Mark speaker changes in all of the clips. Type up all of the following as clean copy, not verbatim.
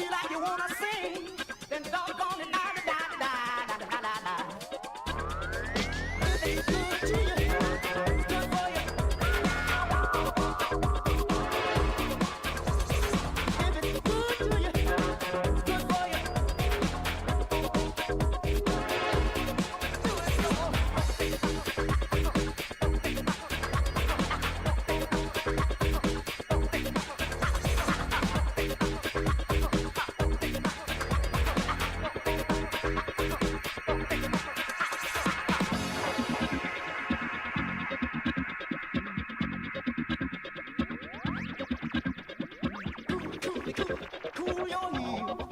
Speaker 1: feel like you wanna sing, then doggone it, da da da da da da da. If it's good to you, it's good for you. If it's good to you, it's good for you. Do it, cool your heels.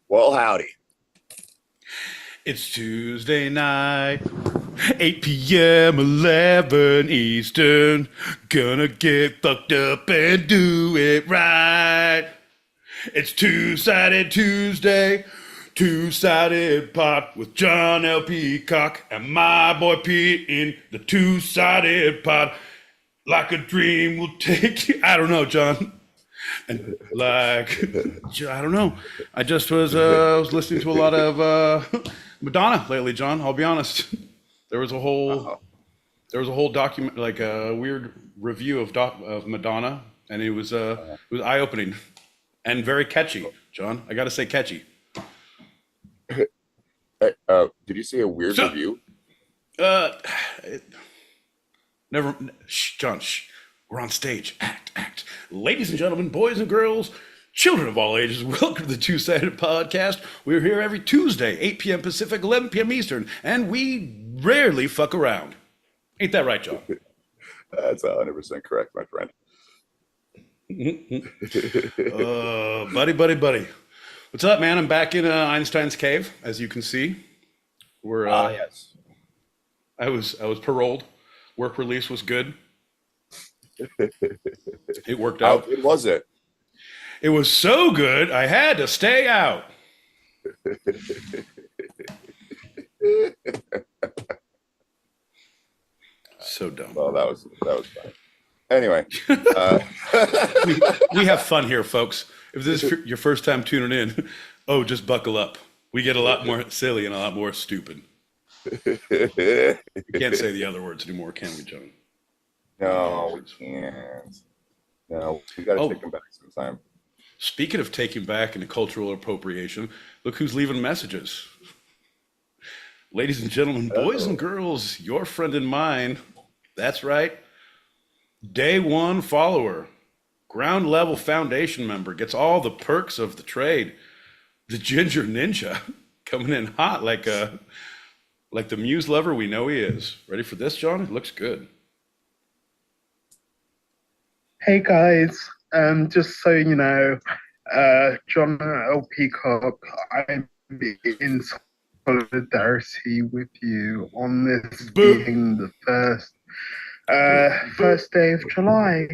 Speaker 2: Well, howdy.
Speaker 3: It's Tuesday night, 8 p.m., 11 Eastern. Gonna get fucked up and do it right. It's Two-Sided Tuesday, Two-Sided Pot with John L. Peacock and my boy Pete in the Two-Sided Pot. Like a dream will take you. I don't know, John. And like, I don't know. I just was listening to a lot of Madonna lately, John. I'll be honest. There was a whole document, like a weird review of Madonna, and it was eye opening and very catchy, John. I got to say, catchy.
Speaker 2: Did you say a weird
Speaker 3: So,
Speaker 2: review?
Speaker 3: it, never, shh, John. Shh. We're on stage. Act. Ladies and gentlemen, boys and girls, children of all ages, welcome to the Two-Sided Podcast. We're here every Tuesday, 8 p.m. Pacific, 11 p.m. Eastern, and we rarely fuck around. Ain't that right, John?
Speaker 2: That's 100% correct, my friend.
Speaker 3: Buddy. What's up, man? I'm back in Einstein's cave, as you can see. We're
Speaker 2: Yes.
Speaker 3: I was paroled. Work release was good. It worked
Speaker 2: How
Speaker 3: out.
Speaker 2: good was it?
Speaker 3: It was so good, I had to stay out. So dumb.
Speaker 2: Well, that was fun. Anyway,
Speaker 3: We have fun here, folks. If this is your first time tuning in, just buckle up. We get a lot more silly and a lot more stupid. We can't say the other words anymore, can we, John?
Speaker 2: no, we can't. No, we got to take them back sometime.
Speaker 3: Speaking of taking back and cultural appropriation, look who's leaving messages. Ladies and gentlemen, boys and girls, your friend and mine. That's right. Day one follower, ground level foundation member, gets all the perks of the trade. The Ginger Ninja coming in hot like the muse lover we know he is. Ready for this, John? It looks good.
Speaker 4: Hey guys, just so you know, John L. Peacock, I'm in solidarity with you on this being the first day of July.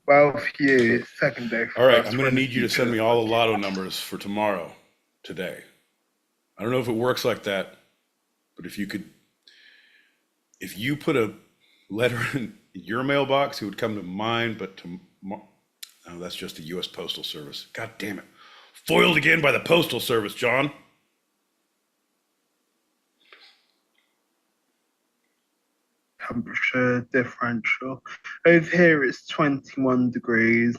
Speaker 4: Well, for you, second day.
Speaker 3: All right, I'm going to need you to send me all the lotto numbers for today. I don't know if it works like that, but if you put a letter in your mailbox, it would come to mine, but that's just the U.S. Postal Service. God damn it. Foiled again by the Postal Service, John.
Speaker 4: Temperature differential. Over here it's 21 degrees.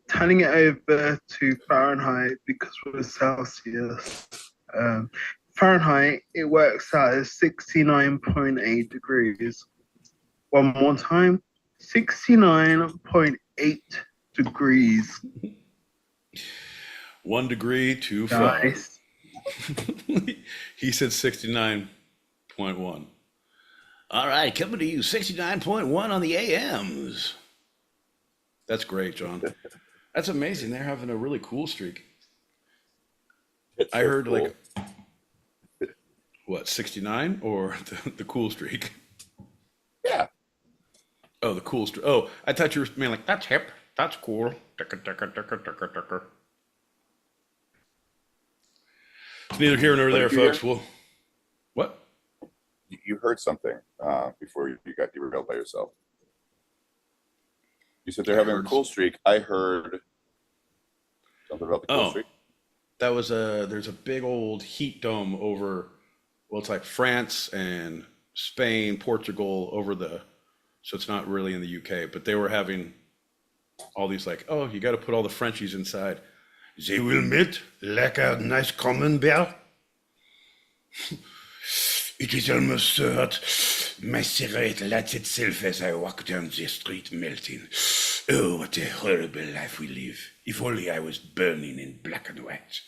Speaker 4: Turning it over to Fahrenheit because we're Celsius. Fahrenheit, it works out as 69.8 degrees. One more time, 69.8 degrees.
Speaker 3: 1 degree too far.
Speaker 4: Nice.
Speaker 3: He said 69.1. All right, coming to you, 69.1 on the AMs. That's great, John. That's amazing. They're having a really cool streak. I heard cool. 69 or the cool streak?
Speaker 2: Yeah.
Speaker 3: Oh, the cool streak. Oh, I thought you were being like, that's hip. That's cool. It's neither here nor there, folks. What?
Speaker 2: You heard something before you got derailed by yourself. You said they're having a cool streak. I heard something about the cool streak.
Speaker 3: That was there's a big old heat dome over, it's like France and Spain, Portugal so it's not really in the UK, but they were having all these you got to put all the Frenchies inside. They will melt like a nice camembert. It is almost hot. My cigarette lights itself as I walk down the street melting. Oh, what a horrible life we live. If only I was burning in black and white.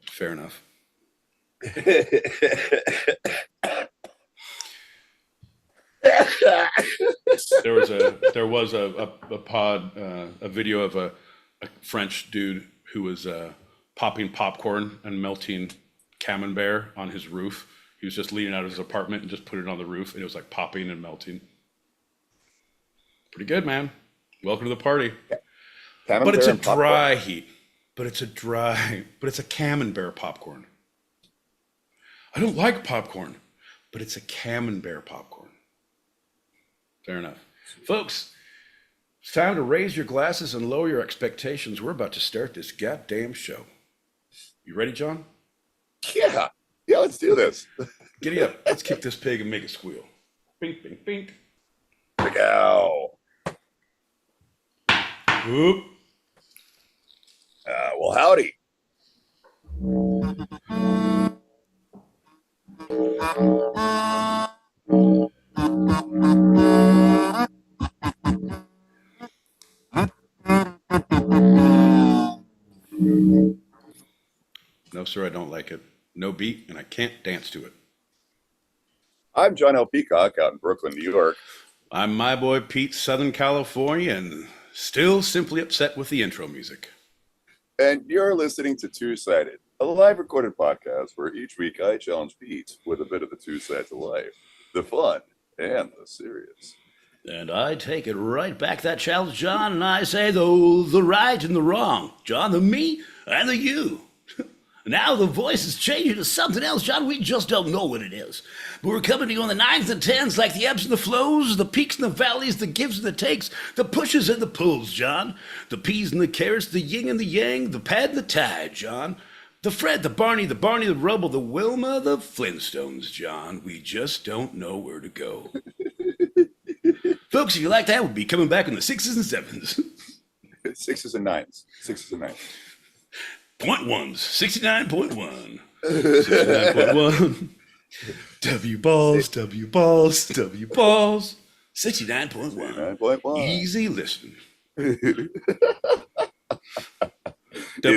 Speaker 3: Fair enough. There was a video of a French dude who was popping popcorn and melting camembert on his roof. He was just leaning out of his apartment and just put it on the roof, and it was like popping and melting. Pretty good, man. Welcome to the party. But it's a dry heat. But it's a camembert popcorn. I don't like popcorn, but it's a camembert popcorn. Fair enough. Folks, it's time to raise your glasses and lower your expectations. We're about to start this goddamn show. You ready, John?
Speaker 2: Yeah, let's do this.
Speaker 3: Giddy up. Let's kick this pig and make it squeal. Bink, bink, bink.
Speaker 2: Ow.
Speaker 3: Whoop.
Speaker 2: Well, howdy.
Speaker 3: No, sir, I don't like it. No beat, and I can't dance to it.
Speaker 2: I'm John L. Peacock out in Brooklyn, New York.
Speaker 3: I'm my boy Pete, Southern California, and still simply upset with the intro music.
Speaker 2: And you're listening to Two-Sided, a live recorded podcast where each week I challenge Pete with a bit of the two sides of life, the fun and the serious.
Speaker 3: And I take it right back, that challenge, John, and I say the right and the wrong. John, the me and the you. Now the voice is changing to something else, John. We just don't know what it is. But we're coming to you on the 9s and 10s like the ebbs and the flows, the peaks and the valleys, the gives and the takes, the pushes and the pulls, John. The peas and the carrots, the yin and the yang, the pad and the tide, John. The Fred, the Barney, the Rubble, the Wilma, the Flintstones, John. We just don't know where to go. Folks, if you like that, we'll be coming back in the 6s and 7s.
Speaker 2: 6s and 9s. 6s and 9s.
Speaker 3: Point ones, 69.1. 69.1. W balls, W balls, W balls. 69.1.
Speaker 2: 69.1.
Speaker 3: Easy listening.
Speaker 2: Is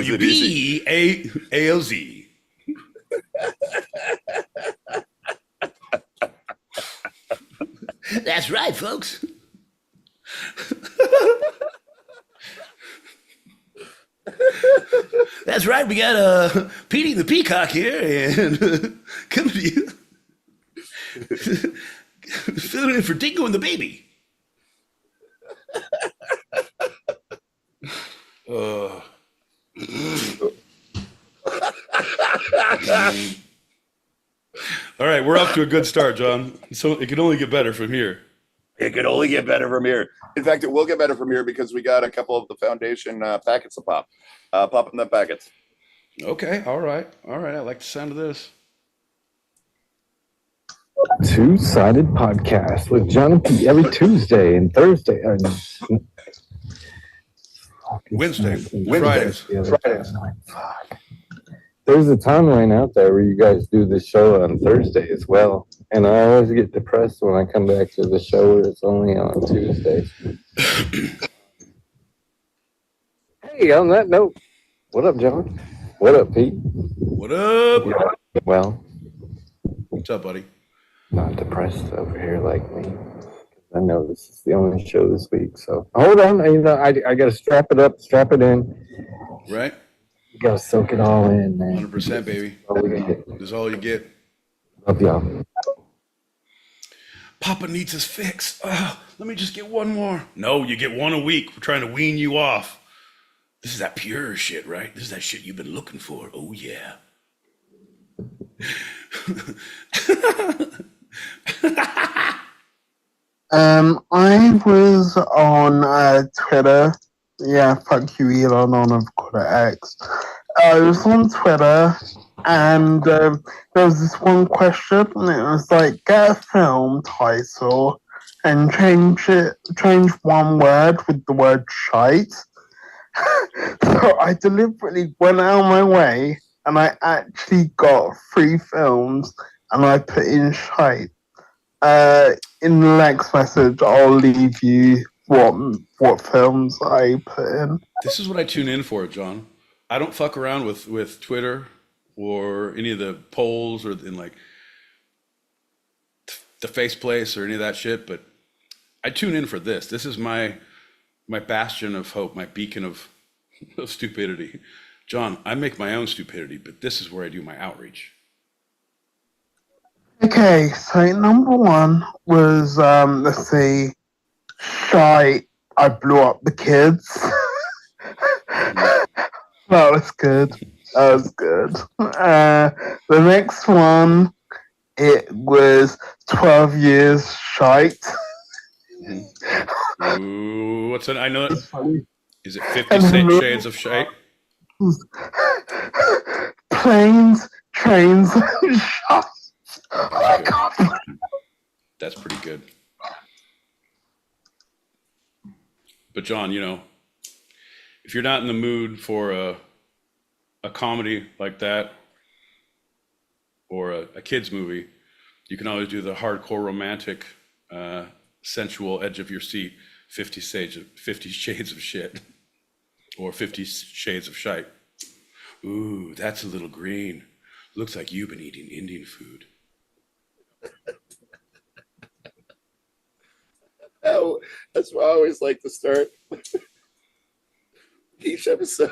Speaker 2: it easy?
Speaker 3: WBALZ. That's right, folks. That's right. We got Petey the Peacock here, and coming to you, filling in for Dingo and the Baby. All right, we're off to a good start, John. So it can only get better from here.
Speaker 2: It could only get better from here. In fact, it will get better from here because we got a couple of the foundation packets to pop. Pop in the packets.
Speaker 3: Okay, all right. I like the sound of this.
Speaker 5: Two-Sided Podcast with John and Pete every Tuesday and Thursday.
Speaker 3: Wednesday.
Speaker 5: Fridays.
Speaker 3: Fridays.
Speaker 5: Fuck. There's a timeline out there where you guys do the show on Thursday as well. And I always get depressed when I come back to the show where it's only on Tuesdays. Hey, on that note, what up, John? What up, Pete?
Speaker 3: What up?
Speaker 5: Well,
Speaker 3: What's up, buddy?
Speaker 5: not depressed over here like me. I know this is the only show this week, so hold on. I got to strap it up, strap it in.
Speaker 3: Right?
Speaker 5: You got to soak it all in, man.
Speaker 3: 100%, baby. This is all you get.
Speaker 5: Love y'all.
Speaker 3: Papa needs his fix. Let me just get one more. No, you get one a week. We're trying to wean you off. This is that pure shit, right? This is that shit you've been looking for. Oh, yeah.
Speaker 4: I was on Twitter. Yeah, fuck you, Elon, on I've got an X. I was on Twitter, and there was this one question, and it was like, get a film title and change one word with the word shite. So I deliberately went out of my way, and I actually got 3 films, and I put in shite. In the next message, I'll leave you what films I put in.
Speaker 3: This is what I tune in for, John. I don't fuck around with Twitter or any of the polls or in like the face place or any of that shit, but I tune in for this. This is my bastion of hope, my beacon of stupidity. John, I make my own stupidity, but this is where I do my outreach.
Speaker 4: Okay, so number 1 was, let's see, Shite, I Blew Up the Kids. That was good. The next one, it was 12 Years Shite.
Speaker 3: Ooh, what's that? I know it. Is it 50
Speaker 4: And
Speaker 3: Shades of Shite?
Speaker 4: Planes, Trains, and Shite. Oh my God.
Speaker 3: That's pretty good. But John, you know, if you're not in the mood for a comedy like that or a kid's movie, you can always do the hardcore romantic, sensual edge of your seat, 50 Shades of Shit or 50 Shades of Shite. Ooh, that's a little green. Looks like you've been eating Indian food.
Speaker 2: Oh, that's why I always like to start each episode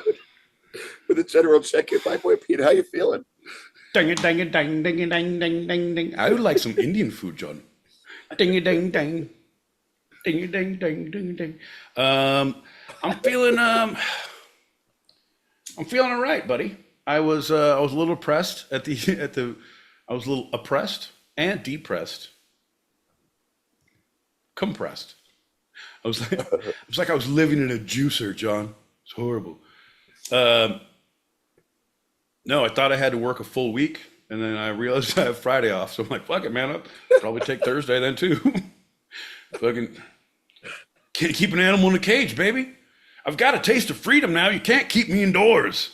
Speaker 2: with a general check-in. My boy Pete, how you feeling?
Speaker 3: Ding it, ding it, ding, ding it, ding, ding, ding, ding. I would like some Indian food, John. Ding it, ding, ding. Ding ding ding ding ding. I'm feeling I'm feeling all right, buddy. I was a little oppressed at the I was a little oppressed and depressed, compressed. I was living in a juicer, John. It's horrible. Um, no, I thought I had to work a full week, and then I realized I have Friday off. So I'm like, fuck it, man. I'll probably take Thursday then too. Fucking can't keep an animal in a cage, baby. I've got a taste of freedom now. You can't keep me indoors.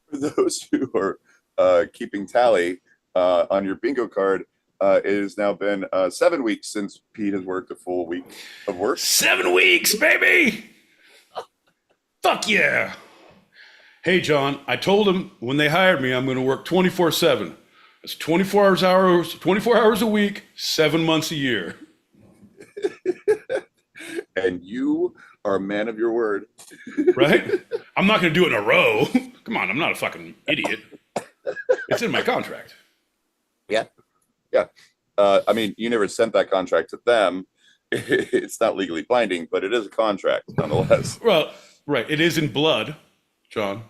Speaker 2: For those who are keeping tally on your bingo card, it has now been 7 weeks since Pete has worked a full week of work.
Speaker 3: 7 weeks, baby. Fuck yeah. Hey, John, I told them when they hired me, I'm going to work 24/7. That's 24 hours a week, 7 months a year.
Speaker 2: And you are a man of your word.
Speaker 3: Right? I'm not going to do it in a row. Come on, I'm not a fucking idiot. It's in my contract.
Speaker 2: Yeah. Yeah. I mean, you never sent that contract to them. It's not legally binding, but it is a contract nonetheless.
Speaker 3: Well, right. It is in blood, John.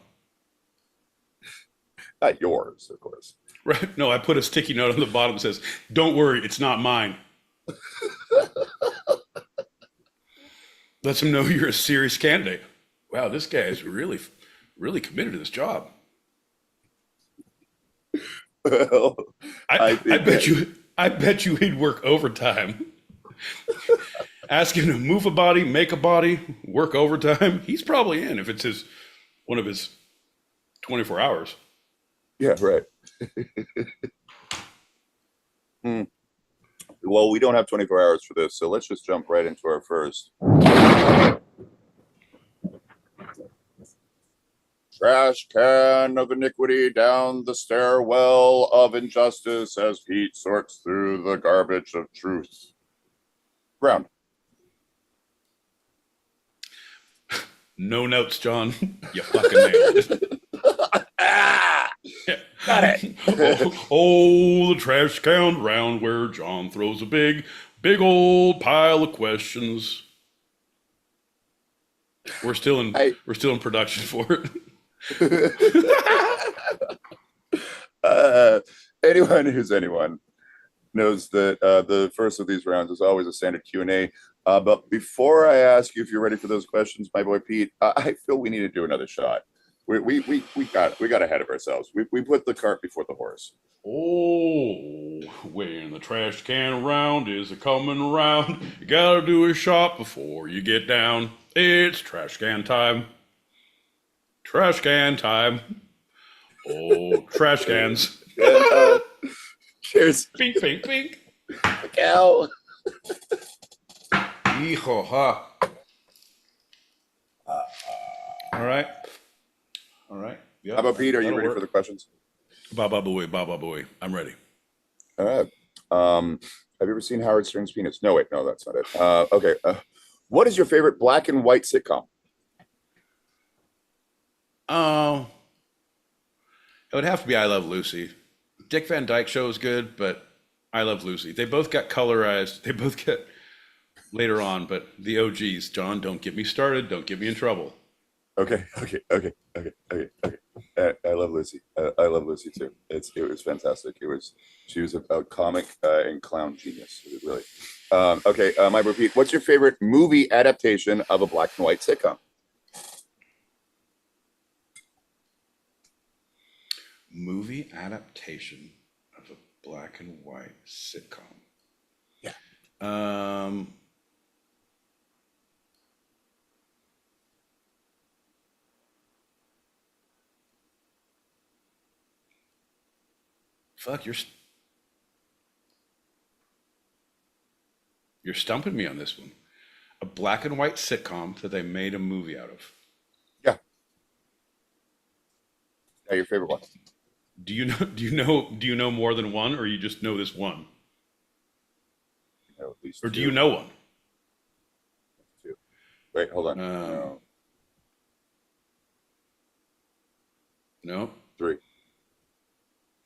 Speaker 2: Not yours, of course.
Speaker 3: Right? No, I put a sticky note on the bottom that says, "Don't worry, it's not mine." Lets them know you're a serious candidate. Wow, this guy is really, really committed to this job.
Speaker 2: Well,
Speaker 3: I bet you he'd work overtime. Ask him to move a body, make a body, work overtime. He's probably in if it's one of his 24 hours.
Speaker 2: yeah, right. Well, we don't have 24 hours for this, so let's just jump right into our first. Trash can of iniquity down the stairwell of injustice as Pete sorts through the garbage of truth. Round.
Speaker 3: No notes, John. You fucking nailed it.
Speaker 2: Got it.
Speaker 3: Oh, the trash can round where John throws a big old pile of questions. We're still in production for it.
Speaker 2: Anyone who's anyone knows that the first of these rounds is always a standard Q&A. But before I ask you if you're ready for those questions, my boy Pete, I feel we need to do another shot. We got ahead of ourselves. We put the cart before the horse.
Speaker 3: Oh, when the trash can round is a coming around, you gotta do a shot before you get down. It's trash can time. Trash can time. Oh, trash cans.
Speaker 2: Cheers.
Speaker 3: Pink, pink, pink.
Speaker 2: Cow.
Speaker 3: Yeehaw. All right. Yep.
Speaker 2: How about Pete? Are you ready for the questions?
Speaker 3: Baba boy. I'm ready.
Speaker 2: All right. Have you ever seen Howard Stern's Penis? No, wait, no, that's not it. Okay. What is your favorite black and white sitcom?
Speaker 3: It would have to be I Love Lucy. Dick Van Dyke Show is good, but I Love Lucy. They both got colorized. They both get later on, but the OGs, John, don't get me started. Don't get me in trouble.
Speaker 2: Okay. I love Lucy. I love Lucy too. It was fantastic. She was a comic and clown genius. Really. Okay, my repeat. What's your favorite movie adaptation of a black and white sitcom?
Speaker 3: Movie adaptation of a black and white sitcom.
Speaker 2: Yeah.
Speaker 3: Fuck, you're stumping me on this one. A black and white sitcom that they made a movie out of.
Speaker 2: Yeah. Yeah, your favorite one.
Speaker 3: Do you know more than one, or you just know this one?
Speaker 2: No, at least
Speaker 3: or
Speaker 2: two.
Speaker 3: do you know one?
Speaker 2: Two. Wait, hold on. No.
Speaker 3: No.
Speaker 2: Three.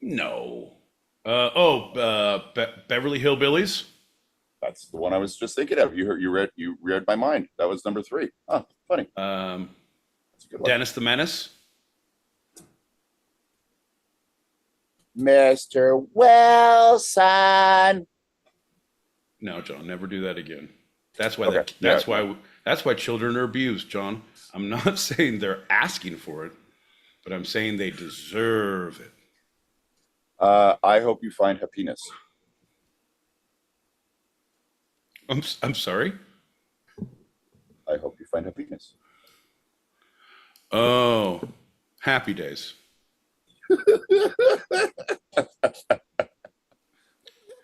Speaker 3: No. Beverly Hillbillies.
Speaker 2: That's the one I was just thinking of. You read my mind. That was number 3. Oh, funny. That's a good one.
Speaker 3: Dennis the Menace.
Speaker 2: Mr. Wilson.
Speaker 3: No, John, never do that again. That's why.
Speaker 2: Okay.
Speaker 3: That's why children are abused, John. I'm not saying they're asking for it, but I'm saying they deserve it.
Speaker 2: I hope you find happiness.
Speaker 3: I'm sorry.
Speaker 2: I hope you find happiness.
Speaker 3: Oh, Happy Days.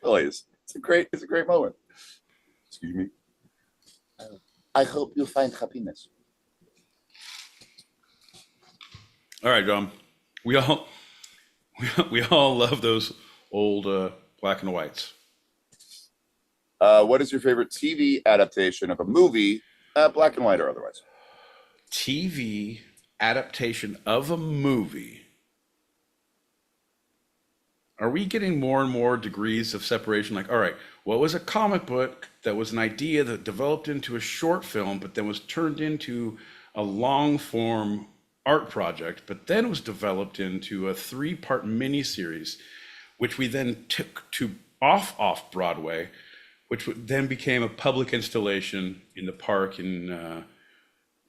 Speaker 2: Always. It's a great moment. Excuse me. I hope you find happiness.
Speaker 3: All right, John. We all love those old black and whites.
Speaker 2: What is your favorite TV adaptation of a movie, black and white or otherwise?
Speaker 3: TV adaptation of a movie. Are we getting more and more degrees of separation? Like, all right, what was a comic book that was an idea that developed into a short film, but then was turned into a long form art project, but then was developed into a 3-part miniseries, which we then took to off Broadway, which then became a public installation in the park in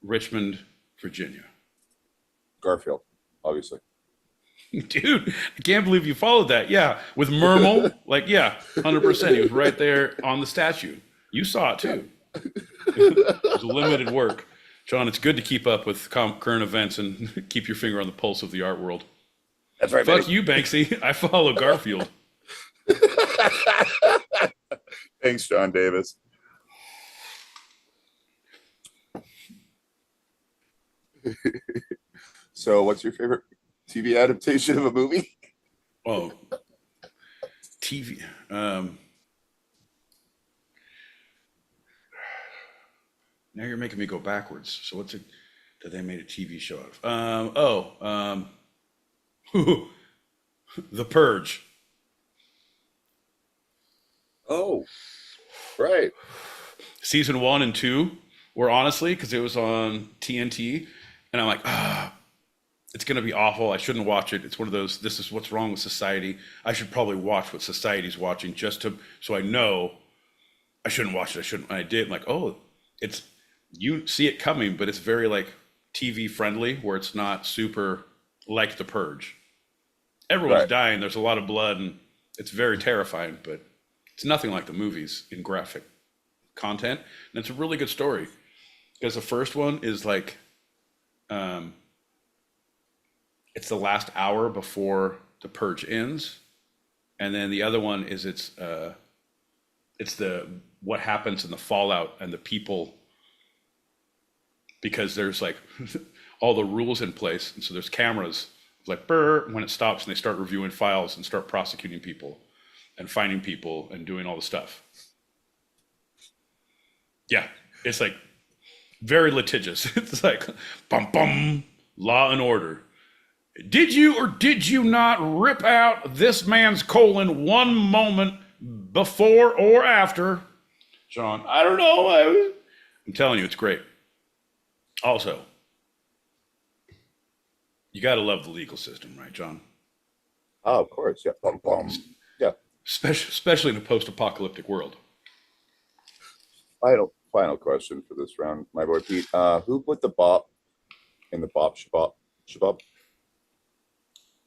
Speaker 3: Richmond, Virginia.
Speaker 2: Garfield, obviously.
Speaker 3: Dude, I can't believe you followed that. Yeah, with Mermal, like, yeah, 100%. He was right there on the statue. You saw it too. It was limited work. John, it's good to keep up with current events and keep your finger on the pulse of the art world.
Speaker 2: That's right,
Speaker 3: Fuck
Speaker 2: baby.
Speaker 3: you, Banksy. I follow Garfield.
Speaker 2: Thanks, John Davis. So, what's your favorite TV adaptation of a movie?
Speaker 3: Oh, TV. Now you're making me go backwards. So what's it that they made a TV show out of? The Purge.
Speaker 2: Oh, right.
Speaker 3: Season 1 and 2 were honestly, because it was on TNT, and I'm like, it's going to be awful. I shouldn't watch it. It's one of those, this is what's wrong with society. I should probably watch what society's watching so I know I shouldn't watch it. I shouldn't. And I did. I'm like, oh, you see it coming, but it's very like TV friendly, where it's not super like The Purge. Everyone's dying. There's a lot of blood, and it's very terrifying, but it's nothing like the movies in graphic content. And it's a really good story, because the first one is like, it's the last hour before The Purge ends, and then the other one is it's the what happens in the fallout and the people, because there's like all the rules in place, and so there's cameras like brr when it stops, and they start reviewing files and start prosecuting people and finding people and doing all the stuff. Yeah, it's like very litigious. It's like bum bum, Law and Order. Did you or did you not rip out this man's colon one moment before or after? John, I don't know. I'm telling you, it's great. Also, you got to love the legal system, right, John?
Speaker 2: Oh, of course. Yeah. Bum, bum. Yeah.
Speaker 3: Especially in a post-apocalyptic world.
Speaker 2: Final question for this round, my boy Pete. Who put the bop in the bop shabop?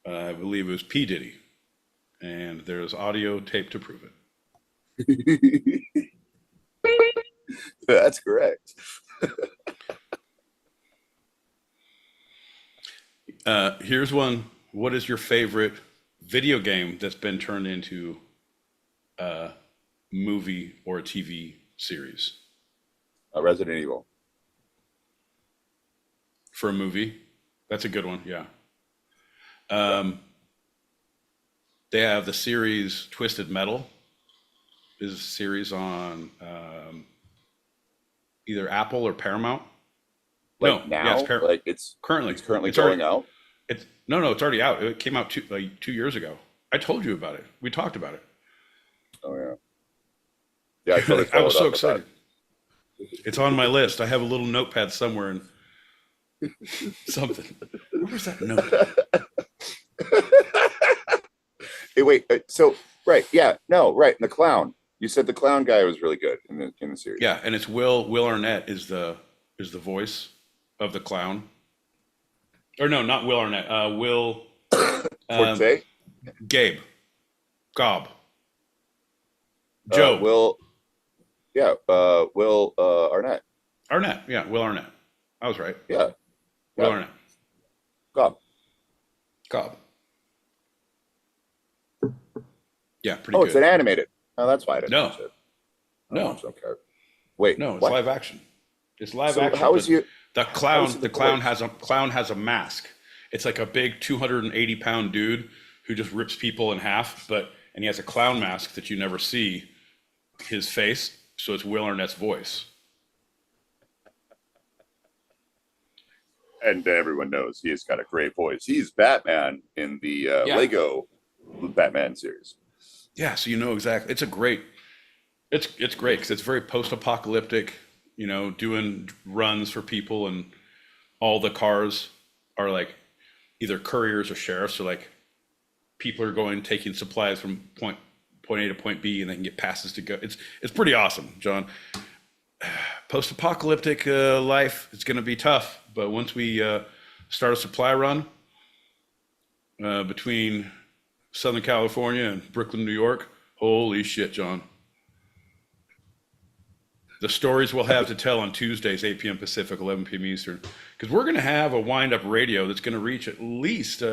Speaker 3: I believe it was P. Diddy, and there's audio tape to prove it.
Speaker 2: That's correct.
Speaker 3: Here's one. What is your favorite video game that's been turned into a movie or a TV series?
Speaker 2: Resident Evil.
Speaker 3: For a movie? That's a good one, yeah. They have the series Twisted Metal. Is a series on either Apple or Paramount.
Speaker 2: Like
Speaker 3: no,
Speaker 2: now?
Speaker 3: Yeah,
Speaker 2: it's
Speaker 3: currently
Speaker 2: going out?
Speaker 3: It's already out. It came out 2 years ago. I told you about it. We talked about it.
Speaker 2: Oh, yeah. Yeah, I totally
Speaker 3: Like, I was
Speaker 2: followed
Speaker 3: so
Speaker 2: up with that.
Speaker 3: excited. It's on my list. I have a little notepad somewhere and something. Where's that note?
Speaker 2: Hey, wait. So, right. Yeah. No. Right. And the clown. You said the clown guy was really good in the series.
Speaker 3: Yeah, and it's Will Arnett is the voice of the clown. Or no, not Will Arnett. Will
Speaker 2: Forte.
Speaker 3: Gabe. Gob. Joe.
Speaker 2: Will. Yeah. Will Arnett.
Speaker 3: Arnett. Yeah, Will Arnett. I was right.
Speaker 2: Yeah.
Speaker 3: Will Arnett.
Speaker 2: Gob.
Speaker 3: Gob. Yeah, pretty
Speaker 2: Oh,
Speaker 3: good.
Speaker 2: it's an animated. Oh, that's why I didn't
Speaker 3: No.
Speaker 2: watch it.
Speaker 3: No.
Speaker 2: Okay. Wait.
Speaker 3: No, it's
Speaker 2: what?
Speaker 3: live action. It's live
Speaker 2: So
Speaker 3: action.
Speaker 2: how is you?
Speaker 3: The
Speaker 2: how
Speaker 3: clown?
Speaker 2: is it
Speaker 3: The
Speaker 2: the
Speaker 3: clown
Speaker 2: voice?
Speaker 3: has a mask. It's like a big 280-pound dude who just rips people in half, and he has a clown mask that you never see his face, so it's Will Arnett's voice.
Speaker 2: And everyone knows he has got a great voice. He's Batman in the Lego Batman series.
Speaker 3: Yeah, so you know exactly. It's great because it's very post-apocalyptic. You know, doing runs for people, and all the cars are like either couriers or sheriffs. So like people are taking supplies from point A to point B, and they can get passes to go. It's pretty awesome, John. Post-apocalyptic life, it's going to be tough, but once we start a supply run between Southern California and Brooklyn, New York, holy shit, John. The stories we'll have to tell on Tuesdays, 8 p.m. Pacific, 11 p.m. Eastern, because we're going to have a wind-up radio that's going to reach at least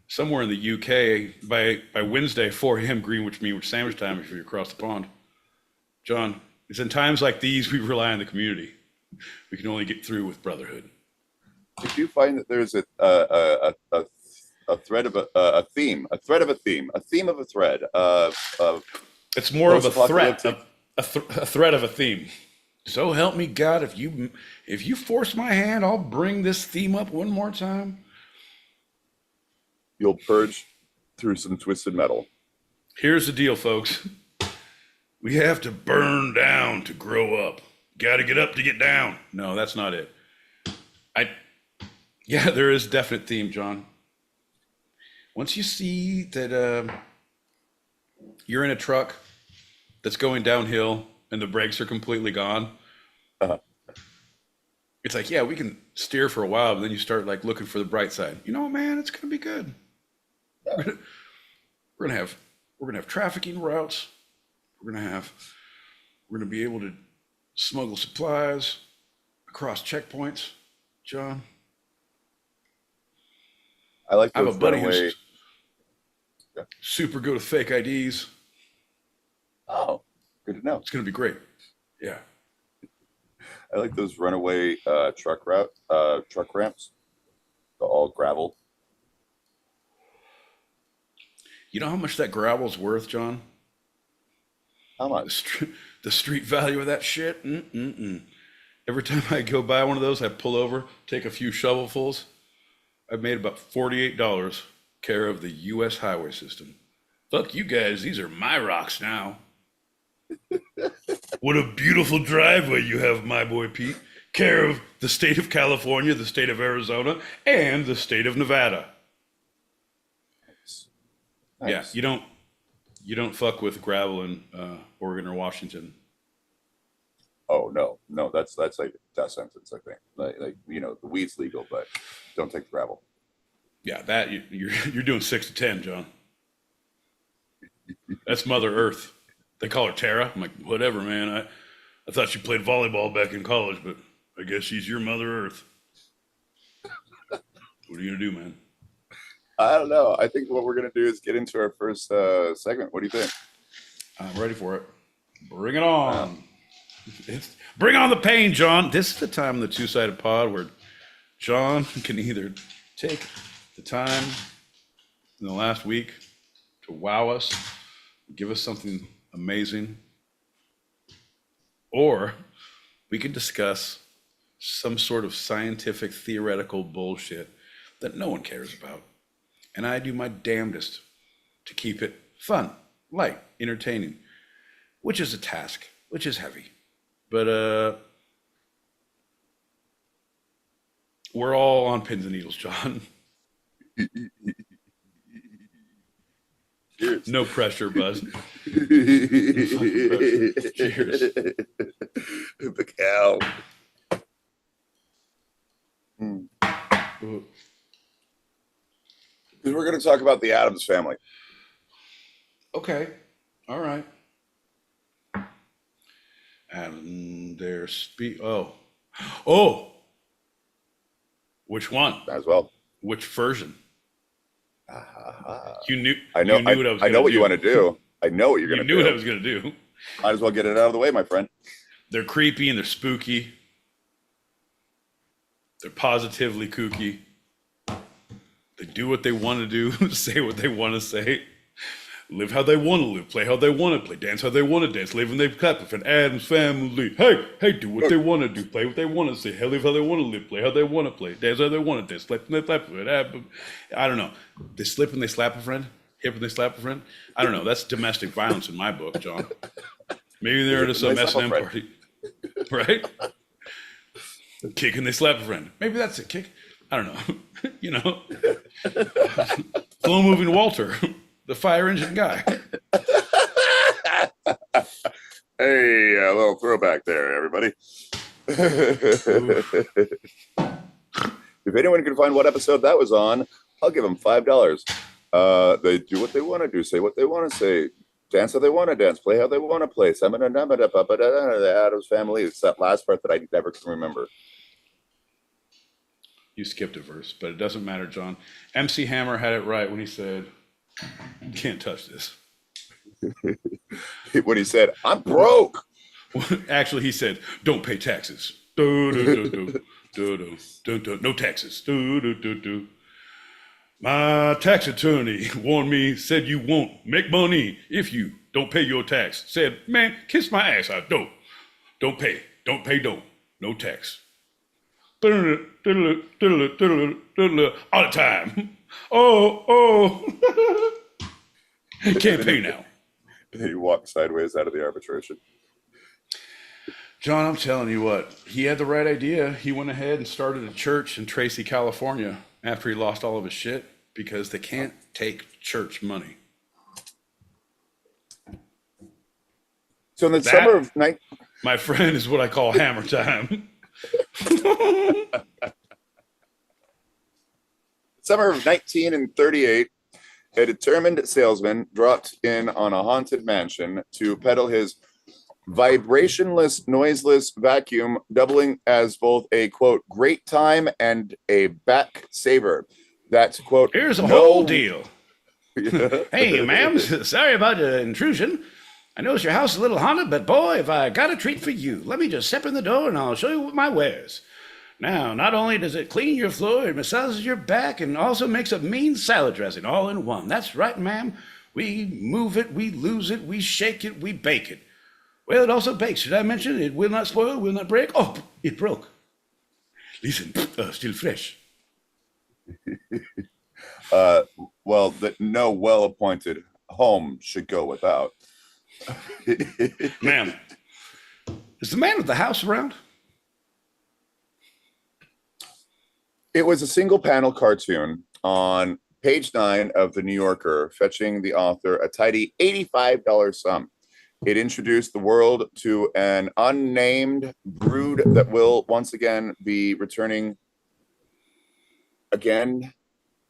Speaker 3: somewhere in the UK by Wednesday, 4 a.m. Greenwich Sandwich Time if you're across the pond. John, it's in times like these we rely on the community. We can only get through with brotherhood.
Speaker 2: Did you find that there's a thread of a theme of a thread of
Speaker 3: It's more of a threat,
Speaker 2: post-apocalyptic?
Speaker 3: a threat of a theme. So help me God, if you force my hand, I'll bring this theme up one more time.
Speaker 2: You'll purge through some twisted metal.
Speaker 3: Here's the deal, folks. We have to burn down to grow up. Got to get up to get down. No, that's not it. Yeah, there is definite theme, John. Once you see that you're in a truck that's going downhill and the brakes are completely gone, it's like, yeah, we can steer for a while, but then you start like looking for the bright side. You know, man, it's gonna be good. We're gonna have trafficking routes. We're gonna be able to smuggle supplies across checkpoints, John.
Speaker 2: I like
Speaker 3: I have
Speaker 2: those
Speaker 3: a buddy
Speaker 2: runaway.
Speaker 3: who's super good with fake IDs.
Speaker 2: Oh, good to know.
Speaker 3: It's gonna be great. Yeah.
Speaker 2: I like those runaway truck ramps. They're all gravel.
Speaker 3: You know how much that gravel's worth, John?
Speaker 2: How much?
Speaker 3: The street value of that shit? Every time I go buy one of those, I pull over, take a few shovelfuls. I've made about $48 care of the U.S. highway system. Fuck you guys, these are my rocks now. What a beautiful driveway you have, my boy Pete. Care of the state of California, the state of Arizona, and the state of Nevada.
Speaker 2: Nice.
Speaker 3: Yeah, you don't fuck with gravel in Oregon or Washington.
Speaker 2: Oh no, that's like death sentence. I think like the weed's legal, but don't take the gravel.
Speaker 3: Yeah, that you're doing 6 to 10, John. That's Mother Earth. They call her Tara. I'm like, whatever, man. I thought she played volleyball back in college, but I guess she's your Mother Earth. What are you gonna do, man?
Speaker 2: I don't know. I think what we're gonna do is get into our first segment. What do you think?
Speaker 3: I'm ready for it. Bring it on. Bring on the pain, John. This is the time in the two-sided pod where John can either take the time in the last week to wow us, give us something amazing, or we can discuss some sort of scientific theoretical bullshit that no one cares about. And I do my damnedest to keep it fun, light, entertaining. which is a task, which is heavy. But we're all on pins and needles, John.
Speaker 2: Cheers.
Speaker 3: No pressure, Buzz. Cheers.
Speaker 2: The cow. Because we're going to talk about the Addams family.
Speaker 3: Okay. All right. And their Oh. Which one?
Speaker 2: As well.
Speaker 3: Which version? You knew.
Speaker 2: I know.
Speaker 3: You knew what I was.
Speaker 2: I know what you want to do. I know what you're going to do.
Speaker 3: You knew what I was going to do.
Speaker 2: Might as well get it out of the way, my friend.
Speaker 3: They're creepy and they're spooky. They're positively kooky. They do what they want to do, say what they want to say, live how they want to live, play how they want to play, dance how they want to dance, live when they clap with an Addams family. Hey, do what they want to do, play what they want to say, live how they want to live, play how they want to play, dance how they want to dance, slap when they slap with it. I don't know. They slip when they slap a friend, hip when they slap a friend. I don't know. That's domestic violence in my book, John. Maybe they're at some S&M party, right? Kick and they slap a friend. Maybe that's it. Kick. I don't know. You know, slow moving Walter, the fire engine guy.
Speaker 2: Hey, a little throwback there, everybody. If anyone can find what episode that was on, I'll give them $5. They do what they want to do, say what they want to say, dance how they want to dance, play how they want to play. The Addams family. It's that last part that I never can remember.
Speaker 3: You skipped a verse, but it doesn't matter, John. MC Hammer had it right when he said, "You can't touch this."
Speaker 2: When he said, "I'm broke."
Speaker 3: Actually, he said, "Don't pay taxes." No taxes. My tax attorney warned me, said you won't make money if you don't pay your tax. Said, man, kiss my ass. I don't pay. No tax. All the time. Oh. Can't pay now.
Speaker 2: He walked sideways out of the arbitration.
Speaker 3: John, I'm telling you what, he had the right idea. He went ahead and started a church in Tracy, California after he lost all of his shit because they can't take church money.
Speaker 2: So in the summer of
Speaker 3: my friend, is what I call hammer time.
Speaker 2: Summer of 1938, a determined salesman dropped in on a haunted mansion to peddle his vibrationless, noiseless vacuum, doubling as both a, quote, great time and a back saver. That's, quote,
Speaker 3: here's a whole deal. Hey, ma'am, sorry about the intrusion. I notice your house is a little haunted, but boy, have I got a treat for you. Let me just step in the door and I'll show you what my wares. Now, not only does it clean your floor, it massages your back and also makes a mean salad dressing all in one. That's right, ma'am. We move it, we lose it, we shake it, we bake it. Well, it also bakes. Should I mention it will not spoil, will not break? Oh, it broke. Listen, still fresh.
Speaker 2: Well, that no well-appointed home should go without.
Speaker 3: Ma'am, is the man of the house around?
Speaker 2: It was a single panel cartoon on page 9 of the New Yorker, fetching the author a tidy $85 sum. It introduced the world to an unnamed brood that will once again be returning again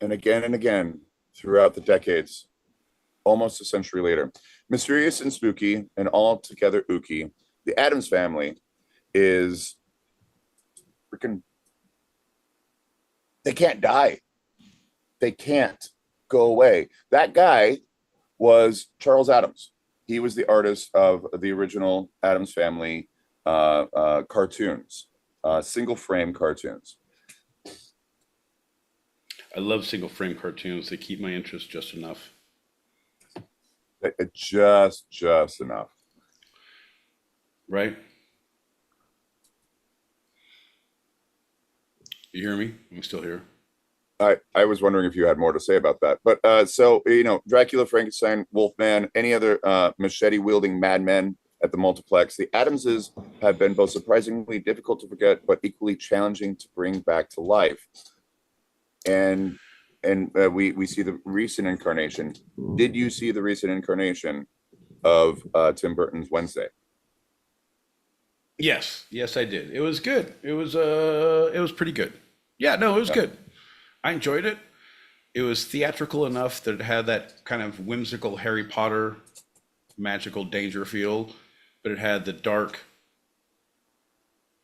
Speaker 2: and again and again throughout the decades, almost a century later. Mysterious and spooky and altogether ooky, the Addams family is freaking... They can't die. They can't go away. That guy was Charles Addams. He was the artist of the original Addams Family cartoons, single frame cartoons.
Speaker 3: I love single frame cartoons. They keep my interest just enough.
Speaker 2: Just enough.
Speaker 3: Right? You hear me? I'm still here.
Speaker 2: I was wondering if you had more to say about that. But so, you know, Dracula, Frankenstein, Wolfman, any other machete-wielding madmen at the multiplex. The Addamses have been both surprisingly difficult to forget, but equally challenging to bring back to life. And we see the recent incarnation. Did you see the recent incarnation of Tim Burton's Wednesday?
Speaker 3: Yes, I did. It was good. It was pretty good. Yeah, no, it was good. I enjoyed it. It was theatrical enough that it had that kind of whimsical Harry Potter magical danger feel, but it had the dark,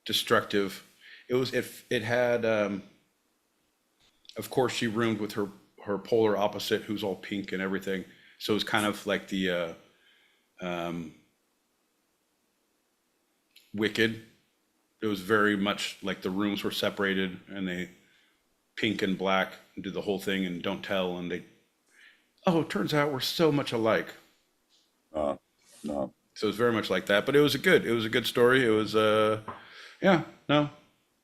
Speaker 3: destructive. It had of course she roomed with her polar opposite, who's all pink and everything. So it was kind of like the Wicked. It was very much like the rooms were separated and they pink and black and do the whole thing and don't tell, and it turns out we're so much alike.
Speaker 2: No.
Speaker 3: So it was very much like that, but it was a good story. It was it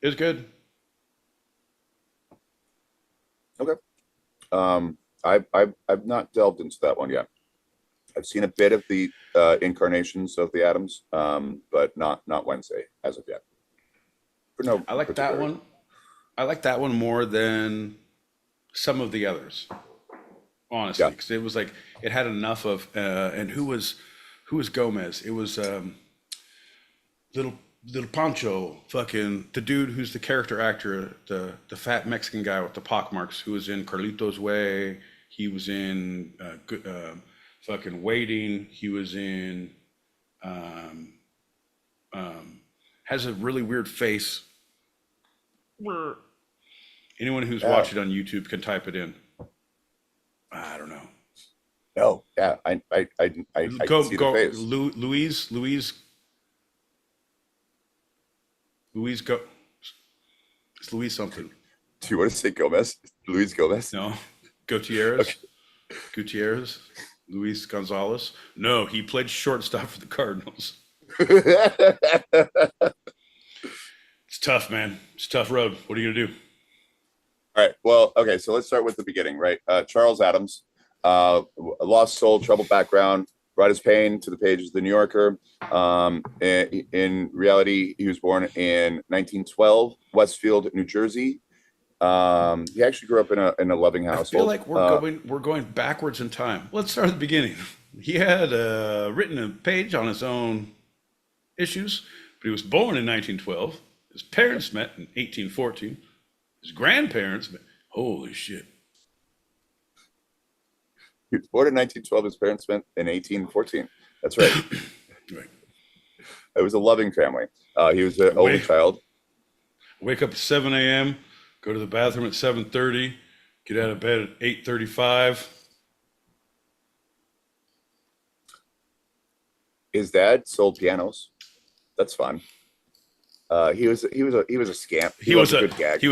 Speaker 3: was good.
Speaker 2: Okay. I've not delved into that one yet. I've seen a bit of the incarnations of the Addams, but not Wednesday as of yet. For no,
Speaker 3: I like that one. I like that one more than some of the others, honestly, because it was like it had enough of. And who was Gomez? It was little Pancho, fucking the dude who's the character actor, the fat Mexican guy with the pockmarks, who was in Carlitos Way. He was in fucking Waiting. He was in has a really weird face. Anyone who's watched it on YouTube can type it in. I don't know.
Speaker 2: No, yeah, I see the face.
Speaker 3: Louise go. It's Louise something.
Speaker 2: Do you want to say Gomez? Luis Gomez?
Speaker 3: No, Gutierrez.
Speaker 2: Okay.
Speaker 3: Gutierrez. Luis Gonzalez. No, he played shortstop for the Cardinals. It's tough, man. It's a tough road. What are you gonna do?
Speaker 2: All right. Well, okay. So let's start with the beginning, right? Charles Addams, a lost soul, troubled background, brought his pain to the pages of the New Yorker. In reality, he was born in 1912, Westfield, New Jersey. He actually grew up in a loving household.
Speaker 3: I feel like we're going backwards in time. Let's start at the beginning. He had written a page on his own issues, but he was born in 1912. His parents met in 1814. His grandparents met. Holy shit.
Speaker 2: He was born in 1912. His parents met in 1814. That's right.
Speaker 3: Right.
Speaker 2: It was a loving family. He was an only child.
Speaker 3: Wake up at 7 a.m., go to the bathroom at 7:30, get out of bed at 8:35.
Speaker 2: His dad sold pianos. That's fun. He was a scamp. He was a good gag.
Speaker 3: He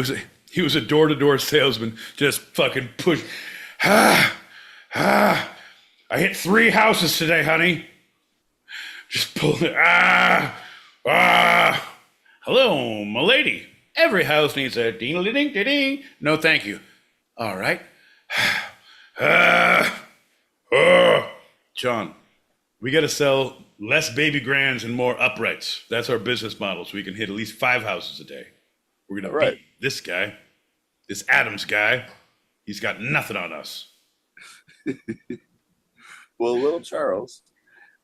Speaker 3: was a door-to-door salesman, just fucking push. I hit 3 houses today, honey. Just pull it. Hello, my lady. Every house needs a ding-a-ding-ding-ding. No, thank you. All right. John, we got to sell less baby grands and more uprights. That's our business model, so we can hit at least 5 houses a day. We're going to beat this guy, this Addams guy. He's got nothing on us.
Speaker 2: Well, little Charles,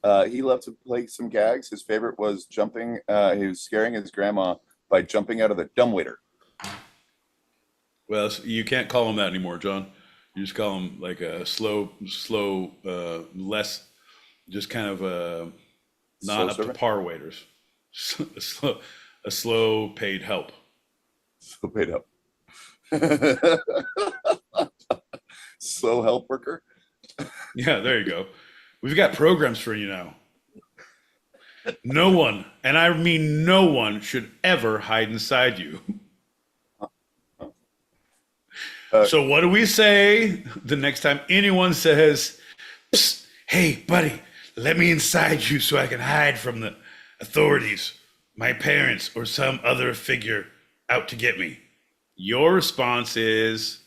Speaker 2: he loved to play some gags. His favorite was jumping. He was scaring his grandma by jumping out of the dumbwaiter.
Speaker 3: Well, you can't call him that anymore, John. You just call him like a slow, less, just kind of not up to par waiters. A slow paid help.
Speaker 2: Slow paid help. Slow help worker.
Speaker 3: Yeah, there you go. We've got programs for you now. No one, and I mean no one, should ever hide inside you. So what do we say the next time anyone says, "Psst, hey, buddy, let me inside you so I can hide from the authorities, my parents, or some other figure out to get me"? Your response is,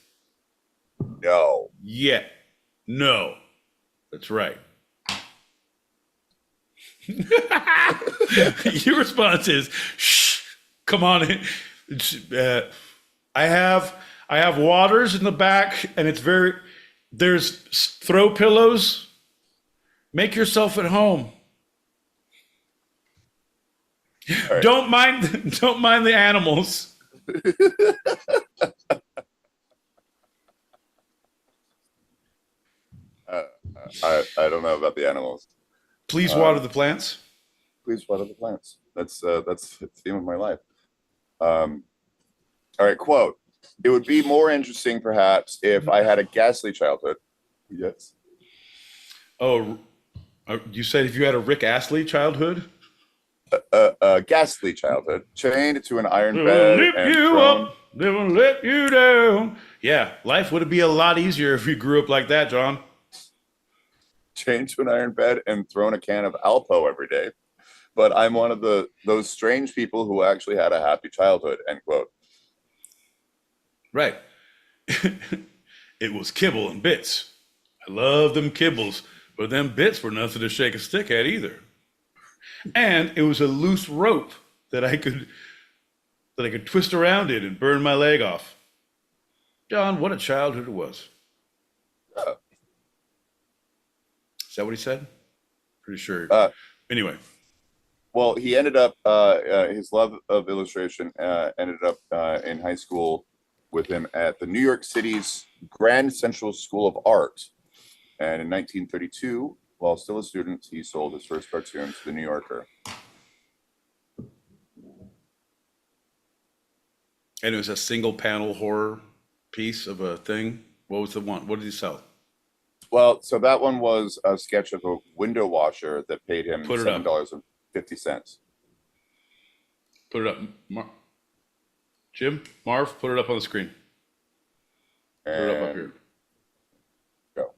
Speaker 2: no.
Speaker 3: Yeah, no. That's right. Your response is, "Shh, come on in." I have waters in the back, and there's throw pillows. Make yourself at home.
Speaker 2: All right.
Speaker 3: Don't mind the animals.
Speaker 2: I don't know about the animals.
Speaker 3: Please water the plants.
Speaker 2: Please water the plants. That's the theme of my life. All right, quote. It would be more interesting, perhaps, if I had a ghastly childhood. Yes.
Speaker 3: Oh, you said if you had a Rick Astley childhood?
Speaker 2: A ghastly childhood, chained to an iron
Speaker 3: They will
Speaker 2: bed
Speaker 3: lift
Speaker 2: and
Speaker 3: you
Speaker 2: thrown,
Speaker 3: up. They will let you down. Yeah, life would be a lot easier if you grew up like that, John.
Speaker 2: chained to an iron bed and thrown a can of Alpo every day. But I'm one of those strange people who actually had a happy childhood. End quote.
Speaker 3: Right. It was kibble and bits. I love them kibbles, but them bits were nothing to shake a stick at either. And it was a loose rope that I could twist around in and burn my leg off. John, what a childhood it was. Is that what he said? Pretty sure. Anyway.
Speaker 2: Well, he ended up, his love of illustration ended up in high school with him at the New York City's Grand Central School of Art. And in 1932, while still a student, he sold his first cartoon to the New Yorker.
Speaker 3: And it was a single panel horror piece of a thing. What was the one? What did he sell?
Speaker 2: Well, so that one was a sketch of a window washer that paid him
Speaker 3: Put it up.
Speaker 2: $7.50.
Speaker 3: Put it up. Jim, Marv, put it up on the screen. Put it up here.
Speaker 2: Go.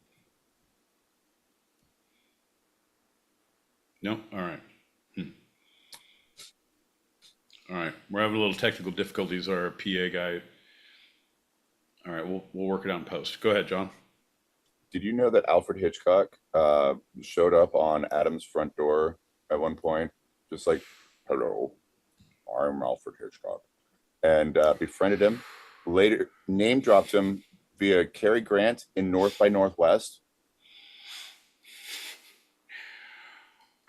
Speaker 3: No? All right. All right. We're having a little technical difficulties. Our PA guy. All right. We'll work it out in post. Go ahead, John.
Speaker 2: Did you know that Alfred Hitchcock showed up on Addams' front door at one point? Just like, hello, I'm Alfred Hitchcock. And befriended him. Later, name dropped him via Cary Grant in North by Northwest.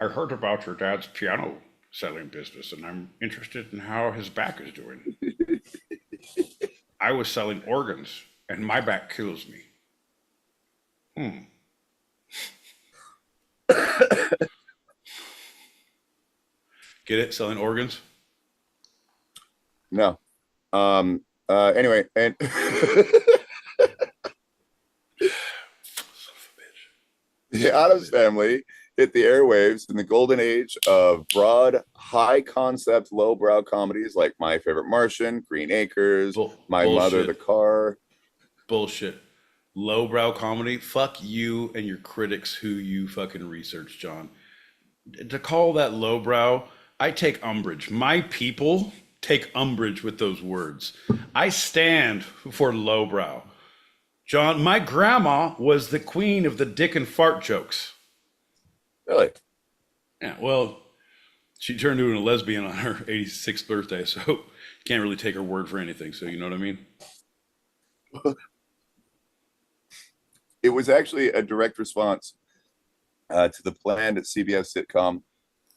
Speaker 3: I heard about your dad's piano selling business, and I'm interested in how his back is doing. I was selling organs, and my back kills me. Get it? Selling organs?
Speaker 2: No. Anyway, and the Addams Family hit the airwaves in the golden age of broad, high-concept, low-brow comedies like My Favorite Martian, Green Acres, My Mother, The Car.
Speaker 3: Bullshit. Lowbrow comedy? Fuck you and your critics who you fucking research, John. To call that lowbrow, I take umbrage. My people take umbrage with those words. I stand for lowbrow. John, my grandma was the queen of the dick and fart jokes.
Speaker 2: Really?
Speaker 3: Yeah, well, she turned into a lesbian on her 86th birthday, so you can't really take her word for anything, so you know what I mean?
Speaker 2: It was actually a direct response to the planned CBS sitcom,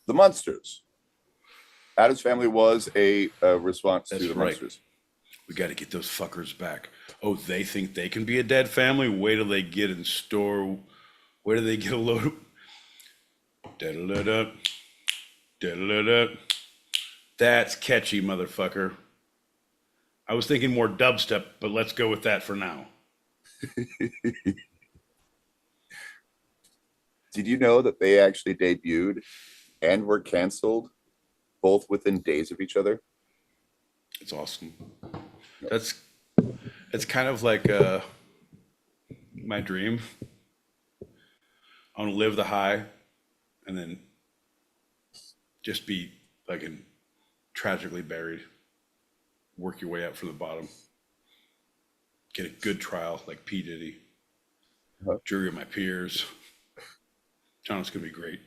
Speaker 2: The Munsters. Addams Family was a response to The Munsters.
Speaker 3: We got to get those fuckers back. Oh, they think they can be a dead family? Wait till they get in store. Wait till they get a load of... Da-da-da-da. Da-da-da-da. That's catchy, motherfucker. I was thinking more dubstep, but let's go with that for now.
Speaker 2: Did you know that they actually debuted and were canceled both within days of each other?
Speaker 3: It's awesome. It's kind of like my dream. I want to live the high and then just be fucking tragically buried. Work your way up from the bottom. Get a good trial like P. Diddy. Jury of my peers. John, it's going to be great.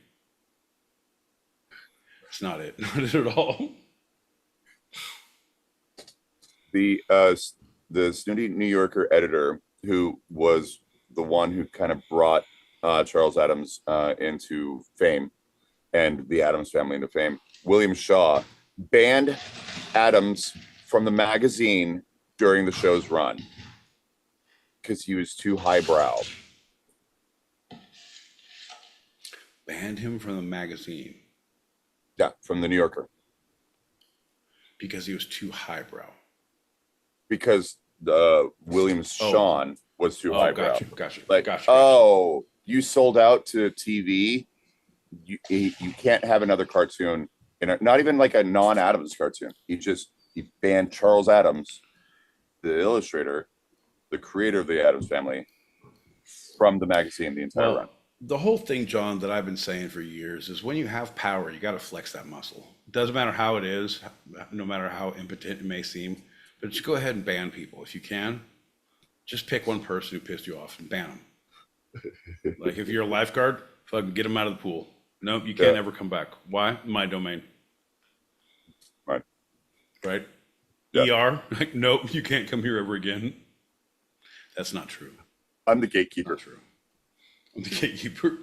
Speaker 3: That's not it. Not it at all.
Speaker 2: The snooty New Yorker editor who was the one who kind of brought Charles Addams into fame and the Addams family into fame, William Shaw, banned Addams from the magazine during the show's run because he was too highbrow.
Speaker 3: Banned him from the magazine
Speaker 2: Yeah, from the New Yorker.
Speaker 3: because he was too highbrow.
Speaker 2: Because William Shawn was too highbrow.
Speaker 3: Gotcha.
Speaker 2: Like,
Speaker 3: gotcha.
Speaker 2: oh, you sold out to TV. You can't have another cartoon, not even like a non-Addams cartoon. He banned Charles Addams, the illustrator, the creator of the Addams family, from the magazine the entire run.
Speaker 3: The whole thing, John, that I've been saying for years is when you have power, you got to flex that muscle. It doesn't matter how it is, no matter how impotent it may seem, but just go ahead and ban people if you can. Just pick one person who pissed you off and ban them. Like if you're a lifeguard, fucking get them out of the pool. Nope, you can't ever come back. Why? My domain. Right?
Speaker 2: Yeah.
Speaker 3: ER, like, nope, you can't come here ever again. That's not true.
Speaker 2: I'm the gatekeeper.
Speaker 3: Not true. I'm the gatekeeper.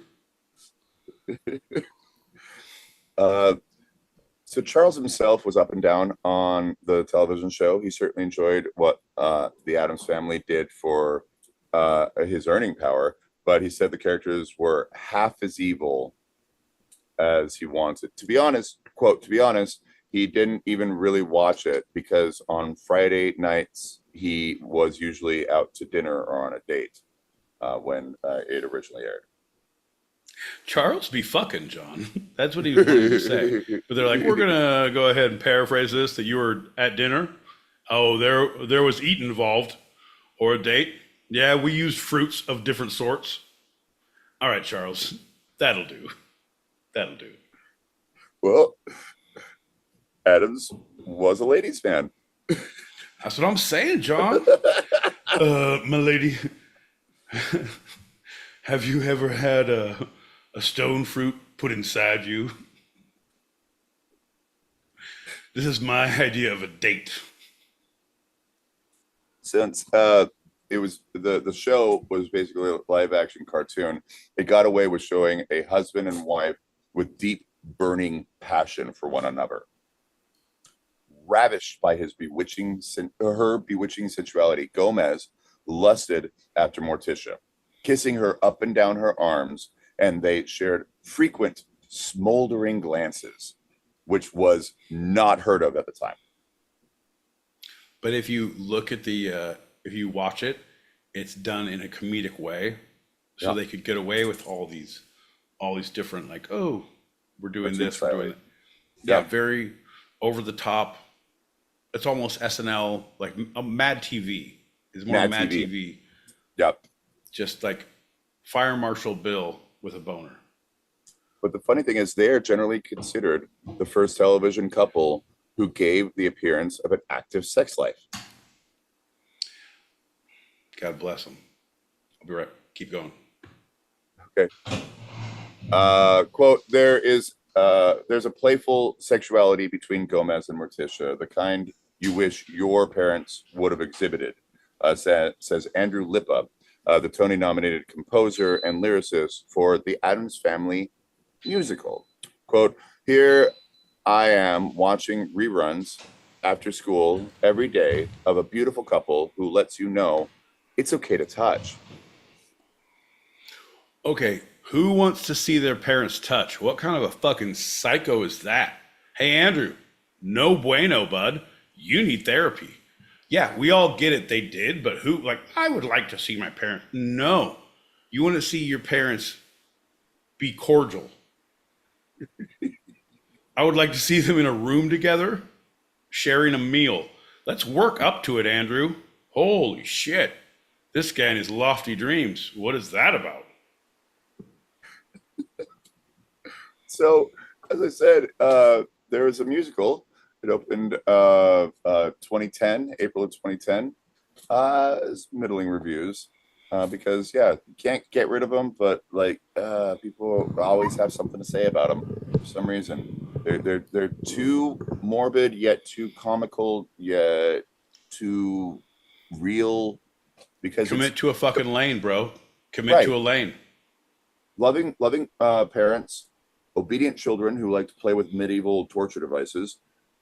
Speaker 2: So Charles himself was up and down on the television show. He certainly enjoyed what the Addams family did for his earning power, but he said the characters were half as evil as he wanted. To be honest, quote, to be honest, he didn't even really watch it because on Friday nights, he was usually out to dinner or on a date when it originally aired.
Speaker 3: Charles be fucking, John. That's what he was wanting to say. But they're like, we're going to go ahead and paraphrase this, that you were at dinner. Oh, there was eating involved or a date. Yeah, we used fruits of different sorts. All right, Charles, that'll do. That'll do.
Speaker 2: Well, Addams was a ladies' man.
Speaker 3: That's what I'm saying, John. My lady, have you ever had a stone fruit put inside you? This is my idea of a date.
Speaker 2: Since it was the show was basically a live action cartoon, it got away with showing a husband and wife with deep burning passion for one another. Ravished by her bewitching sensuality, Gomez lusted after Morticia, kissing her up and down her arms, and they shared frequent smoldering glances, which was not heard of at the time.
Speaker 3: But if you look at if you watch it, it's done in a comedic way, so they could get away with all these different, like, oh, we're doing this, we're doing that. Yeah, very over the top. It's almost SNL, like Mad TV is more Mad TV.
Speaker 2: Yep.
Speaker 3: Just like Fire Marshal Bill with a boner.
Speaker 2: But the funny thing is, they are generally considered the first television couple who gave the appearance of an active sex life.
Speaker 3: God bless them. I'll be right. Keep going.
Speaker 2: Okay. Quote, there's a playful sexuality between Gomez and Morticia, the kind you wish your parents would have exhibited, says Andrew Lippa, the Tony-nominated composer and lyricist for the Addams Family musical. Quote, here I am watching reruns after school every day of a beautiful couple who lets you know it's okay to touch.
Speaker 3: Okay, who wants to see their parents touch? What kind of a fucking psycho is that? Hey, Andrew, no bueno, bud. You need therapy. Yeah, we all get it. They did, but who, like, I would like to see my parents. No, you want to see your parents be cordial. I would like to see them in a room together, sharing a meal. Let's work up to it, Andrew. Holy shit. This guy and his lofty dreams. What is that about?
Speaker 2: So, as I said, there was a musical. It opened 2010, April of 2010. It's middling reviews because, yeah, you can't get rid of them, but like people always have something to say about them for some reason. They're too morbid yet too comical yet too real because
Speaker 3: Commit
Speaker 2: it's
Speaker 3: to a fucking lane, bro. Commit
Speaker 2: right.
Speaker 3: to a lane.
Speaker 2: Loving parents, obedient children who like to play with medieval torture devices,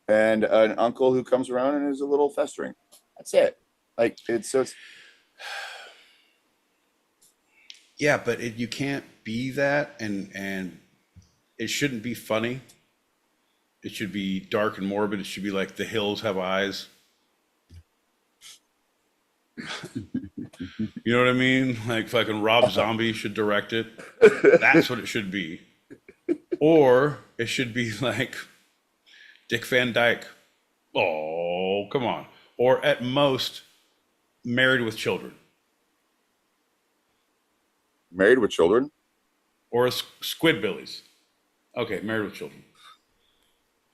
Speaker 2: and an uncle who comes around and is a little festering. That's it. Like it's
Speaker 3: Yeah, but you can't be that, and it shouldn't be funny. It should be dark and morbid. It should be like The Hills Have Eyes. You know what I mean? Like fucking Rob Zombie should direct it. That's what it should be. Or it should be like Dick Van Dyke. Oh, come on. Or at most, Married with Children.
Speaker 2: Married with Children.
Speaker 3: Or Squidbillies. Okay, Married with Children.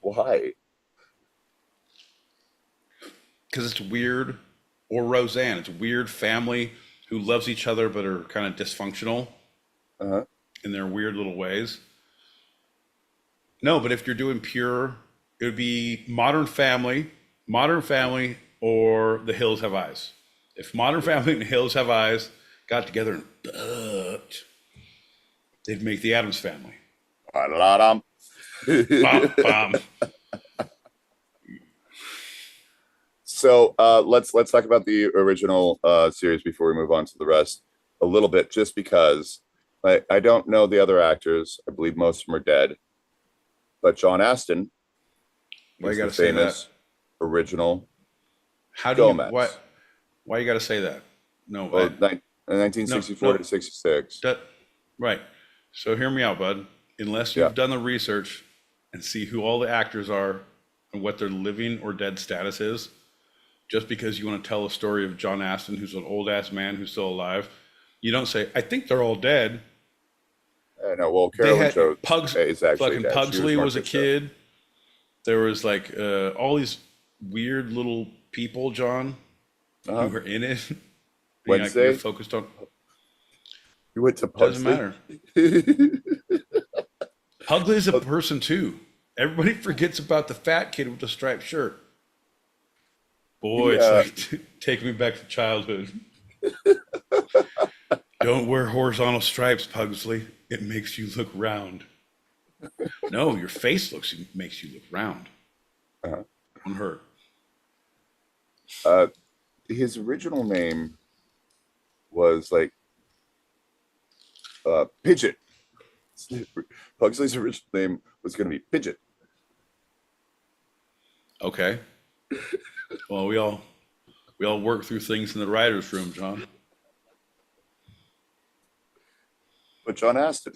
Speaker 2: Why?
Speaker 3: Because it's weird. Or Roseanne. It's a weird family who loves each other but are kind of dysfunctional in their weird little ways. No, but if you're doing pure, it would be Modern Family, or The Hills Have Eyes. If Modern Family and The Hills Have Eyes got together and fucked, they'd make the Addams Family. Bum, bum.
Speaker 2: So let's talk about the original series before we move on to the rest a little bit, just because I don't know the other actors. I believe most of them are dead, but John Astin,
Speaker 3: Why you
Speaker 2: the
Speaker 3: gotta say
Speaker 2: famous
Speaker 3: that?
Speaker 2: Original.
Speaker 3: How do you
Speaker 2: Gomez.
Speaker 3: why you gotta say that? No,
Speaker 2: Well, 1964 to 66.
Speaker 3: Right. So hear me out, bud. Unless you've done the research and see who all the actors are and what their living or dead status is, just because you want to tell a story of John Astin, who's an old ass man who's still alive, you don't say, I think they're all dead.
Speaker 2: No, well, Carolyn Jones is actually
Speaker 3: fucking
Speaker 2: dead.
Speaker 3: Pugsley was a
Speaker 2: Marcus
Speaker 3: kid. There was like all these weird little people, John, who were in it.
Speaker 2: Wednesday?
Speaker 3: You're focused on.
Speaker 2: You went to
Speaker 3: Doesn't
Speaker 2: Pugsley?
Speaker 3: matter. Pugsley's a person too. Everybody forgets about the fat kid with the striped shirt. Boy, it's like taking me back to childhood. Don't wear horizontal stripes, Pugsley. It makes you look round. No, your face makes you look round. On her.
Speaker 2: His original name was like Pidgeot. Pugsley's original name was going to be Pidgeot.
Speaker 3: Okay. Well, we all work through things in the writer's room, John.
Speaker 2: But John Astin.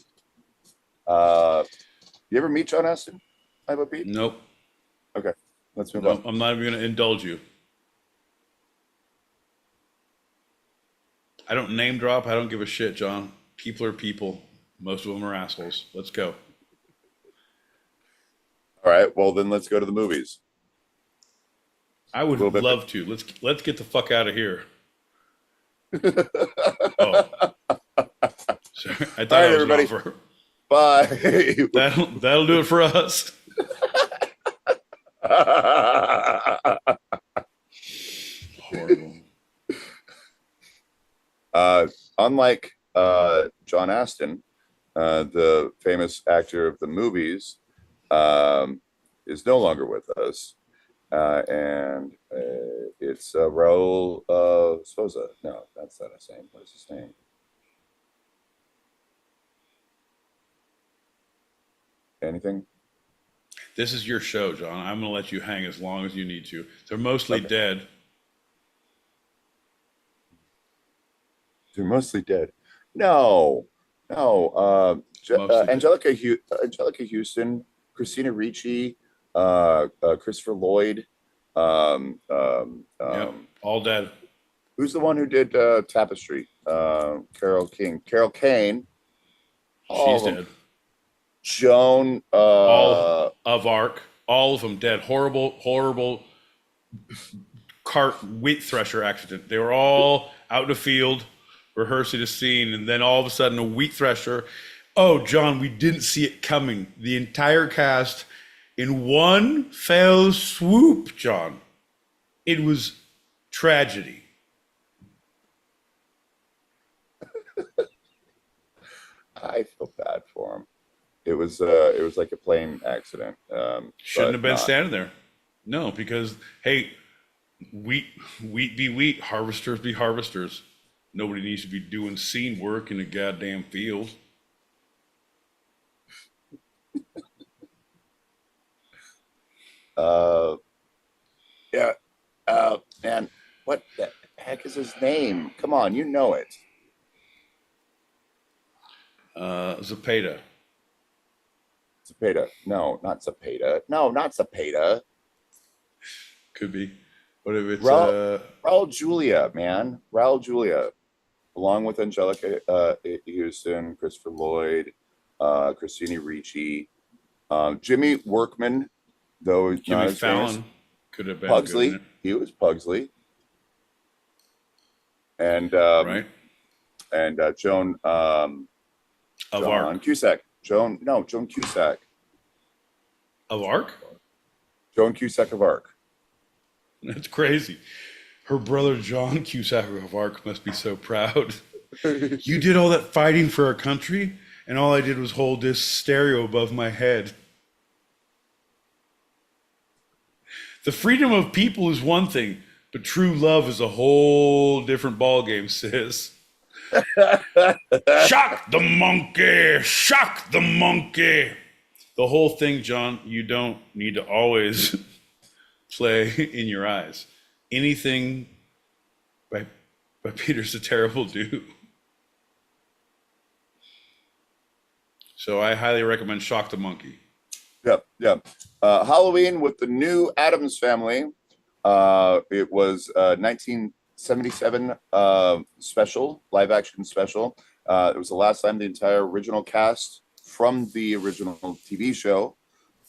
Speaker 2: You ever meet John Astin? Pete?
Speaker 3: Nope.
Speaker 2: Okay, let's move on.
Speaker 3: I'm not even going to indulge you. I don't name drop. I don't give a shit, John. People are people. Most of them are assholes. Let's go.
Speaker 2: All right, well then let's go to the movies.
Speaker 3: I would love to. Let's get the fuck out of here. Oh. Sorry, I thought that was
Speaker 2: everybody.
Speaker 3: an offer.
Speaker 2: Bye.
Speaker 3: That'll do it for us. Horrible.
Speaker 2: Unlike John Astin, the famous actor of the movies, is no longer with us. And it's Raul Souza. No, that's not his name. What is his name? Anything?
Speaker 3: This is your show, John. I'm going to let you hang as long as you need to. They're mostly dead.
Speaker 2: They're mostly dead. No. Angelica Houston, Christina Ricci, Christopher Lloyd.
Speaker 3: All dead.
Speaker 2: Who's the one who did Tapestry? Carol Kane.
Speaker 3: She's dead.
Speaker 2: Joan.
Speaker 3: All of Arc. All of them dead. Horrible cart wheat thresher accident. They were all out in the field rehearsing a scene, and then all of a sudden a wheat thresher. Oh, John, we didn't see it coming. The entire cast in one fell swoop, John. It was tragedy.
Speaker 2: I feel bad for him. It was like a plane accident.
Speaker 3: Shouldn't
Speaker 2: but
Speaker 3: have been
Speaker 2: not.
Speaker 3: standing there. No, because hey, wheat be wheat, harvesters be harvesters. Nobody needs to be doing scene work in a goddamn field.
Speaker 2: Uh, yeah. Man, what the heck is his name? Come on, you know it.
Speaker 3: Zepeda.
Speaker 2: Zapata. No, not Zapata. No, not Zapata.
Speaker 3: Could be. But if it's
Speaker 2: Raul Julia, man. Raul Julia. Along with Angelica Houston, Christopher Lloyd, Christina Ricci, Jimmy Workman, though he's not
Speaker 3: Jimmy
Speaker 2: as famous.
Speaker 3: Fallon could have been good in
Speaker 2: Pugsley.
Speaker 3: it.
Speaker 2: He was Pugsley. And
Speaker 3: Right?
Speaker 2: and Joan
Speaker 3: Of Arc.
Speaker 2: Cusack. Joan Cusack.
Speaker 3: Of Arc?
Speaker 2: Joan Cusack of Arc.
Speaker 3: That's crazy. Her brother John Cusack of Arc must be so proud. You did all that fighting for our country, and all I did was hold this stereo above my head. The freedom of people is one thing, but true love is a whole different ballgame, sis. Shock the monkey! Shock the monkey! The whole thing, John, you don't need to always play in your eyes. Anything by Peter's a terrible dude. So I highly recommend Shock the Monkey.
Speaker 2: Yep. Halloween with the new Addams Family. It was 1977 special, live action special. It was the last time the entire original cast from the original TV show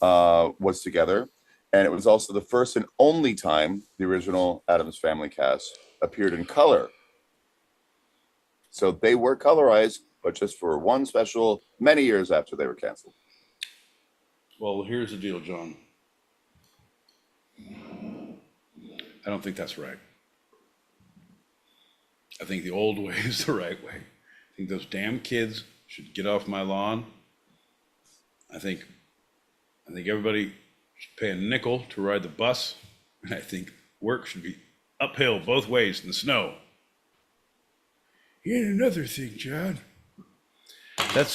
Speaker 2: was together. And it was also the first and only time the original Addams Family cast appeared in color. So they were colorized, but just for one special many years after they were canceled.
Speaker 3: Well, here's the deal, John. I don't think that's right. I think the old way is the right way. I think those damn kids should get off my lawn. I think everybody should pay a nickel to ride the bus. And I think work should be uphill both ways in the snow. And another thing, John. I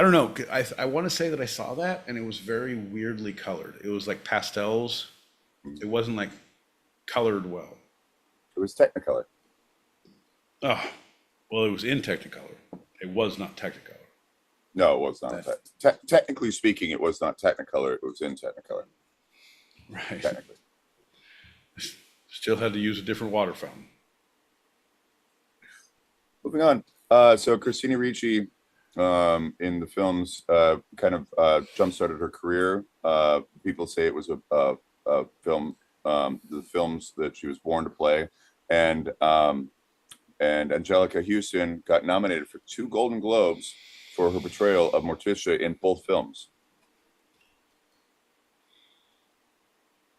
Speaker 3: don't know. I want to say that I saw that and it was very weirdly colored. It was like pastels. It wasn't like colored well.
Speaker 2: It was Technicolor.
Speaker 3: Oh, well, it was in Technicolor. It was not Technicolor.
Speaker 2: No, it was not. Technically speaking, it was not Technicolor. It was in Technicolor.
Speaker 3: Right.
Speaker 2: Technically.
Speaker 3: Still had to use a different water fountain.
Speaker 2: Moving on. So Christina Ricci in the films kind of jump-started her career. People say it was a film, the films that she was born to play. And Angelica Houston got nominated for 2 Golden Globes for her portrayal of Morticia in both films.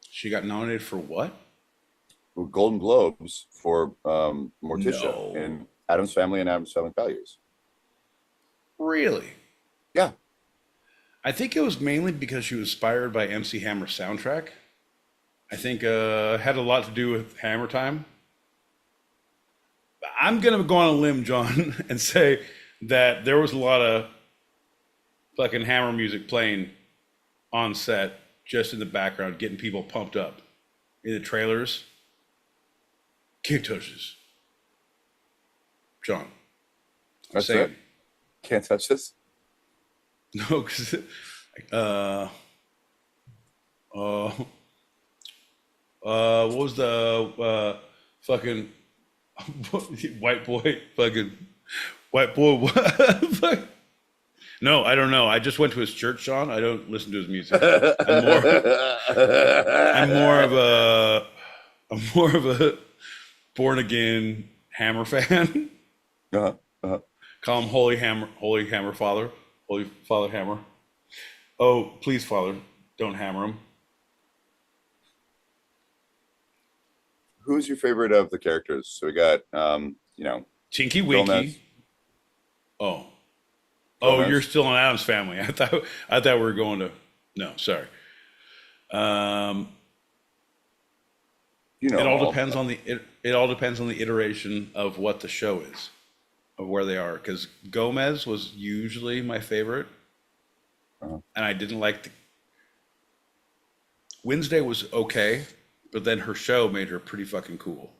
Speaker 3: She got nominated for what?
Speaker 2: Golden Globes for Morticia
Speaker 3: No.
Speaker 2: in Addams Family and Addams Family Values.
Speaker 3: Really?
Speaker 2: Yeah.
Speaker 3: I think it was mainly because she was inspired by MC Hammer's soundtrack. I think it had a lot to do with Hammer Time. I'm going to go on a limb, John, and say that there was a lot of fucking Hammer music playing on set, just in the background, getting people pumped up. In the trailers. Can't touch this. John.
Speaker 2: That's it. Can't touch this.
Speaker 3: No, because what was the fucking white boy fucking white boy what? No, I don't know. I just went to his church, Sean. I don't listen to his music. I'm more of a born again Hammer fan. Call him Holy Hammer Father, Holy Father Hammer. Oh, please, Father, Don't hammer them.
Speaker 2: Who's your favorite of the characters? So we got,
Speaker 3: Tinky
Speaker 2: Gomez.
Speaker 3: Winky. Oh, you're
Speaker 2: Gomez.
Speaker 3: still an Addams family. I thought we were going to. No, sorry. It all depends on it all depends on the iteration of what the show is, of where they are. Because Gomez was usually my favorite, and I didn't like Wednesday was okay, but then her show made her pretty fucking cool.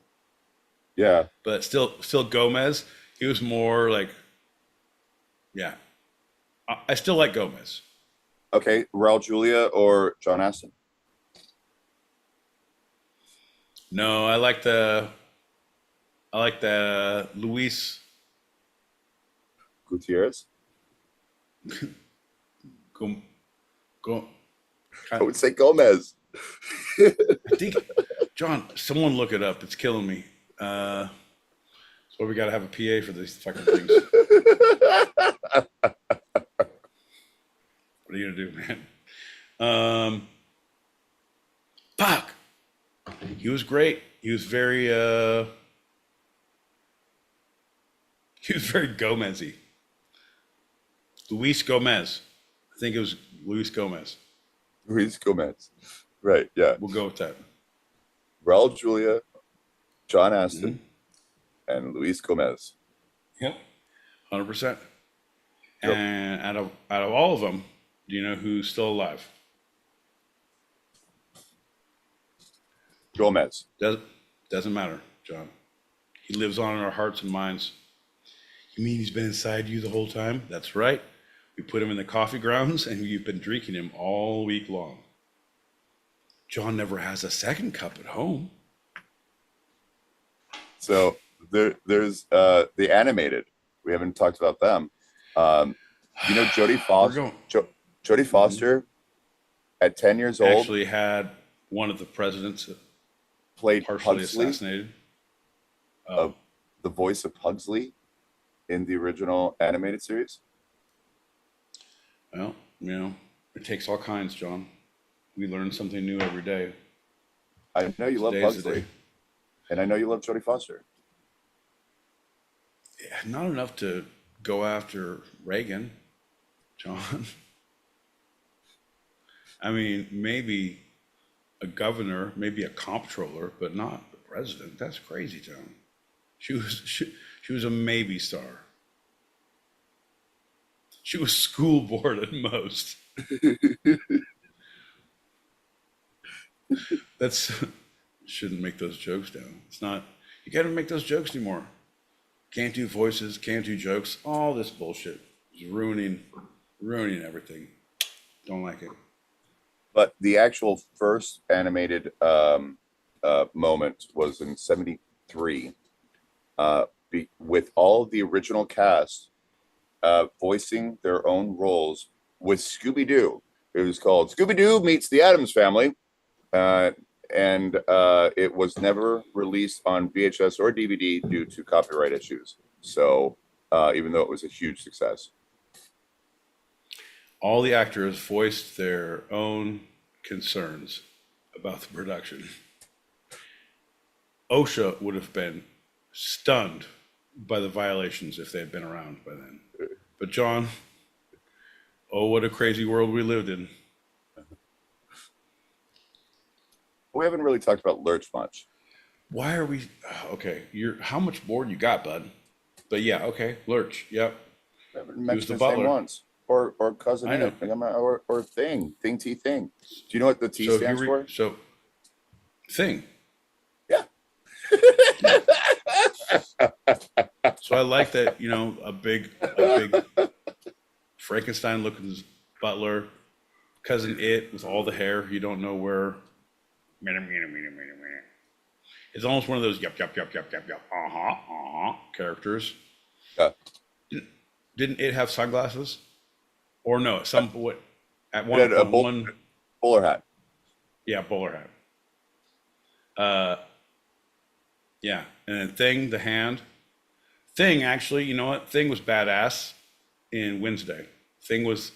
Speaker 2: Yeah.
Speaker 3: But still Gomez. He was more like, yeah. I still like Gomez.
Speaker 2: Okay, Raul Julia or John Aston?
Speaker 3: No, I like the Luis.
Speaker 2: Gutierrez?
Speaker 3: Go.
Speaker 2: I would say Gomez.
Speaker 3: I think, John, someone look it up. It's killing me. So we got to have a PA for these fucking things. What are you gonna do, man? Fuck. He was great. He was very Gomez-y. Luis Gomez. I think it was Luis Gomez.
Speaker 2: Luis Gomez. Right, yeah.
Speaker 3: We'll go with that.
Speaker 2: Raul Julia, John Aston, and Luis Gomez.
Speaker 3: Yep. 100%. And out of all of them, do you know who's still alive?
Speaker 2: Gomez.
Speaker 3: Doesn't matter, John. He lives on in our hearts and minds. You mean he's been inside you the whole time? That's right. We put him in the coffee grounds and you've been drinking him all week long. John never has a second cup at home.
Speaker 2: So there's the animated. We haven't talked about them. Jodie Foster. Jodie Foster, at 10 years old,
Speaker 3: actually had one of the presidents
Speaker 2: played
Speaker 3: partially
Speaker 2: Pugsley,
Speaker 3: assassinated.
Speaker 2: the voice of Pugsley in the original animated series.
Speaker 3: Well, it takes all kinds, John. We learn something new every day.
Speaker 2: I know you love
Speaker 3: Today's the
Speaker 2: Pugsley,
Speaker 3: day.
Speaker 2: and I know you love Jodie Foster.
Speaker 3: Yeah, not enough to go after Reagan, John. I mean, maybe a governor, maybe a comptroller, but not the president. That's crazy, John. She was a maybe star. She was school board at most. Shouldn't make those jokes down. It's not, you can't make those jokes anymore. Can't do voices, can't do jokes. All this bullshit is ruining everything. Don't like it.
Speaker 2: But the actual first animated moment was in '73, with all of the original cast voicing their own roles with Scooby-Doo. It was called Scooby-Doo Meets the Addams Family, and it was never released on VHS or DVD due to copyright issues. So even though it was a huge success.
Speaker 3: All the actors voiced their own concerns about the production. OSHA would have been stunned by the violations if they had been around by then. But John, oh, what a crazy world we lived in.
Speaker 2: We haven't really talked about Lurch much.
Speaker 3: Why are we okay? How much board you got, bud? But yeah, okay, Lurch. Yep.
Speaker 2: I haven't
Speaker 3: He was
Speaker 2: mentioned
Speaker 3: the
Speaker 2: his name
Speaker 3: butler.
Speaker 2: once. Or cousin
Speaker 3: I know.
Speaker 2: or thing. Thing T thing. Do you know what the T stands for?
Speaker 3: So thing.
Speaker 2: Yeah.
Speaker 3: So I like that, a big Frankenstein looking butler, cousin It with all the hair. You don't know where. It's almost one of those yep characters.
Speaker 2: Yeah.
Speaker 3: Didn't It have sunglasses? Or no, at one
Speaker 2: It had a
Speaker 3: point,
Speaker 2: bowler hat.
Speaker 3: yeah, bowler hat. Yeah, and then Thing, the hand. Thing, actually, you know what? Thing was badass in Wednesday. Thing was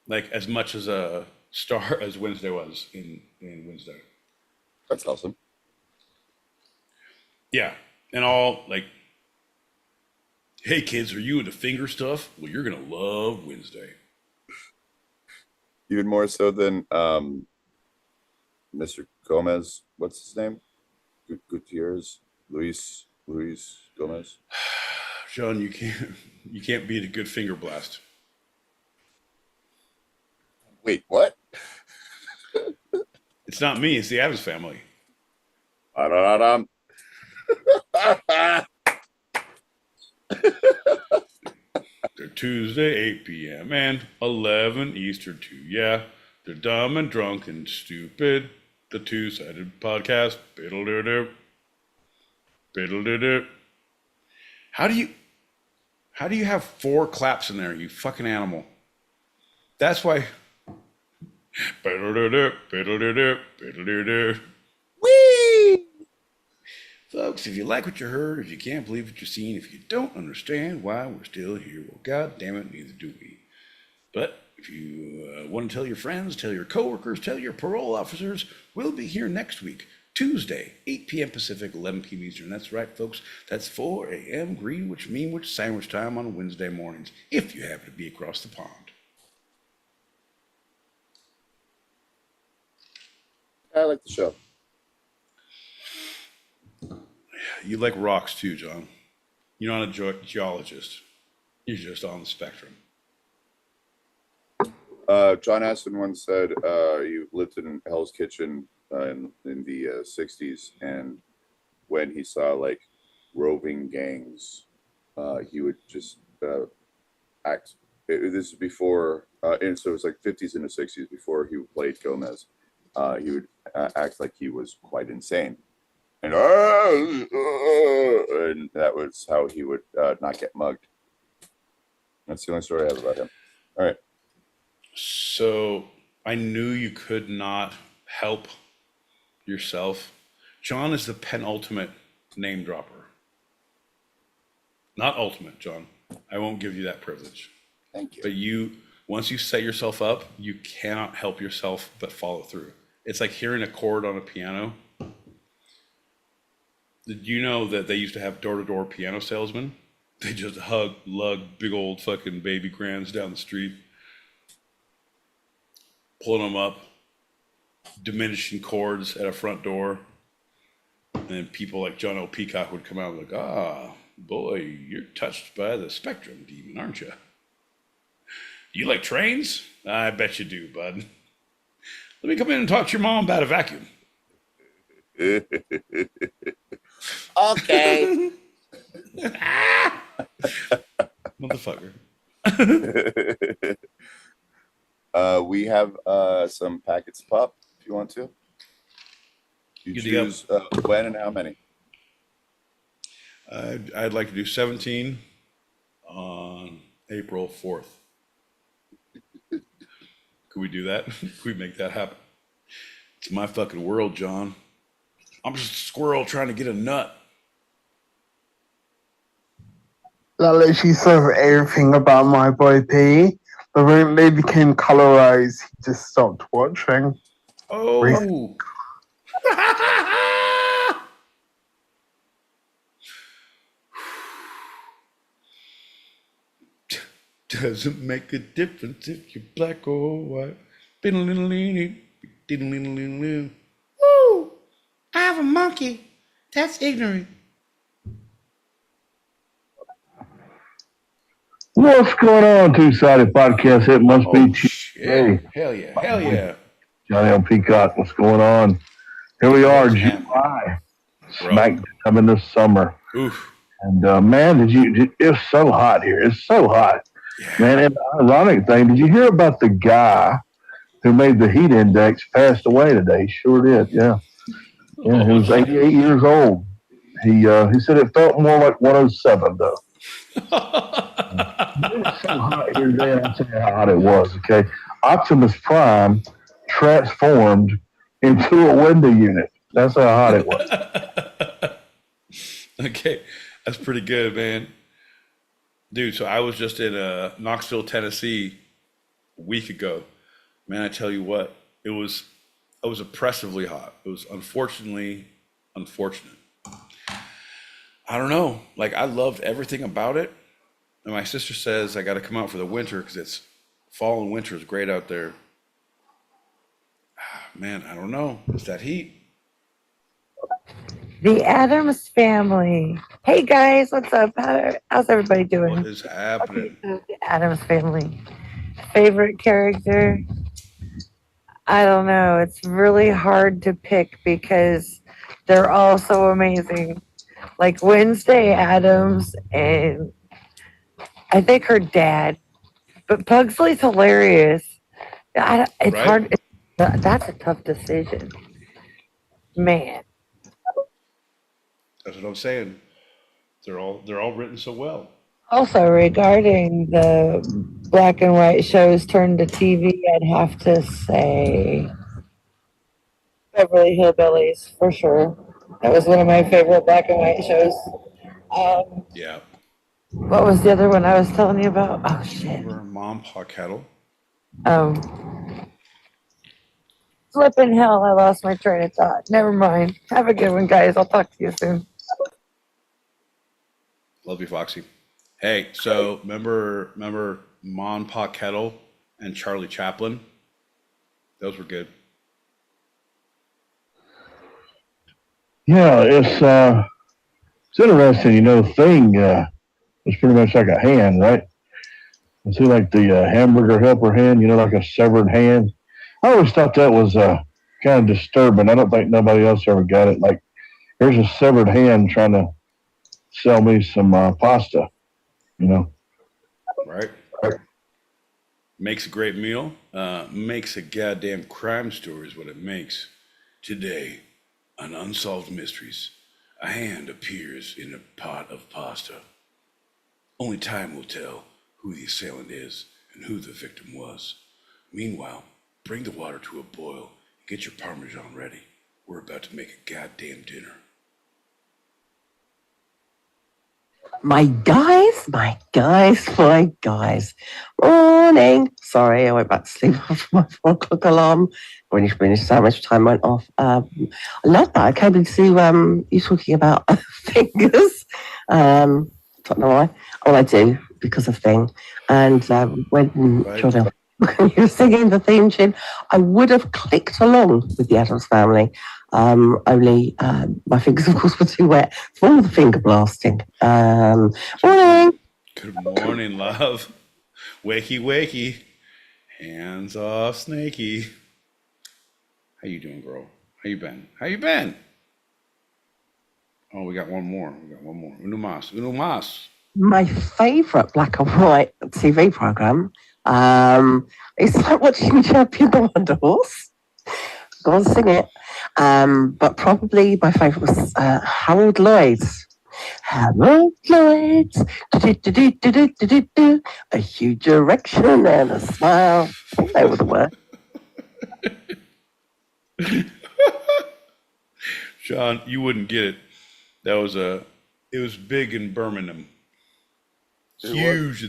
Speaker 3: like as much as a star as Wednesday was in Wednesday.
Speaker 2: That's awesome.
Speaker 3: Yeah, and all like, hey kids, are you into finger stuff? Well, you're gonna love Wednesday.
Speaker 2: Even more so than Mr. Gomez. What's his name? Gutierrez. Luis Gomez.
Speaker 3: John, you can't beat a good finger blast.
Speaker 2: Wait, what?
Speaker 3: It's not me. It's the Addams family. They're Tuesday, 8 p.m. and 11 Eastern too. Yeah, they're dumb and drunk and stupid. The two-sided podcast. Biddle-doo-doo. Biddle-doo-doo. How do you have 4 claps in there, you fucking animal? That's why. Biddle-doo-doo, biddle-doo-doo, biddle-doo-doo.
Speaker 2: Whee!
Speaker 3: Folks, if you like what you heard, if you can't believe what you've seen, if you don't understand why we're still here, well, God damn it, neither do we. But if you want to tell your friends, tell your coworkers, tell your parole officers, we'll be here next week, Tuesday, 8 p.m. Pacific, 11 p.m. Eastern. That's right, folks. That's 4 a.m. Greenwich Meanwich sandwich time on Wednesday mornings, if you happen to be across the pond.
Speaker 2: I like the show.
Speaker 3: You like rocks too, John. You're not a geologist. You're just on the spectrum.
Speaker 2: John Aston once said he lived in Hell's Kitchen in the 60s, and when he saw like roving gangs, he would just act. This is before, and so it was like 50s into 60s before he played Gomez. He would act like he was quite insane, and that was how he would not get mugged. That's the only story I have about him. All right.
Speaker 3: So I knew you could not help yourself. John is the penultimate name dropper. Not ultimate, John. I won't give you that privilege.
Speaker 2: Thank you.
Speaker 3: But once you set yourself up, you cannot help yourself but follow through. It's like hearing a chord on a piano. Did you know that they used to have door-to-door piano salesmen? They just lug big old fucking baby grands down the street, pulling them up, diminishing chords at a front door. And then people like John L. Peacock would come out and like, boy, you're touched by the spectrum demon, aren't you? You like trains? I bet you do, bud. Let me come in and talk to your mom about a vacuum.
Speaker 2: Okay.
Speaker 3: Motherfucker.
Speaker 2: We have some packets to pop if you want to. You
Speaker 3: Good to go.
Speaker 2: choose when and how many.
Speaker 3: I'd like to do 17 on April 4th. Could we do that? Could we make that happen? It's my fucking world, John. I'm just a squirrel trying to get a nut.
Speaker 4: That literally says everything about my boy P. The moment they became colorized, he just stopped watching.
Speaker 3: Oh. Doesn't make a difference if you're black or white. Woo! I have a monkey. That's ignorant.
Speaker 6: What's going on, Two-Sided Podcast? It must be Tuesday.
Speaker 3: Hell yeah. Hell yeah.
Speaker 6: Johnny L. Peacock, what's going on? Here we are, July. Smack dab in the summer.
Speaker 3: Oof.
Speaker 6: And man, it's so hot here. It's so hot.
Speaker 3: Yeah.
Speaker 6: Man, and the ironic thing, did you hear about the guy who made the heat index passed away today? He sure did, yeah. Yeah, he was 88 years old. He said it felt more like 107, though. It was so hot here today, and I'll tell you how hot it was, okay? Optimus Prime transformed into a window unit. That's how hot it was.
Speaker 3: Okay, that's pretty good, man. Dude, so I was just in Knoxville, Tennessee a week ago. Man, I tell you what, it was oppressively hot. It was unfortunately unfortunate. I don't know. Like, I loved everything about it. And my sister says I got to come out for the winter because it's fall and winter is great out there. Man, I don't know. It's that heat.
Speaker 7: The Addams family. Hey guys, what's up? How's everybody doing?
Speaker 3: What is happening?
Speaker 7: The Addams family. Favorite character? I don't know. It's really hard to pick because they're all so amazing. Like Wednesday Addams and I think her dad. But Pugsley's hilarious. It's
Speaker 3: Right?
Speaker 7: hard. That's a tough decision. Man.
Speaker 3: That's what I'm saying. They're all written so well.
Speaker 7: Also, regarding the black and white shows turned to TV, I'd have to say Beverly Hillbillies for sure. That was one of my favorite black and white shows.
Speaker 3: Yeah.
Speaker 7: What was the other one I was telling you about? Oh shit.
Speaker 3: Remember Mom, Pa Kettle?
Speaker 7: Flippin' hell, I lost my train of thought. Never mind. Have a good one, guys. I'll talk to you soon.
Speaker 3: Love you, Foxy. Hey, so remember Mon Pa Kettle and Charlie Chaplin? Those were good.
Speaker 6: Yeah, it's interesting. You know, Thing was pretty much like a hand, right? It's like the hamburger helper hand. You know, like a severed hand. I always thought that was kind of disturbing. I don't think nobody else ever got it. Like, here's a severed hand trying to sell me some pasta. You know,
Speaker 3: Right? Makes a great meal. Makes a goddamn crime story is what it makes. Today, on Unsolved Mysteries, a hand appears in a pot of pasta. Only time will tell who the assailant is and who the victim was. Meanwhile, bring the water to a boil and get your Parmesan ready. We're about to make a goddamn dinner.
Speaker 8: My guys. Morning. Sorry, I went back to sleep after my 4 o'clock alarm. When so much time went off. I love that. I came into you talking about fingers. Don't know why. Oh, I do, because of Thing. And when
Speaker 3: Right.
Speaker 8: Jordan, when you were singing the theme tune, I would have clicked along with the Addams family. Only my fingers, of course, were too wet for all the finger blasting. Morning.
Speaker 3: Good morning, love. Wakey, wakey. Hands off, snaky. How you doing, girl? How you been? Oh, we got one more. Uno mas.
Speaker 8: My favourite black and white TV program. It's like watching Champion the Wonder Horse. Go on, sing it. But probably my favourite was Harold Lloyd. Harold Lloyd. Do-do-do-do-do-do-do-do. A huge erection and a smile. They were the word.
Speaker 3: Sean, you wouldn't get it. It was big in Birmingham. Huge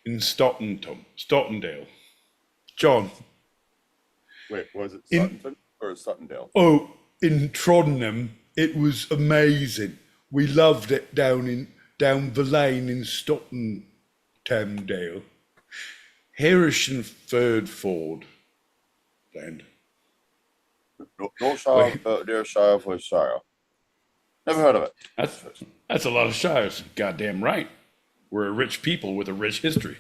Speaker 3: in Stottendale. John.
Speaker 2: Wait, was it Sutton or Suttondale?
Speaker 3: Oh, in Troddenham, it was amazing. We loved it down the lane in Stottendale. Harrison Ford land.
Speaker 2: No Shire, dear Shire for Shire. Never heard of it.
Speaker 3: That's a lot of shires. Goddamn right. We're a rich people with a rich history.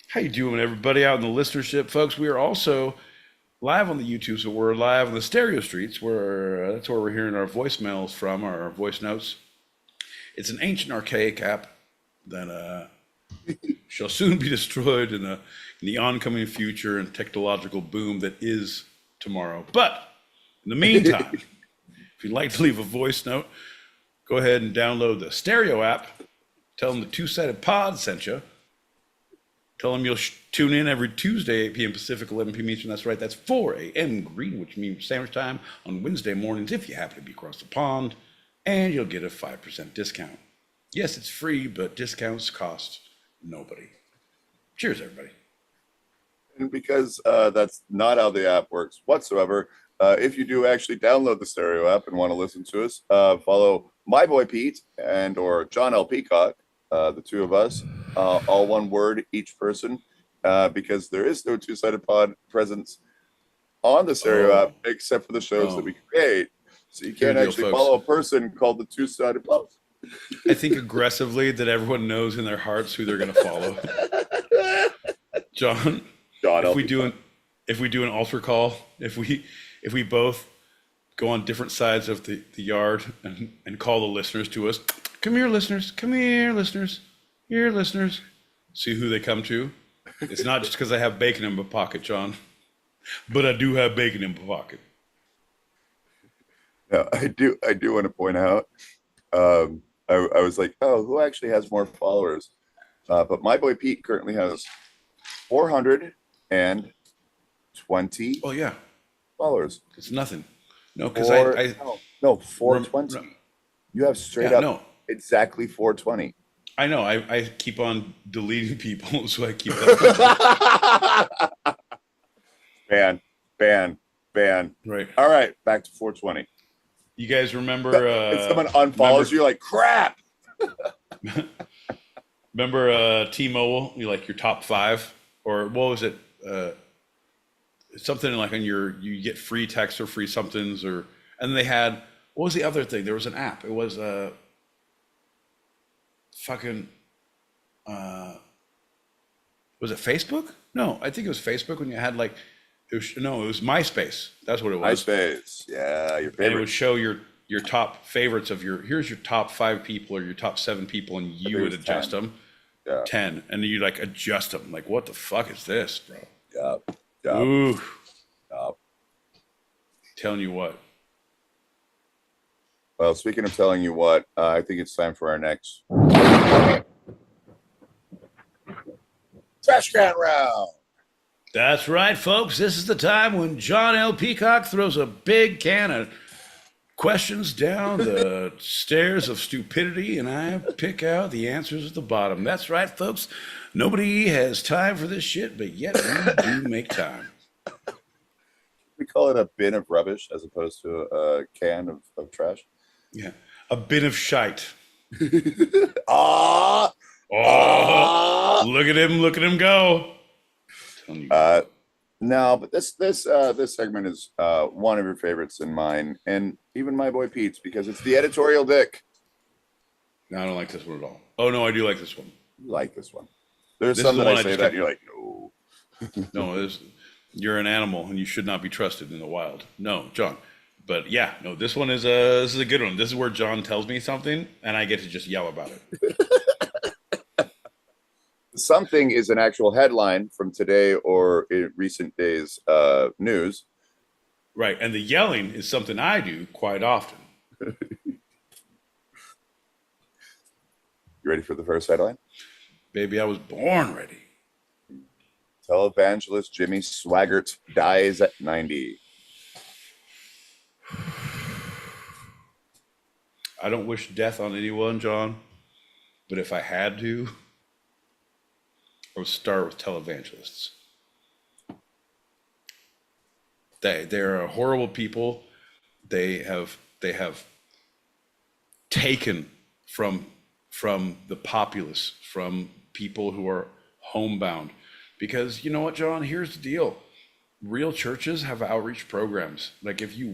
Speaker 3: How you doing, everybody out in the listenership, folks? We are also live on the YouTube, so we're live on the stereo streets. That's where we're hearing our voicemails from, our voice notes. It's an ancient, archaic app that shall soon be destroyed in the oncoming future and technological boom that is tomorrow. But in the meantime, if you'd like to leave a voice note, go ahead and download the stereo app. Tell them the Two-Sided Pod sent you. Tell them you'll tune in every Tuesday, 8 p.m. Pacific, 11 p.m. Eastern. That's right. That's 4 a.m. Greenwich Mean Sandwich time on Wednesday mornings if you happen to be across the pond, and you'll get a 5% discount. Yes, it's free, but discounts cost nobody. Cheers, everybody.
Speaker 2: And because that's not how the app works whatsoever, if you do actually download the Stereo app and want to listen to us, follow my boy Pete and or John L. Peacock, the two of us, all one word each person, because there is no two-sided pod presence on the Stereo app except for the shows that we create. So you can't actually follow a person called the two-sided pod.
Speaker 3: I think aggressively that everyone knows in their hearts who they're going to follow. John, if we do an altar call, if we both go on different sides of the yard and call the listeners to us, come here, listeners, here, listeners, see who they come to. It's not just because I have bacon in my pocket, John, but I do have bacon in my pocket.
Speaker 2: Now, I do want to point out, I was like, oh, who actually has more followers? But my boy Pete currently has 420 followers.
Speaker 3: It's nothing. No, because
Speaker 2: no, 420. You have straight up exactly 420.
Speaker 3: I know. I keep on deleting people, so I keep that.
Speaker 2: Ban.
Speaker 3: Right.
Speaker 2: All right, back to 420.
Speaker 3: You guys remember?
Speaker 2: If someone unfollows you, like crap.
Speaker 3: Remember T-Mobile? You like your top 5, or what was it? Something like on you get free text or free somethings, and they had, what was the other thing? There was an app. It was fucking. Was it Facebook? No, I think it was Facebook when you had like. It was MySpace. That's what it was.
Speaker 2: MySpace. Yeah, your favorite.
Speaker 3: And it would show your top favorites of here's your top 5 people or your top 7 people, and you would adjust 10. Them. Yeah. 10. And you like adjust them. Like, what the fuck is this, bro?
Speaker 2: Yeah.
Speaker 3: Ooh. Telling you what.
Speaker 2: Well, speaking of telling you what, I think it's time for our next trash can round.
Speaker 3: That's right, folks. This is the time when John L. Peacock throws a big can of questions down the stairs of stupidity, and I pick out the answers at the bottom. That's right, folks. Nobody has time for this shit, but yet we do make time.
Speaker 2: We call it a bin of rubbish as opposed to a can of trash.
Speaker 3: Yeah, a bin of shite.
Speaker 2: Look
Speaker 3: at him go.
Speaker 2: No, but this segment is one of your favorites and mine, and even my boy Pete's, because it's the editorial dick.
Speaker 3: No, I don't like this one at all. Oh no, I do like this one.
Speaker 2: You like this one? There's some that I say that you're like, no.
Speaker 3: No, you're an animal and you should not be trusted in the wild. No, John. But yeah, no, this one is a good one. This is where John tells me something and I get to just yell about it.
Speaker 2: Something is an actual headline from today or in recent days news.
Speaker 3: Right, and the yelling is something I do quite often.
Speaker 2: You ready for the first headline?
Speaker 3: Baby, I was born ready.
Speaker 2: Televangelist Jimmy Swaggart dies at 90.
Speaker 3: I don't wish death on anyone, John, but if I had to, I would start with televangelists. They're horrible people. They have taken from the populace, from people who are homebound. Because you know what, John? Here's the deal. Real churches have outreach programs. Like if you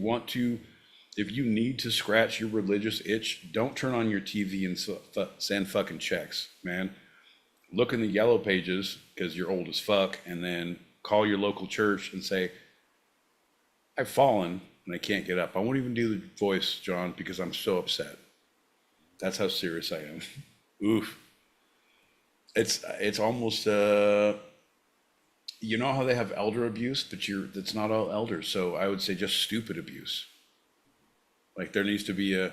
Speaker 3: need to scratch your religious itch, don't turn on your TV and send fucking checks, man. Look in the yellow pages because you're old as fuck, and then call your local church and say, I've fallen and I can't get up. I won't even do the voice, John, because I'm so upset. That's how serious I am. Oof. It's almost you know how they have elder abuse, but that's not all elders. So I would say just stupid abuse. Like there needs to be a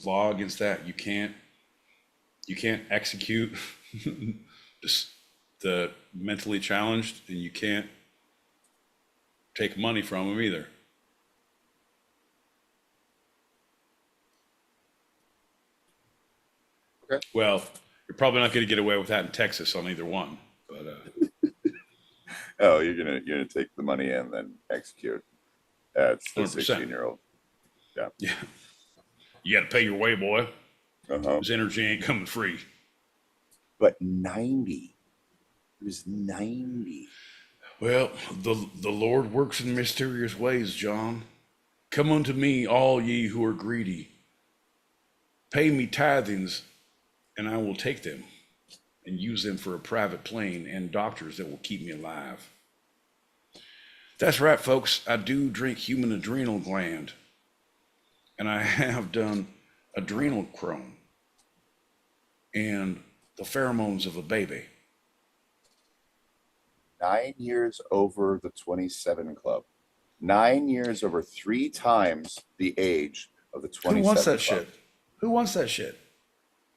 Speaker 3: law against that. You can't execute the mentally challenged, and you can't take money from them either. Well, you're probably not going to get away with that in Texas on either one. But
Speaker 2: Oh, you're gonna take the money and then execute. That's the
Speaker 3: 100%.
Speaker 2: 16-year-old.
Speaker 3: Yeah, you got to pay your way, boy.
Speaker 2: Uh-huh.
Speaker 3: This energy ain't coming free.
Speaker 2: But 90. It was 90.
Speaker 3: Well, the Lord works in mysterious ways, John. Come unto me, all ye who are greedy. Pay me tithings, and I will take them and use them for a private plane and doctors that will keep me alive. That's right, folks. I do drink human adrenal gland, and I have done adrenochrome and the pheromones of a baby.
Speaker 2: 9 years over the 27 club. 9 years over 3 times the age of the 27
Speaker 3: Who wants that
Speaker 2: club.
Speaker 3: shit? Who wants that shit?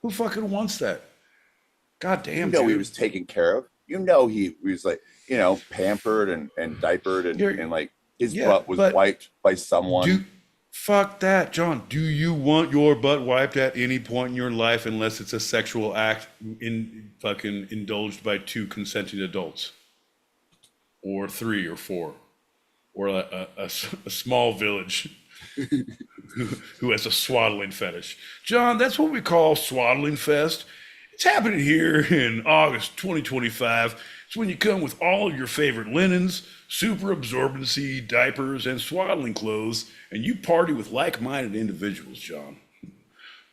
Speaker 3: Who fucking wants that? God damn,
Speaker 2: You know
Speaker 3: dude.
Speaker 2: he was taken care of. You know he was like, pampered and diapered and like his butt was wiped by someone.
Speaker 3: Fuck that, John. Do you want your butt wiped at any point in your life unless it's a sexual act fucking indulged by 2 consenting adults? Or 3 or 4? Or a small village who has a swaddling fetish. John, that's what we call swaddling fest. It's happening here in August 2025. It's when you come with all of your favorite linens, super absorbency, diapers, and swaddling clothes, and you party with like-minded individuals, John.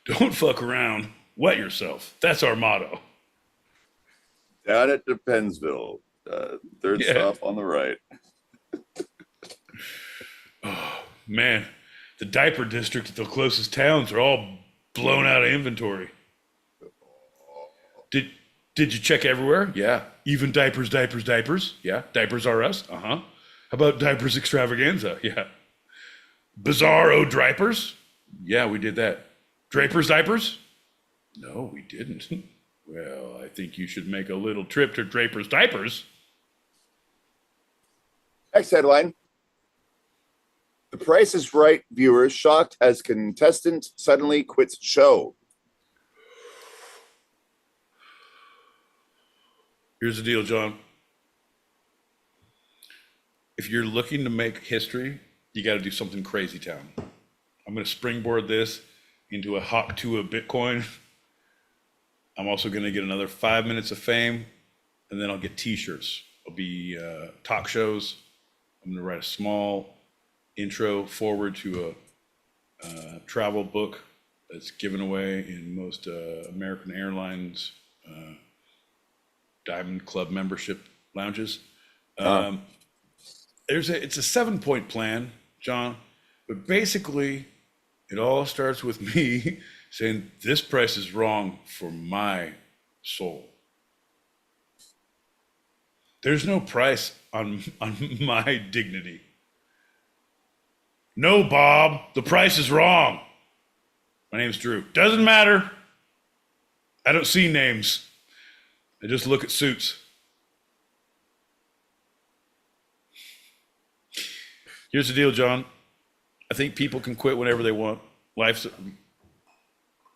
Speaker 3: Don't fuck around, wet yourself. That's our motto.
Speaker 2: Down at Depensville, third stop on the right.
Speaker 3: Oh, man. The diaper district at the closest towns are all blown out of inventory. Did you check everywhere? Yeah. Even diapers. Yeah. Diapers R Us? Uh-huh. How about diapers extravaganza? Yeah. Bizarro dripers? Yeah, we did that. Drapers diapers? No, we didn't. Well, I think you should make a little trip to Draper's Diapers.
Speaker 2: Next headline. The Price is Right viewers shocked as contestant suddenly quits show.
Speaker 3: Here's the deal, John. If you're looking to make history, you got to do something crazy town. I'm going to springboard this into a hop to a Bitcoin. I'm also going to get another 5 minutes of fame, and then I'll get t-shirts. I'll be talk shows. I'm going to write a small intro forward to a travel book that's given away in most American Airlines Diamond Club membership lounges. It's a 7-point plan, John, but basically it all starts with me saying this price is wrong for my soul. There's no price on my dignity. No, Bob, the price is wrong. My name's Drew. Doesn't matter. I don't see names. I just look at suits. Here's the deal, John. I think people can quit whenever they want.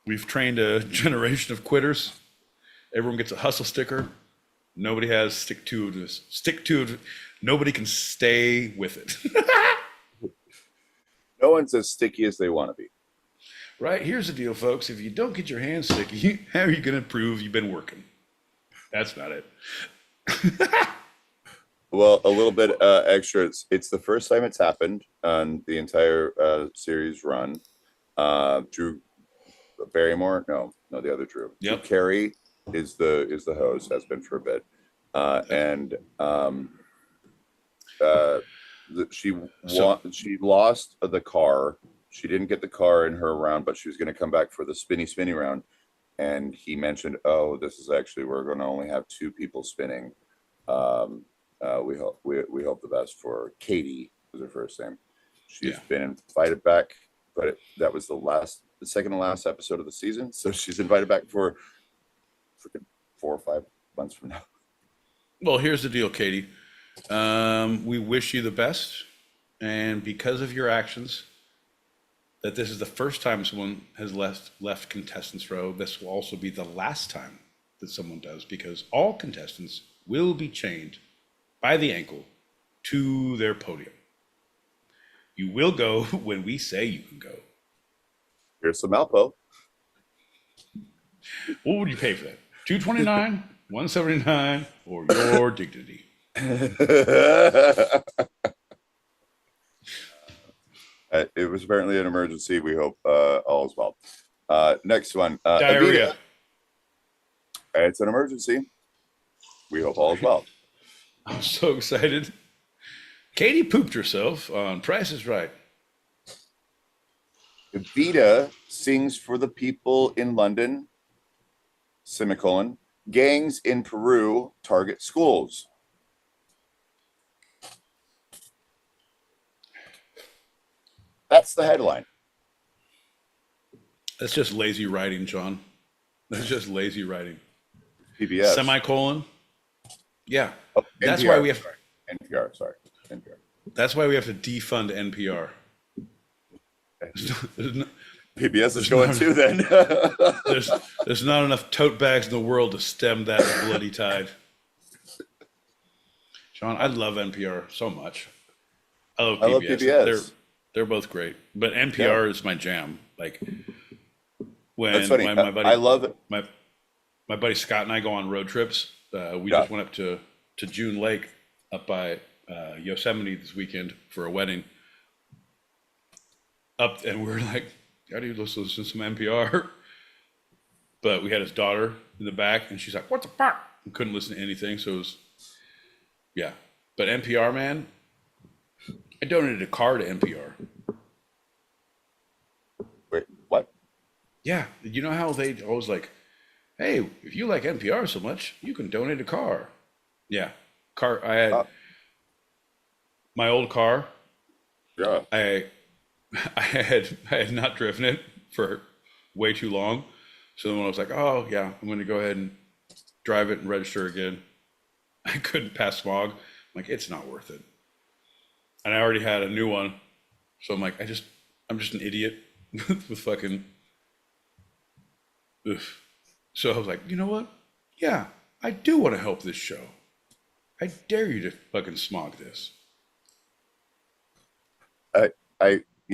Speaker 3: We've trained a generation of quitters. Everyone gets a hustle sticker. Nobody has stick to it. Nobody can stay with it.
Speaker 2: No one's as sticky as they want to be.
Speaker 3: Right? Here's the deal, folks. If you don't get your hands sticky, how are you going to prove you've been working? That's not it.
Speaker 2: Well, a little bit extra. It's the first time it's happened on the entire series run. Drew Barrymore? No, the other Drew.
Speaker 3: Yep.
Speaker 2: Drew Carey is the host, has been for a bit. She lost the car. She didn't get the car in her round, but she was going to come back for the spinny round. And he mentioned, "Oh, this is actually we're going to only have 2 people spinning." We hope the best for Katie, was her first name. She's been invited back, but that was the second to last episode of the season. So she's invited back for freaking 4 or 5 months from now.
Speaker 3: Well, here's the deal, Katie. We wish you the best, and because of your actions, that this is the first time someone has left contestants row. This will also be the last time that someone does, because all contestants will be chained by the ankle to their podium. You will go when we say you can go.
Speaker 2: Here's some Alpo.
Speaker 3: What would you pay for that? $229, $179, or your dignity?
Speaker 2: It was apparently an emergency. We hope all is well. Next one.
Speaker 3: Diarrhea.
Speaker 2: Avita. It's an emergency. We hope all is well.
Speaker 3: I'm so excited. Katie pooped herself on Price is Right.
Speaker 2: Evita sings for the people in London, semicolon, gangs in Peru target schools. That's the headline.
Speaker 3: That's just lazy writing, John. That's just lazy writing.
Speaker 2: PBS.
Speaker 3: Semicolon. Yeah.
Speaker 2: Oh,
Speaker 3: That's
Speaker 2: NPR,
Speaker 3: why we have
Speaker 2: sorry. NPR.
Speaker 3: That's why we have to defund NPR.
Speaker 2: PBS is going too then.
Speaker 3: There's not enough tote bags in the world to stem that bloody tide. John, I love NPR so much. I love PBS. They're both great, but NPR is my jam. Like when
Speaker 2: That's funny.
Speaker 3: my buddy,
Speaker 2: I love it.
Speaker 3: My buddy Scott and I go on road trips. We just went up to June Lake up by Yosemite this weekend for a wedding. And we're like, how do you listen to some NPR? But we had his daughter in the back, and she's like, "What the fuck?" And couldn't listen to anything. So it was, yeah. But NPR, man, I donated a car to NPR.
Speaker 2: Wait, what?
Speaker 3: Yeah, you know how they always like, hey, if you like NPR so much, you can donate a car. Yeah, car. I had my old car.
Speaker 2: Yeah.
Speaker 3: I had not driven it for way too long. So then when I was like, oh yeah, I'm going to go ahead and drive it and register again, I couldn't pass smog. I'm like, it's not worth it. And I already had a new one. So I'm like, I'm just an idiot with fucking, ugh. So I was like, you know what? Yeah, I do want to help this show. I dare you to fucking smog this.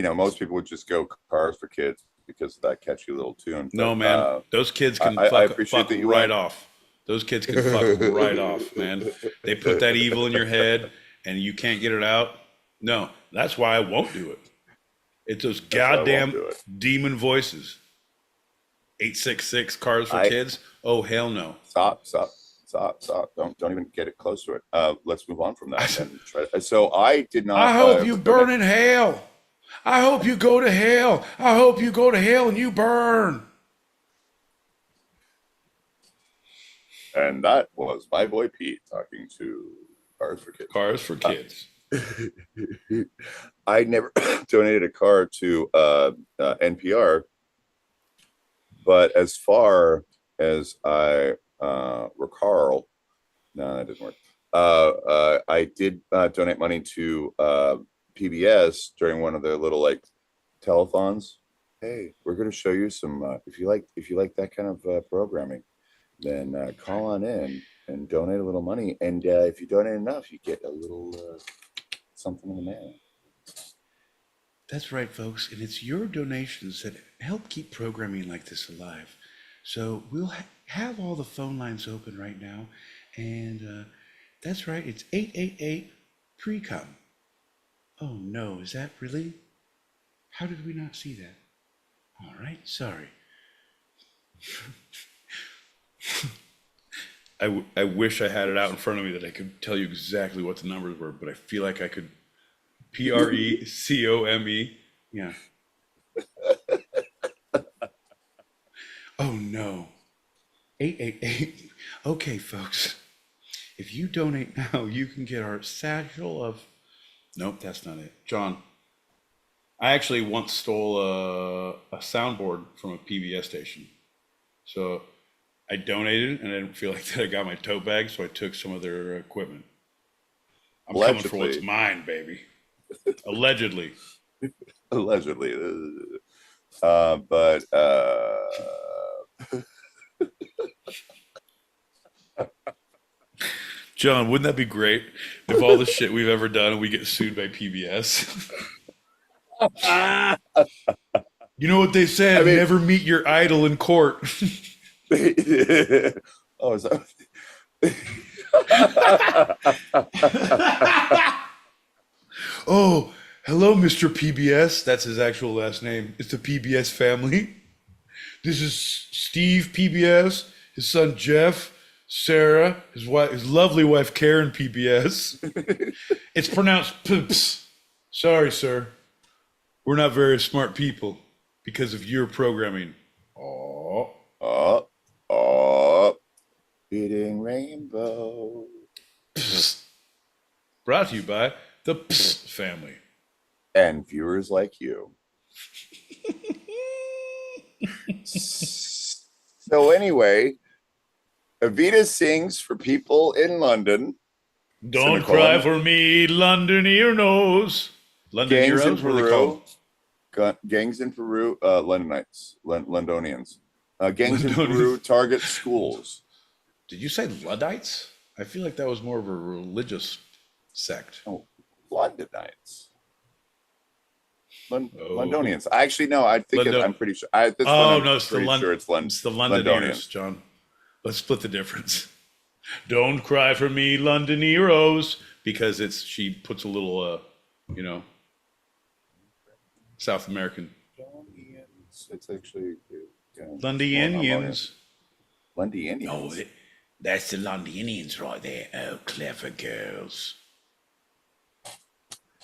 Speaker 2: Most people would just go Cars for Kids because of that catchy little tune.
Speaker 3: No, man, those kids can fuck right off. Those kids can fuck right off, man. They put that evil in your head and you can't get it out. No, that's why I won't do it. It's those goddamn demon voices. 866 Cars for Kids. Oh, hell no.
Speaker 2: Stop. Don't even get it close to it. Let's move on from that. So I did not.
Speaker 3: I hope you burn in hell. I hope you go to hell. I hope you go to hell and you burn.
Speaker 2: And that was my boy Pete talking to Cars for Kids.
Speaker 3: Cars for Kids.
Speaker 2: I never donated a car to NPR, but as far as I recall, no, that didn't work. I did donate money to PBS during one of their little like telethons. Hey, we're going to show you some. If you like that kind of programming, then call on in and donate a little money. And if you donate enough, you get a little something in the mail.
Speaker 3: That's right, folks. And it's your donations that help keep programming like this alive. So we'll have all the phone lines open right now. And that's right. It's 888 pre-com. Oh, no. Is that really? How did we not see that? All right. Sorry. I wish I had it out in front of me that I could tell you exactly what the numbers were, but I feel like I could. PRECOME. Yeah. Oh no. 888. Okay, folks. If you donate now, you can get our satchel of. Nope, that's not it. John, I actually once stole a soundboard from a PBS station. So I donated and I didn't feel like that I got my tote bag, so I took some of their equipment. I'm coming for what's mine, baby. Allegedly.
Speaker 2: Allegedly. But
Speaker 3: John, wouldn't that be great if all the shit we've ever done and we get sued by PBS? You know what they said?
Speaker 2: I mean-
Speaker 3: Never meet your idol in court.
Speaker 2: oh, is that?
Speaker 3: Oh, hello, Mr. PBS. That's his actual last name. It's the PBS family. This is Steve PBS, his son Jeff, Sarah, his wife, his lovely wife Karen PBS. It's pronounced poops. Sorry, sir. We're not very smart people because of your programming. Oh.
Speaker 2: Eating rainbow.
Speaker 3: Brought to you by the family.
Speaker 2: And viewers like you. So anyway, Evita sings for people in London.
Speaker 3: Don't cry for me, London ear nose. London
Speaker 2: Gangs in
Speaker 3: Heroes, what are they called?
Speaker 2: Peru. Gangs in Peru, Londonites, Londonians. Gangs in Peru target schools.
Speaker 3: Did you say Luddites? I feel like that was more of a religious sect.
Speaker 2: Oh, Londonites. Londonians. Actually, no. I think I'm pretty sure.
Speaker 3: It's the
Speaker 2: London.
Speaker 3: It's the Londoners, John. Let's split the difference. Don't cry for me, London heroes, because she puts a little, South American.
Speaker 2: It's actually
Speaker 3: Londonians.
Speaker 2: Londonians.
Speaker 3: Oh, that's the Londonians right there. Oh, clever girls.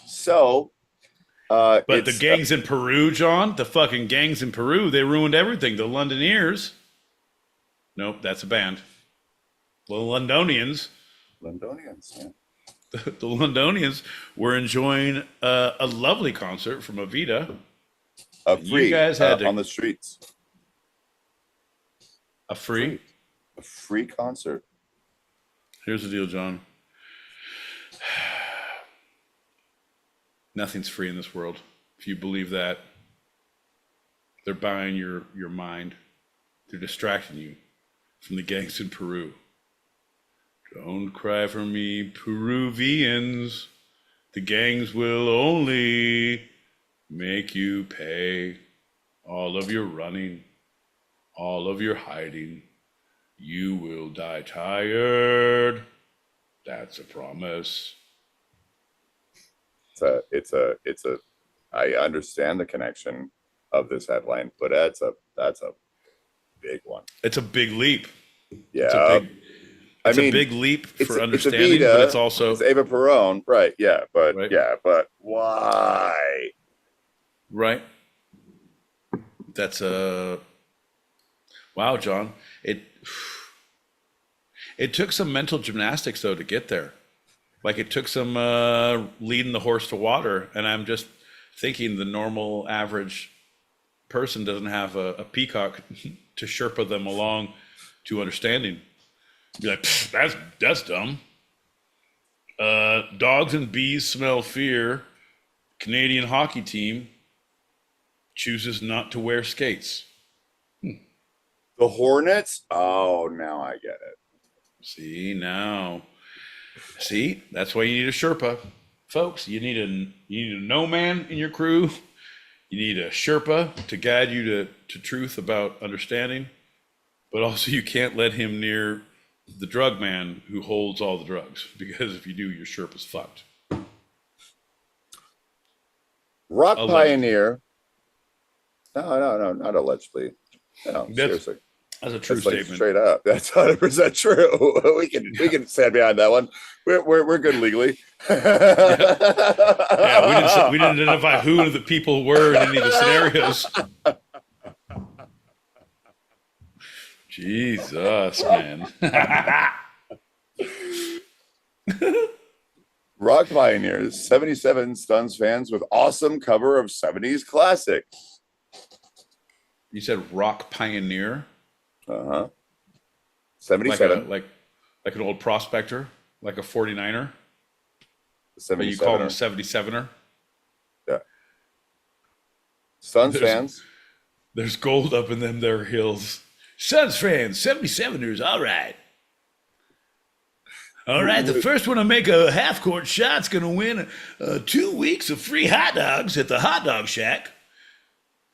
Speaker 2: So,
Speaker 3: but the gangs in Peru, John, the fucking gangs in Peru, they ruined everything. The Londoners. Nope, that's a band. The Londonians.
Speaker 2: Londonians, yeah.
Speaker 3: The Londonians were enjoying a lovely concert from Evita.
Speaker 2: You guys had on the streets.
Speaker 3: A free
Speaker 2: concert.
Speaker 3: Here's the deal, John. Nothing's free in this world. If you believe that, they're buying your mind. They're distracting you from the gangs in Peru. Don't cry for me, Peruvians. The gangs will only make you pay. All of your running, all of your hiding. You will die tired. That's a promise.
Speaker 2: I understand the connection of this headline, but that's a big one.
Speaker 3: It's a big leap.
Speaker 2: Yeah.
Speaker 3: It's a big leap for understanding, but it's also
Speaker 2: it's Eva Perón, right? Yeah, but why?
Speaker 3: Right. That's wow, John. It took some mental gymnastics though to get there. Like it took some leading the horse to water, and I'm just thinking the normal average person doesn't have a peacock to Sherpa them along to understanding. Be like, that's dumb. Dogs and bees smell fear. Canadian hockey team chooses not to wear skates.
Speaker 2: The Hornets? Oh, now I get it.
Speaker 3: See, that's why you need a Sherpa. Folks, you need a no man in your crew. You need a Sherpa to guide you to truth about understanding. But also you can't let him near the drug man who holds all the drugs, because if you do, your Sherpa's fucked.
Speaker 2: Rock Pioneer. No, not allegedly. No, seriously.
Speaker 3: That's a true statement.
Speaker 2: Straight up. That's 100% true. We can stand behind that one. We're good legally.
Speaker 3: Yeah, we didn't identify who the people were in any of the scenarios. Jesus, man.
Speaker 2: Rock Pioneers, 77 stuns fans with awesome cover of 70s classics.
Speaker 3: You said Rock Pioneer?
Speaker 2: 77.
Speaker 3: Like an old prospector, like a 49er. But you
Speaker 2: 77er.
Speaker 3: call him a 77er?
Speaker 2: Yeah. Suns fans.
Speaker 3: There's gold up in them there hills. Suns fans, 77ers, all right. All right, the first one to make a half-court shot's going to win 2 weeks of free hot dogs at the Hot Dog Shack,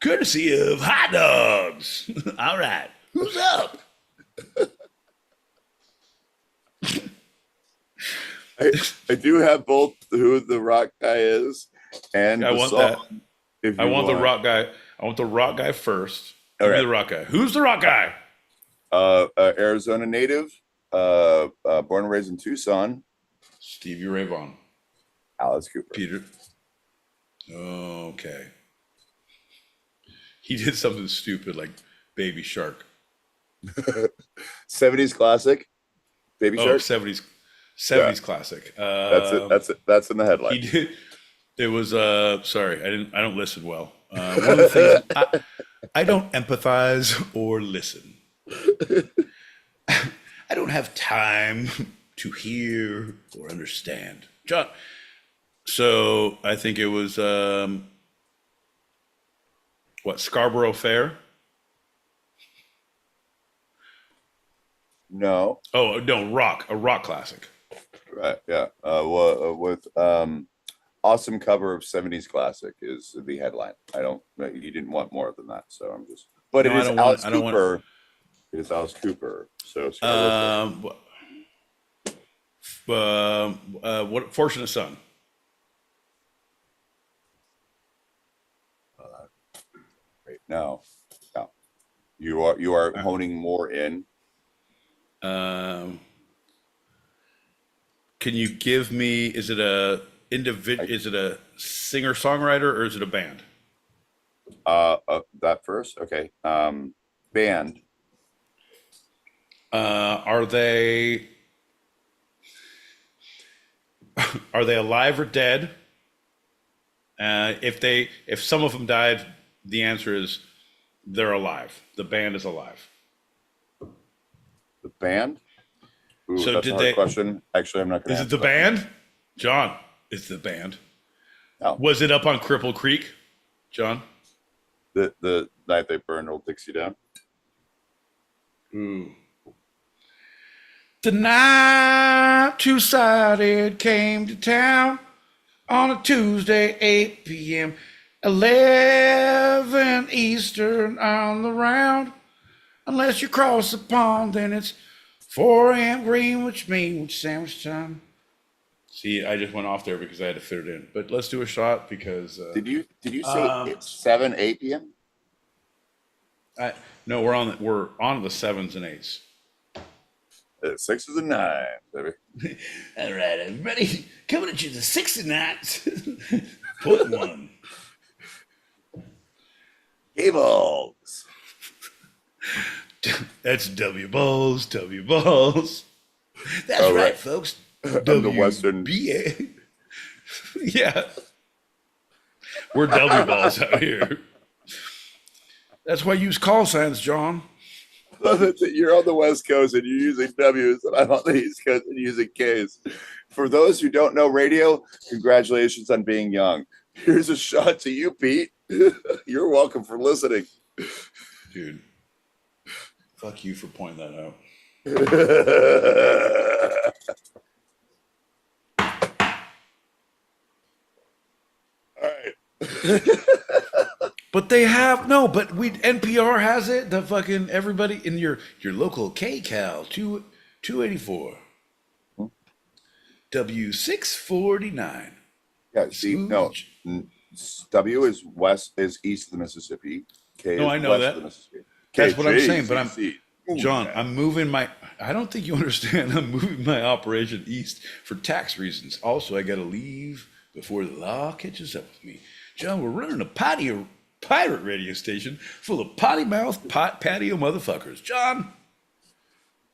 Speaker 3: courtesy of Hot Dogs. All right, who's up?
Speaker 2: I do have both who the rock guy is and
Speaker 3: I
Speaker 2: the
Speaker 3: want
Speaker 2: song. If
Speaker 3: I
Speaker 2: you
Speaker 3: want the rock guy. I want the rock guy first.
Speaker 2: All
Speaker 3: Give me
Speaker 2: right.
Speaker 3: the rock guy. Who's the rock guy?
Speaker 2: Arizona native, born and raised in Tucson.
Speaker 3: Stevie Ray Vaughan.
Speaker 2: Alice Cooper.
Speaker 3: Peter. Okay. He did something stupid like Baby Shark.
Speaker 2: 70s classic. Baby
Speaker 3: Oh,
Speaker 2: Shark.
Speaker 3: 70s classic.
Speaker 2: That's it. That's in the headline.
Speaker 3: He did. It was sorry, I don't listen well. One of the things I don't empathize or listen. I don't have time to hear or understand. John. So I think it was Scarborough Fair?
Speaker 2: No.
Speaker 3: Oh no, a rock classic.
Speaker 2: Right. Yeah. With awesome cover of 70s classic is the headline. You didn't want more than that, so I'm just. But
Speaker 3: No,
Speaker 2: it is Alice Cooper. It is Alice Cooper. So.
Speaker 3: What Fortunate Son?
Speaker 2: Wait, no. You are honing more in.
Speaker 3: Can you give me? Is it a Is it a singer songwriter or is it a band?
Speaker 2: That first, okay. Band.
Speaker 3: Are they alive or dead? If some of them died, the answer is they're alive. The band is alive.
Speaker 2: The band? Ooh,
Speaker 3: So
Speaker 2: that's
Speaker 3: did
Speaker 2: a hard
Speaker 3: they?
Speaker 2: question. Actually, I'm not going
Speaker 3: Is
Speaker 2: to.
Speaker 3: it the band, John? It's the band.
Speaker 2: No.
Speaker 3: Was it up on Cripple Creek, John?
Speaker 2: The night they burned Old Dixie down.
Speaker 3: Ooh. The night two-sided came to town on a Tuesday, 8 p.m., 11 Eastern on the round. Unless you cross the pond, then it's 4 a.m. Greenwich sandwich time. See, I just went off there because I had to fit it in. But let's do a shot because...
Speaker 2: Did you say it's 7, 8 p.m.?
Speaker 3: No, we're on the 7s and 8s.
Speaker 2: 6s and 9s, baby.
Speaker 3: All right, everybody, coming at you the 69s. Put one.
Speaker 2: Cables.
Speaker 3: That's W balls. That's
Speaker 2: All
Speaker 3: right, folks.
Speaker 2: I'm the Western.
Speaker 3: WBA. Yeah. We're W balls out here. That's why you use call signs, John.
Speaker 2: Love it that you're on the West Coast and you're using W's, and I'm on the East Coast and using K's. For those who don't know radio, congratulations on being young. Here's a shot to you, Pete. You're welcome for listening.
Speaker 3: Dude, fuck you for pointing that out.
Speaker 2: All right.
Speaker 3: But they have NPR has it. The fucking everybody in your local KCAL 284 W649.
Speaker 2: Yeah, see, no. W is east of the Mississippi. K
Speaker 3: No,
Speaker 2: is
Speaker 3: I know
Speaker 2: west
Speaker 3: that.
Speaker 2: of the Mississippi.
Speaker 3: That's what I'm
Speaker 2: KJ,
Speaker 3: saying, but
Speaker 2: CC.
Speaker 3: John, I'm moving I don't think you understand. I'm moving my operation east for tax reasons. Also, I got to leave before the law catches up with me. John, we're running a pirate radio station full of potty mouth patio motherfuckers. John,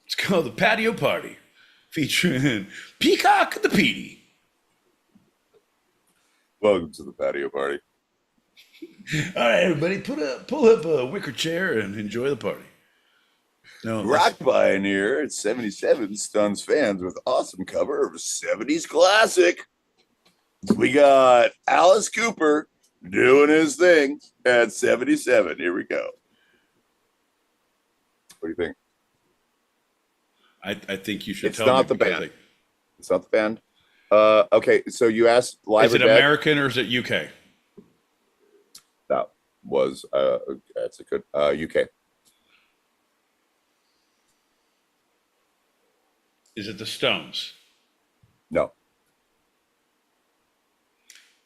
Speaker 3: it's called the Patio Party, featuring Peacock the Petey.
Speaker 2: Welcome to the patio party.
Speaker 3: All right, everybody, pull up a wicker chair and enjoy the party. No,
Speaker 2: Rock Pioneer at 77 stuns fans with awesome cover of a 70s classic. We got Alice Cooper doing his thing at 77. Here we go. What do you think?
Speaker 3: I think you should
Speaker 2: It's
Speaker 3: tell me.
Speaker 2: not the
Speaker 3: because
Speaker 2: band. It's not the band. Okay, so you asked live
Speaker 3: Is it
Speaker 2: or dead?
Speaker 3: American or is it UK?
Speaker 2: That was that's a good UK.
Speaker 3: Is it the Stones?
Speaker 2: No,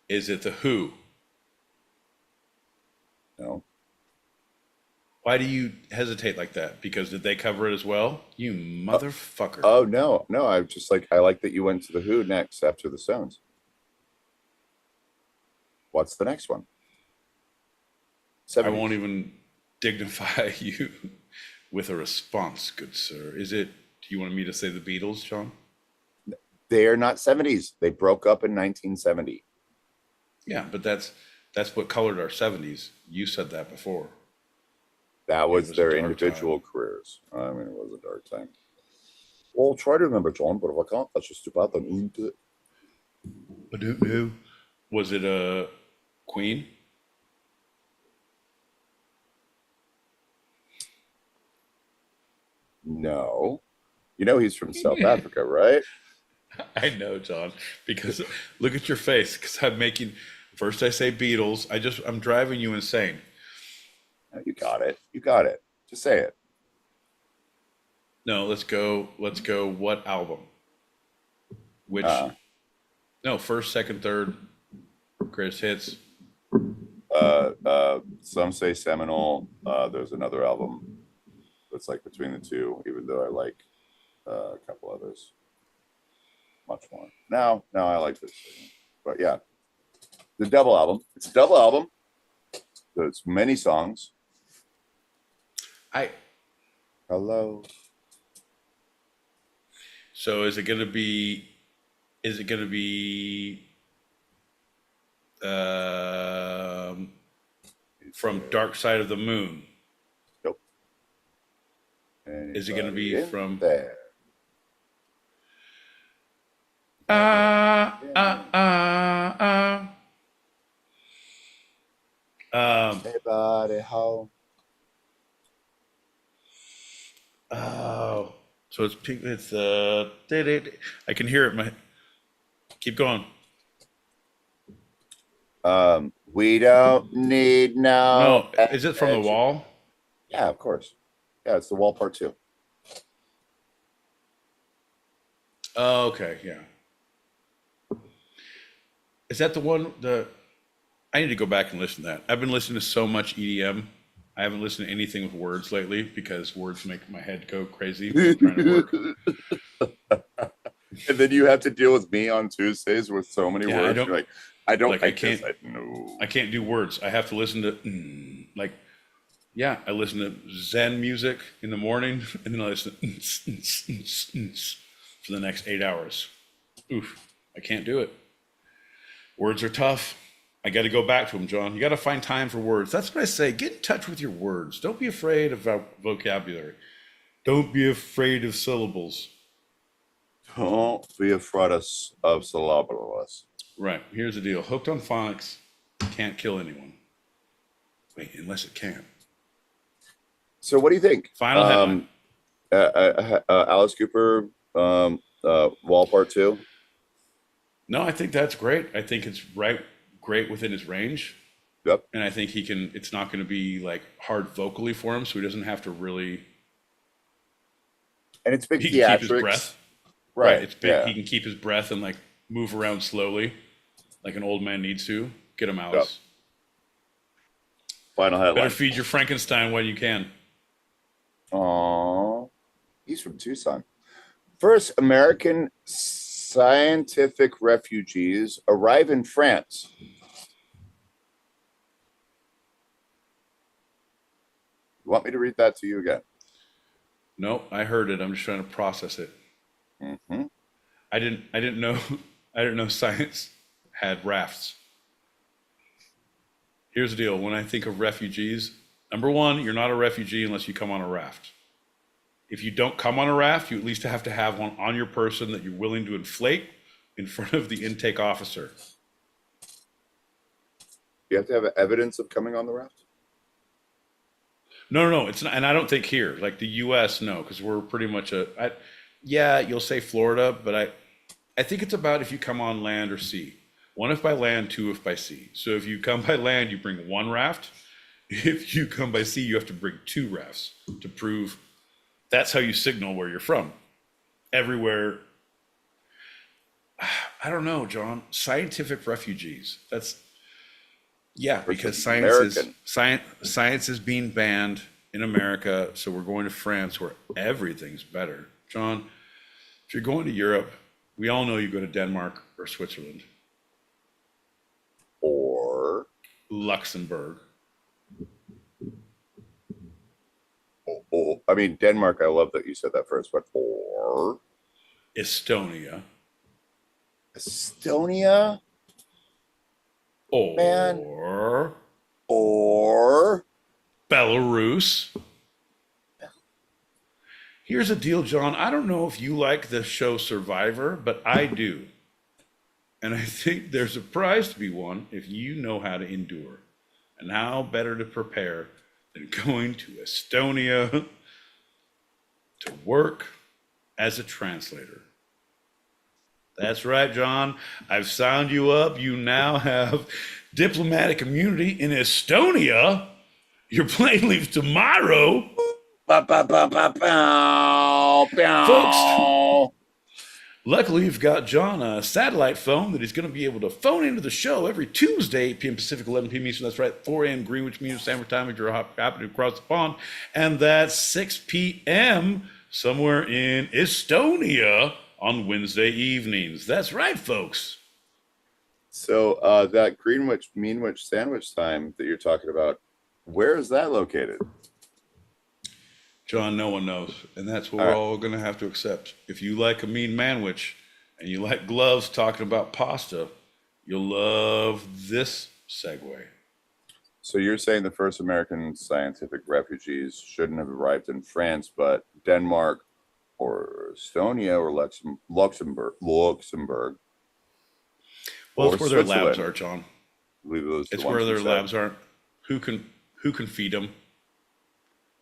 Speaker 3: Is it the Who?
Speaker 2: no.
Speaker 3: Why do you hesitate like that? Because did they cover it as well? You motherfucker.
Speaker 2: Oh no. I like that you went to the Who next after the Stones. What's the next one?
Speaker 3: I
Speaker 2: 70s.
Speaker 3: won't even dignify you with a response, good sir. Is it, do you want me to say the Beatles, John?
Speaker 2: They are not 70s. They broke up in 1970.
Speaker 3: Yeah, but that's what colored our 70s. You said that before.
Speaker 2: That was
Speaker 3: was a
Speaker 2: their
Speaker 3: dark
Speaker 2: individual careers. I mean, it was a dark time. Well, try to remember, John, but if I can't, that's just about the.
Speaker 3: I don't know. Was it a Queen?
Speaker 2: No. You know he's from South Africa, right?
Speaker 3: I know, John, because look at your face. Because I'm making, first I say Beatles. I'm driving you insane.
Speaker 2: No, you got it. You got it. Just say it.
Speaker 3: No, let's go. What album? Which? No, first, second, third, greatest hits.
Speaker 2: Some say seminal. There's another album that's like between the two, even though I like a couple others much more. Now I like this, but yeah, the double album. It's a double album. There's many songs. Hello.
Speaker 3: So is it gonna be from Dark Side of the Moon?
Speaker 2: Nope.
Speaker 3: Is it gonna be
Speaker 2: Anybody in
Speaker 3: from
Speaker 2: there? Anybody home?
Speaker 3: Oh, so it's I can hear it. Keep going.
Speaker 2: We don't need no.
Speaker 3: No, is it from The Wall?
Speaker 2: Yeah, of course. Yeah, it's The Wall Part 2.
Speaker 3: Oh, okay, yeah. Is that the one? I need to go back and listen to that. I've been listening to so much EDM. I haven't listened to anything with words lately because words make my head go crazy when I'm trying to work.
Speaker 2: And then you have to deal with me on Tuesdays with so many
Speaker 3: Yeah,
Speaker 2: words. You're like, I don't like
Speaker 3: can't.
Speaker 2: this. No.
Speaker 3: I can't do words. I have to listen to I listen to Zen music in the morning, and then I listen for the next 8 hours. Oof, I can't do it. Words are tough. I got to go back to them, John. You got to find time for words. That's what I say. Get in touch with your words. Don't be afraid of vocabulary. Don't be afraid of syllables.
Speaker 2: Don't be afraid of syllables.
Speaker 3: Right. Here's the deal. Hooked on Phonics can't kill anyone. Wait, unless it can.
Speaker 2: So what do you think?
Speaker 3: Final headline.
Speaker 2: Alice Cooper, Wall Part 2.
Speaker 3: No, I think that's great. I think it's great within his range.
Speaker 2: Yep.
Speaker 3: And I think it's not going to be like hard vocally for him, so he doesn't have to really.
Speaker 2: And it's big
Speaker 3: He can keep his
Speaker 2: theatrics.
Speaker 3: breath.
Speaker 2: Right.
Speaker 3: It's big.
Speaker 2: Yeah.
Speaker 3: He can keep his breath and like move around slowly, like an old man needs to. Get him, Alice.
Speaker 2: Yep. Final headline.
Speaker 3: Better feed your Frankenstein when you can.
Speaker 2: Aww. He's from Tucson. First American scientific refugees arrive in France. You want me to read that to you again?
Speaker 3: No, I heard it. I'm just trying to process it.
Speaker 2: Mm-hmm.
Speaker 3: I didn't know science had rafts. Here's the deal. When I think of refugees, number one, you're not a refugee unless you come on a raft. If you don't come on a raft, you at least have to have one on your person that you're willing to inflate in front of the intake officer.
Speaker 2: You have to have evidence of coming on the raft?
Speaker 3: No. It's not, and I don't think here, like the U.S. No, because we're pretty much yeah, you'll say Florida, but I think it's about if you come on land or sea. One if by land, two if by sea. So if you come by land, you bring one raft. If you come by sea, you have to bring two rafts to prove that's how you signal where you're from. Everywhere. I don't know, John. Scientific refugees. Because science is being banned in America, so we're going to France where everything's better. John, if you're going to Europe, we all know you go to Denmark or Switzerland.
Speaker 2: Or
Speaker 3: Luxembourg.
Speaker 2: I mean, Denmark, I love that you said that first, but or
Speaker 3: Estonia.
Speaker 2: Man.
Speaker 3: Or Belarus. Here's the deal, John. I don't know if you like the show Survivor, but I do. And I think there's a prize to be won if you know how to endure. And how better to prepare than going to Estonia to work as a translator. That's right, John. I've signed you up. You now have diplomatic immunity in Estonia. Your plane leaves tomorrow. Folks, luckily you've got John a satellite phone that he's going to be able to phone into the show every Tuesday, 8 p.m. Pacific, 11 p.m. Eastern. That's right, 4 a.m. Greenwich Mean Standard Time if you're happening across the pond. And that's 6 p.m. somewhere in Estonia on Wednesday evenings. That's right, folks.
Speaker 2: So that Greenwich Meanwich sandwich time that you're talking about, where is that located?
Speaker 3: John, no one knows. And that's what we're all going to have to accept. If you like a mean manwich and you like gloves talking about pasta, you'll love this segue.
Speaker 2: So you're saying the first American scientific refugees shouldn't have arrived in France, but Denmark or Estonia or Luxembourg.
Speaker 3: Well, it's where their labs are, John. It's where their labs are. Who can feed them?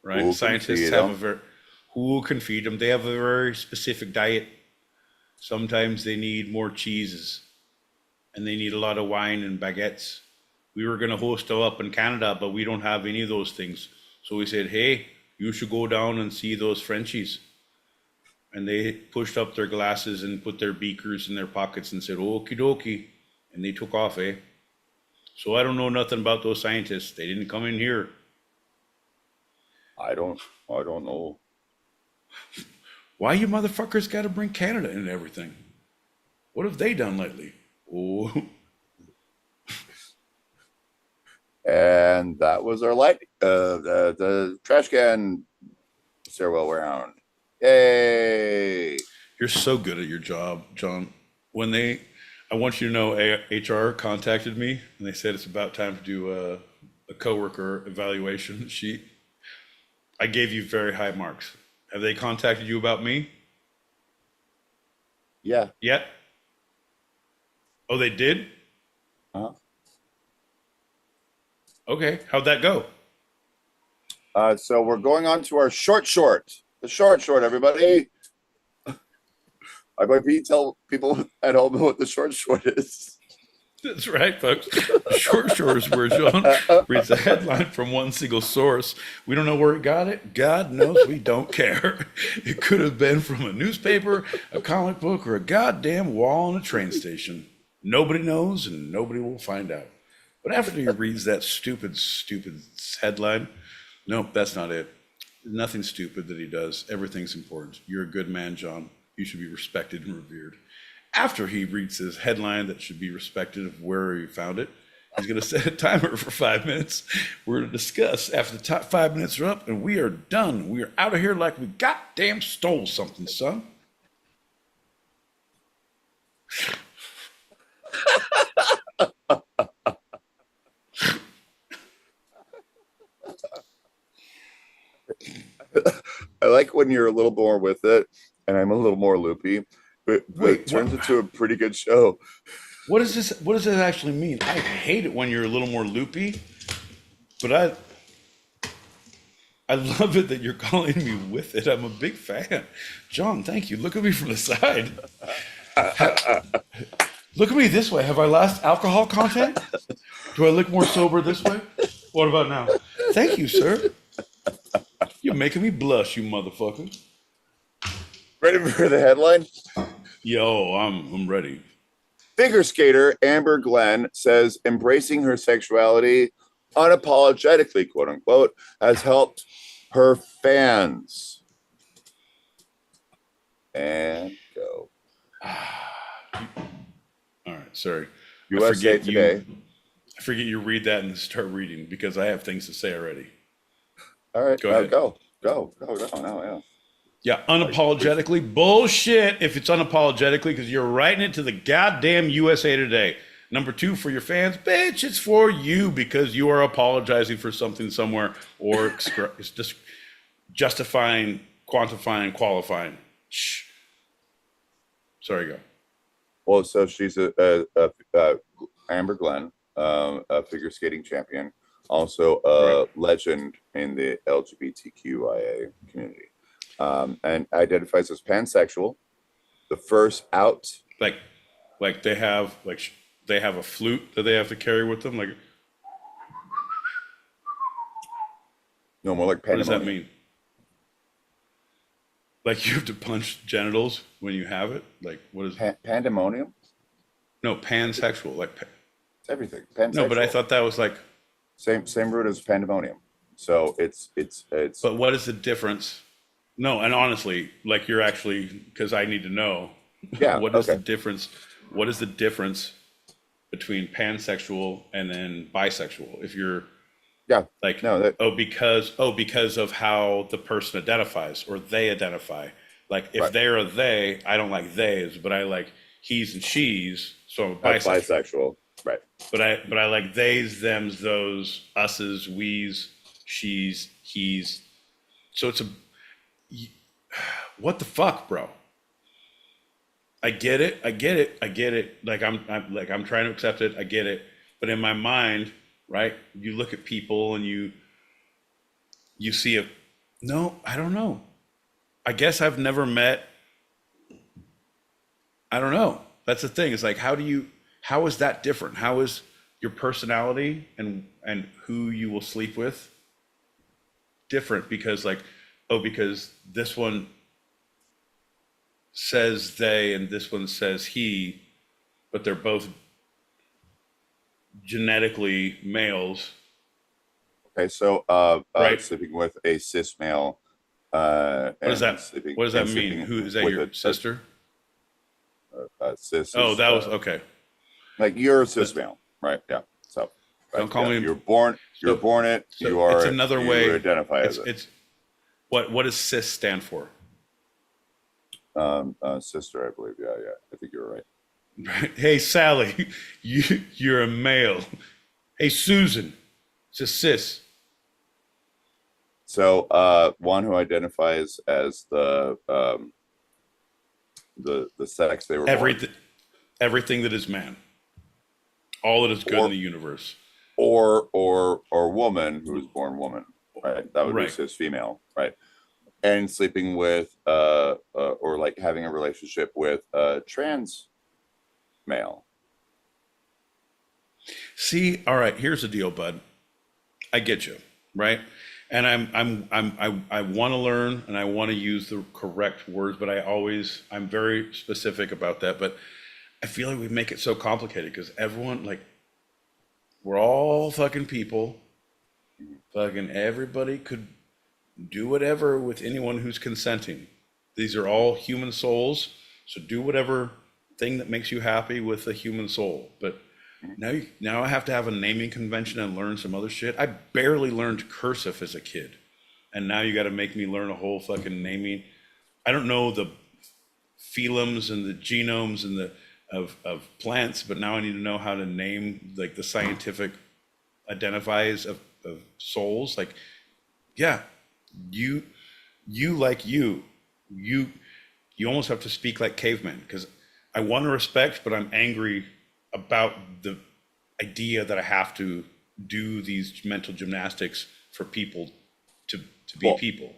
Speaker 3: Right? Scientists have who can feed them? They have a very specific diet. Sometimes they need more cheeses, and they need a lot of wine and baguettes. We were going to host them up in Canada, but we don't have any of those things. So we said, hey, you should go down and see those Frenchies. And they pushed up their glasses and put their beakers in their pockets and said, okie dokie. And they took off, eh? So I don't know nothing about those scientists. They didn't come in here.
Speaker 2: I don't know.
Speaker 3: Why you motherfuckers got to bring Canada into everything? What have they done lately? Oh.
Speaker 2: And that was our light. The trash can stairwell round. Yay!
Speaker 3: You're so good at your job, John. I want you to know, HR contacted me and they said it's about time to do a coworker evaluation sheet. I gave you very high marks. Have they contacted you about me?
Speaker 2: Yeah.
Speaker 3: Yet? Oh, they did?
Speaker 2: Uh-huh.
Speaker 3: Okay, how'd that go?
Speaker 2: So we're going on to our short. The short, everybody. I might be tell people at home what the short is.
Speaker 3: That's right, folks. Short is where John reads a headline from one single source. We don't know where he got it. God knows we don't care. It could have been from a newspaper, a comic book, or a goddamn wall on a train station. Nobody knows and nobody will find out. But after he reads that stupid headline, nope, that's not it. Nothing stupid that he does. Everything's important. You're a good man, John. You should be respected and revered. After he reads his headline that should be respected of where he found it, he's going to set a timer for 5 minutes. We're going to discuss after the top 5 minutes are up, and we are done. We are out of here like we goddamn stole something, son.
Speaker 2: I like when you're a little more with it, and I'm a little more loopy. But it turns into a pretty good show.
Speaker 3: What does this actually mean? I hate it when you're a little more loopy, but I love it that you're calling me with it. I'm a big fan. John, thank you. Look at me from the side. Look at me this way. Have I lost alcohol content? Do I look more sober this way? What about now? Thank you, sir. You're making me blush, you motherfucker.
Speaker 2: Ready for the headline?
Speaker 3: Yo, I'm ready.
Speaker 2: Figure skater Amber Glenn says embracing her sexuality unapologetically, quote unquote, has helped her fans. And go.
Speaker 3: All right, sorry.
Speaker 2: USA Today.
Speaker 3: I forget you read that and start reading because I have things to say already.
Speaker 2: All right,
Speaker 3: Go ahead.
Speaker 2: Go. No, yeah.
Speaker 3: Yeah, unapologetically. Bullshit if it's unapologetically because you're writing it to the goddamn USA Today. Number 2, for your fans, bitch, it's for you because you are apologizing for something somewhere or it's just justifying, quantifying, qualifying. Shh. Sorry, go.
Speaker 2: Well, so she's a Amber Glenn, a figure skating champion, also a legend in the LGBTQIA community, and identifies as pansexual. The first out,
Speaker 3: like they have a flute that they have to carry with them. Like,
Speaker 2: no, more like
Speaker 3: what does that
Speaker 2: pandemonium.
Speaker 3: mean? Like you have to punch genitals when you have it? Like what is
Speaker 2: Pandemonium?
Speaker 3: No, pansexual. Like
Speaker 2: It's everything. Pansexual.
Speaker 3: no, but I thought that was like
Speaker 2: same root as pandemonium. So it's.
Speaker 3: But what is the difference? No, and honestly, like you're actually because I need to know.
Speaker 2: Yeah.
Speaker 3: What is the difference? What is the difference between pansexual and then bisexual? If you're like because of how the person identifies or they identify. Like if they're a they, I don't like theys, but I like he's and she's. So I'm
Speaker 2: bisexual. Right.
Speaker 3: But I like theys, thems, those, us's, we's, she's, he's. So it's what the fuck, bro? I get it. Like I'm trying to accept it. I get it. But in my mind, right, you look at people and you see no, I don't know. I guess I've never met, I don't know. That's the thing. It's like, how is that different? How is your personality and who you will sleep with different? Because because this one says they and this one says he, but they're both genetically males.
Speaker 2: Okay, so sleeping with a cis male.
Speaker 3: What does that mean? Who is that? Your sister?
Speaker 2: Cis.
Speaker 3: Oh, that was okay.
Speaker 2: Like you're a cis male, right? Yeah. So
Speaker 3: don't call me.
Speaker 2: You're born it.
Speaker 3: So
Speaker 2: you are.
Speaker 3: It's another way.
Speaker 2: You identify as it.
Speaker 3: It's what does cis stand for?
Speaker 2: Sister, I believe. Yeah. I think you're right.
Speaker 3: Right. Hey, Sally, you're a male. Hey, Susan, it's a cis.
Speaker 2: So one who identifies as the sex they were
Speaker 3: everything that is man, all that is good in the universe,
Speaker 2: or woman who was born woman, right? That would be cis female, right? And sleeping with or like having a relationship with a trans male.
Speaker 3: See, all right, here's the deal, bud. I get you, right? And I want to learn and I want to use the correct words, but I'm very specific about that. But I feel like we make it so complicated because everyone, like, we're all fucking people. Fucking everybody could do whatever with anyone who's consenting. These are all human souls. So do whatever thing that makes you happy with a human soul. But now I have to have a naming convention and learn some other shit. I barely learned cursive as a kid. And now you got to make me learn a whole fucking naming. I don't know the phylums and the genomes and of plants, but now I need to know how to name like the scientific identifiers of souls. Like, yeah, you almost have to speak like cavemen because I want to respect, but I'm angry about the idea that I have to do these mental gymnastics for people to be
Speaker 2: Well,
Speaker 3: people.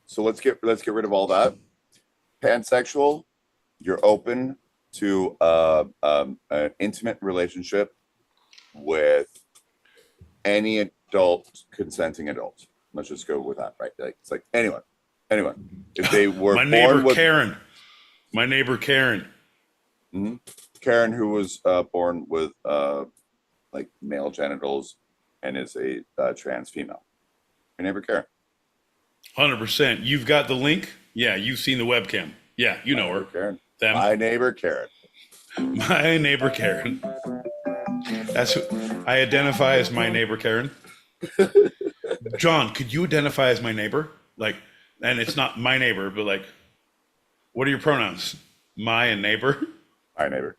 Speaker 2: So let's get rid of all that. Pansexual, you're open to an intimate relationship with any adult, consenting adult. Let's just go with that, right? Like, it's like anyone. If they were
Speaker 3: My
Speaker 2: born
Speaker 3: neighbor
Speaker 2: with
Speaker 3: Karen. My neighbor Karen.
Speaker 2: Karen, who was born with like male genitals and is a trans female. Your neighbor Karen.
Speaker 3: 100%. You've got the link? Yeah, you've seen the webcam. Yeah, you know her.
Speaker 2: Karen.
Speaker 3: Them.
Speaker 2: My neighbor Karen.
Speaker 3: My neighbor Karen. That's who I identify as my neighbor Karen. John, could you identify as my neighbor? Like, and it's not my neighbor, but like, what are your pronouns? My and neighbor?
Speaker 2: My neighbor.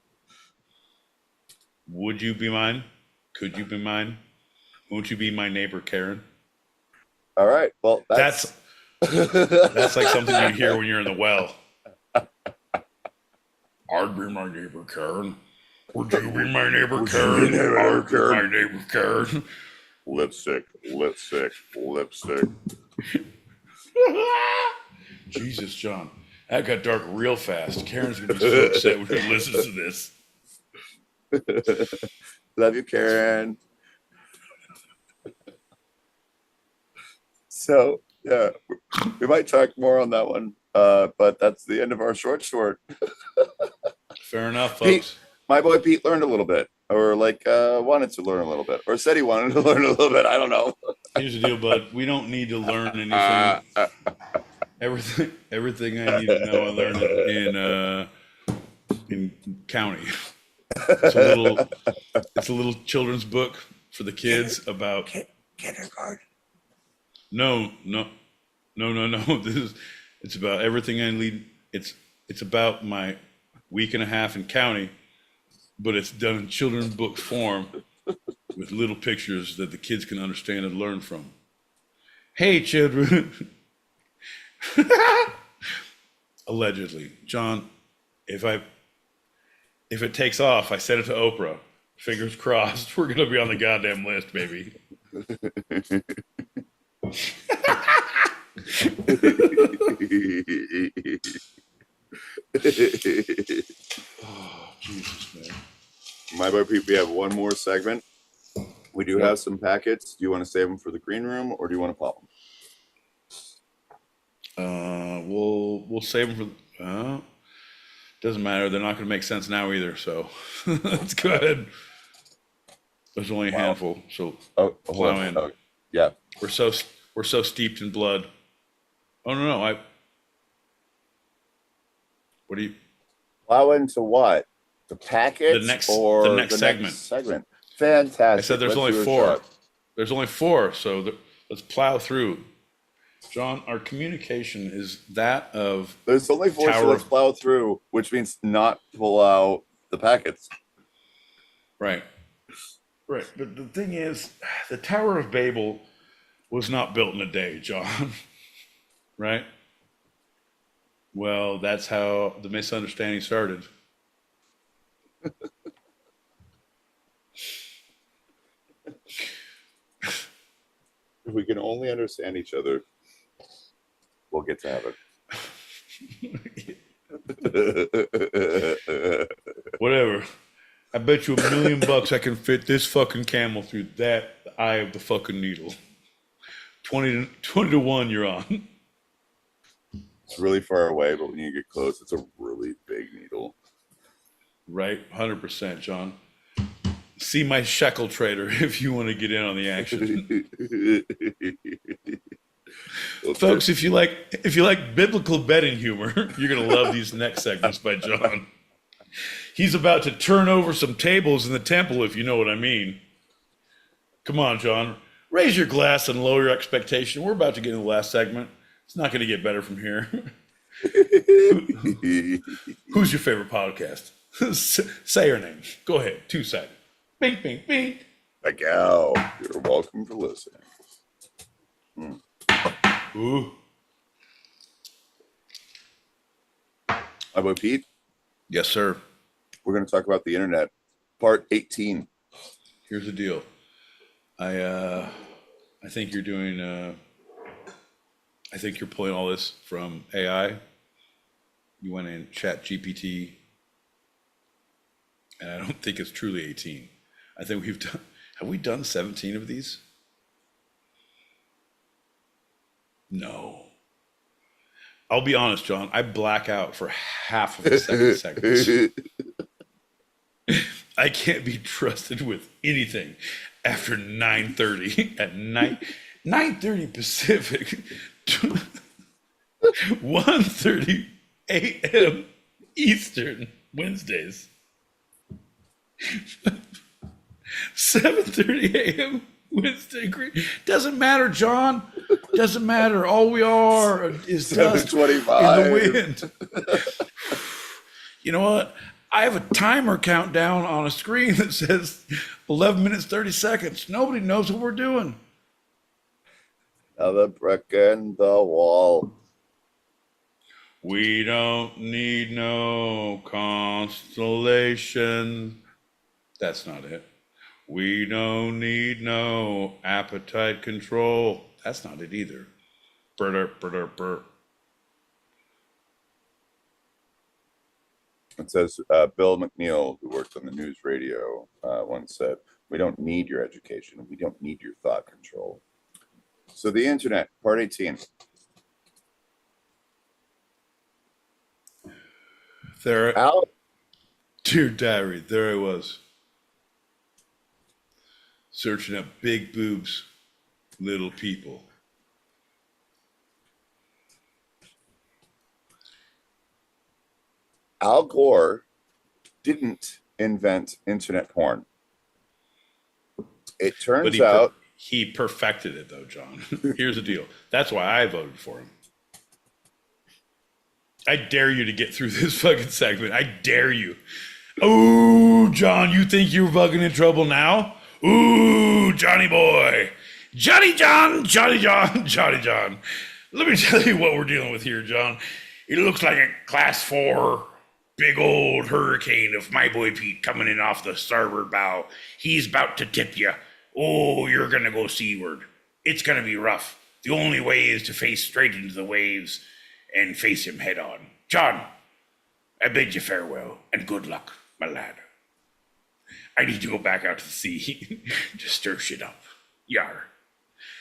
Speaker 3: Would you be mine? Could you be mine? Won't you be my neighbor Karen?
Speaker 2: All right. Well,
Speaker 3: that's like something you hear when you're in the well. I'd be my neighbor Karen. Would you be my neighbor Karen? I'd be my neighbor Karen.
Speaker 2: Lipstick.
Speaker 3: Jesus, John. That got dark real fast. Karen's going to be so upset when she listens to this.
Speaker 2: Love you, Karen. So, yeah, we might talk more on that one, but that's the end of our short.
Speaker 3: Fair enough, folks.
Speaker 2: My boy Pete learned a little bit, or like wanted to learn a little bit, or said he wanted to learn a little bit. I don't know.
Speaker 3: Here's the deal, bud. We don't need to learn anything. Everything I need to know, I learned it in county. It's a little children's book for the kids about
Speaker 2: kindergarten.
Speaker 3: No. It's about everything I need. It's about my week and a half in county, but it's done in children's book form with little pictures that the kids can understand and learn from. Hey, children. Allegedly, John, if it takes off, I said it to Oprah. Fingers crossed, we're gonna be on the goddamn list, baby. Oh, Jesus, man.
Speaker 2: My boy Pete, we have one more segment. We do have some packets. Do you want to save them for the green room, or do you want to pop them?
Speaker 3: We'll save them for. Doesn't matter. They're not going to make sense now either. So let's go ahead. There's only a handful, so plow in.
Speaker 2: Oh, yeah,
Speaker 3: we're so steeped in blood. Oh no! What do you
Speaker 2: plow into? What the packets?
Speaker 3: The next segment.
Speaker 2: Fantastic.
Speaker 3: I said there's only four. There's only four, so let's plow through. John, our communication is that of
Speaker 2: there's only four, so let's plow through, which means not pull out the packets.
Speaker 3: Right. But the thing is, the Tower of Babel was not built in a day, John. Right? Well, that's how the misunderstanding started.
Speaker 2: If we can only understand each other, we'll get to heaven.
Speaker 3: Whatever. I bet you $1 million I can fit this fucking camel through that eye of the fucking needle. 20 to 1 you're on.
Speaker 2: It's really far away, but when you get close, it's a really big needle.
Speaker 3: Right? 100%, John. See my shekel trader if you want to get in on the action. Folks, if you like biblical betting humor, you're gonna love these next segments by John. He's about to turn over some tables in the temple, if you know what I mean. Come on, John. Raise your glass and lower your expectation. We're about to get into the last segment. It's not going to get better from here. Who's your favorite podcast? Say her name. Go ahead. 2 seconds. Bing, bing, bing.
Speaker 2: Miguel, you're welcome for listening.
Speaker 3: Ooh.
Speaker 2: Hi, boy Pete.
Speaker 3: Yes, sir.
Speaker 2: We're going to talk about the internet, part 18.
Speaker 3: Here's the deal. I think you're doing I think you're pulling all this from AI. You went in Chat GPT, and I don't think it's truly 18. I think have we done 17 of these? No. I'll be honest, John, I black out for half of the second segment. I can't be trusted with anything after 9:30 at night. 9:30 Pacific, 1:30 a.m. Eastern, Wednesdays. 7:30 a.m. Wednesday. Doesn't matter, John. Doesn't matter. All we are is dust in the wind. You know what? I have a timer countdown on a screen that says 11 minutes, 30 seconds. Nobody knows what we're doing.
Speaker 2: Another brick in the wall.
Speaker 3: We don't need no constellation. That's not it. We don't need no appetite control. That's not it either. Burr.
Speaker 2: It says Bill McNeil, who worked on the news radio, once said, "We don't need your education. We don't need your thought control." So the internet, part 18.
Speaker 3: There,
Speaker 2: Al,
Speaker 3: dear diary, there I was. Searching up big boobs, little people.
Speaker 2: Al Gore didn't invent internet porn. It turns out
Speaker 3: he perfected it, though, John. Here's the deal. That's why I voted for him. I dare you to get through this fucking segment. I dare you. Oh, John, you think you're fucking in trouble now? Ooh, Johnny boy. Johnny John. Let me tell you what we're dealing with here, John. It looks like a class 4 big old hurricane of my boy Pete coming in off the starboard bow. He's about to tip you. Oh, you're going to go seaward. It's going to be rough. The only way is to face straight into the waves and face him head on. John, I bid you farewell and good luck, my lad. I need to go back out to the sea to stir shit up. Yar.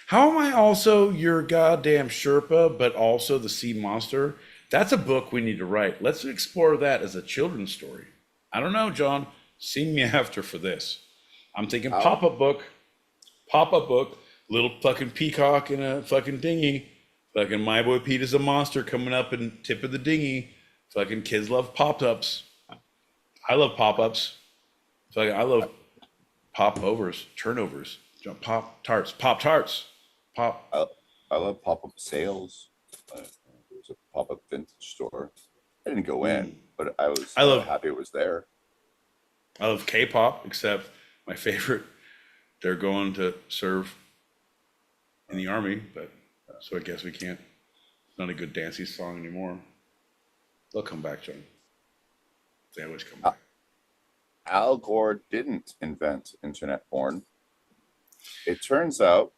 Speaker 3: How am I also your goddamn Sherpa, but also the sea monster? That's a book we need to write. Let's explore that as a children's story. I don't know, John. See me after for this. I'm thinking pop-up book, little fucking peacock in a fucking dinghy. Fucking my boy Pete is a monster coming up and tip of the dinghy. Fucking kids love pop-ups. I love pop-ups. I love pop-overs, turnovers, pop-tarts.
Speaker 2: I love pop-up sales. There's a pop-up vintage store. I didn't go in, but I was happy it was there.
Speaker 3: I love K-pop, except my favorite, they're going to serve in the army, but so I guess we can't. It's not a good dancey song anymore. They'll come back, John. They always come back.
Speaker 2: Al Gore didn't invent internet porn. It turns out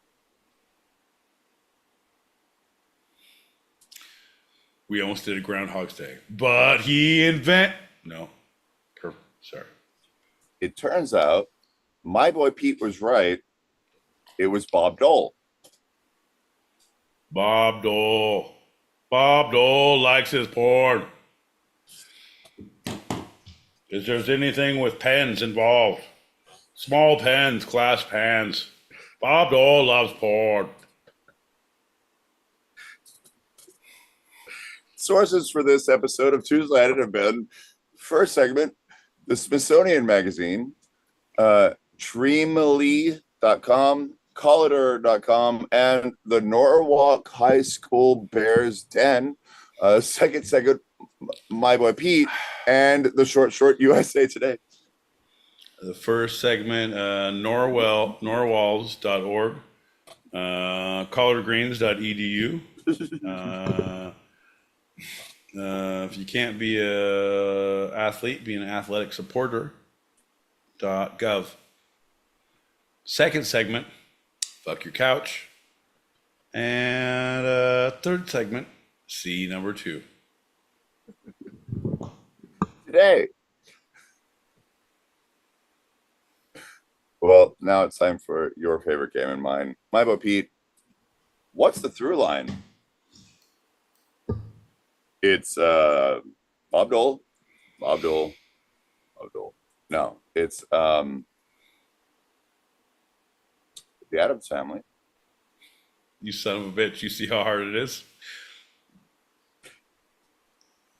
Speaker 3: we almost did a Groundhog's Day, but he sorry.
Speaker 2: It turns out my boy Pete was right. It was Bob Dole.
Speaker 3: Bob Dole likes his porn. If there's anything with pens involved, small pens, class pens, Bob Dole loves porn.
Speaker 2: Sources for this episode of Tuesday Night have been, first segment, the Smithsonian Magazine, Dreamily.com, Collider.com, and the Norwalk High School Bears Den. Second segment, my boy Pete, and the short USA Today.
Speaker 3: The first segment, norwalls.org, collargreens.edu. If you can't be an athlete, be an athletic supporter.gov. Second segment, fuck your couch, And third segment, C number 2.
Speaker 2: Today. Well, now it's time for your favorite game and mine. My boy Pete, what's the through line? It's Bob Dole. No, it's the Addams family.
Speaker 3: You son of a bitch. You see how hard it is?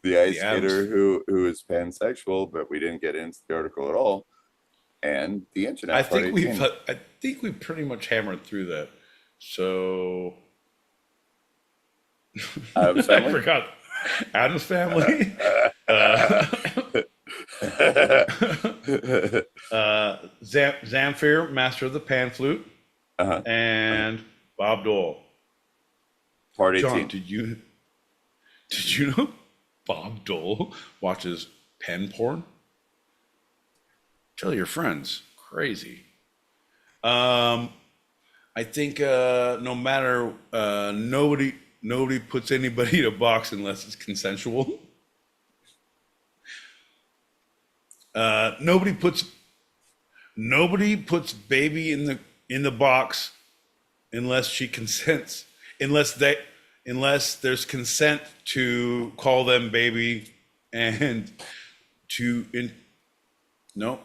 Speaker 2: The ice
Speaker 3: Addams.
Speaker 2: skater who is pansexual, but we didn't get into the article at all. And the internet.
Speaker 3: I think we've pretty much hammered through that. So
Speaker 2: Addams family?
Speaker 3: I forgot. Addams family. Zamfir, master of the pan flute, and Bob Dole.
Speaker 2: Part 18.
Speaker 3: John, did you know Bob Dole watches pen porn? Tell your friends. Crazy. I think no matter nobody puts anybody in a box unless it's consensual. Nobody puts baby in the box unless she consents. Unless there's consent to call them baby and no.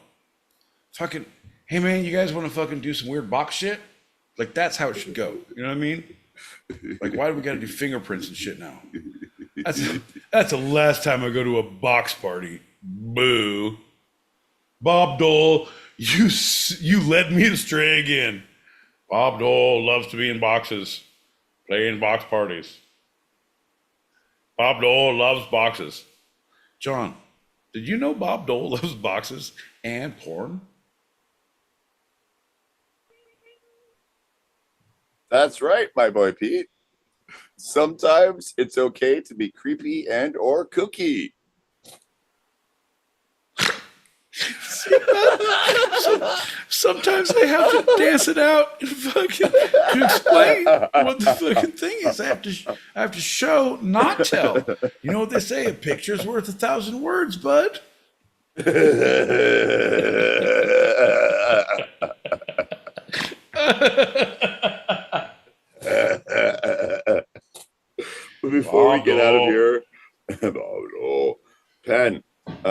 Speaker 3: Fucking, hey man, you guys want to fucking do some weird box shit? Like that's how it should go. You know what I mean? Like why do we got to do fingerprints and shit now? That's the last time I go to a box party. Boo. Bob Dole, you led me astray again. Bob Dole loves to be in boxes, playing box parties. Bob Dole loves boxes. John, did you know Bob Dole loves boxes and porn?
Speaker 2: That's right, my boy Pete. Sometimes it's okay to be creepy and or kooky.
Speaker 3: Sometimes I have to dance it out and fucking to explain what the fucking thing is. I have to show, not tell. You know what they say? A picture's worth 1,000 words, bud.
Speaker 2: Before we get out of here, Pen.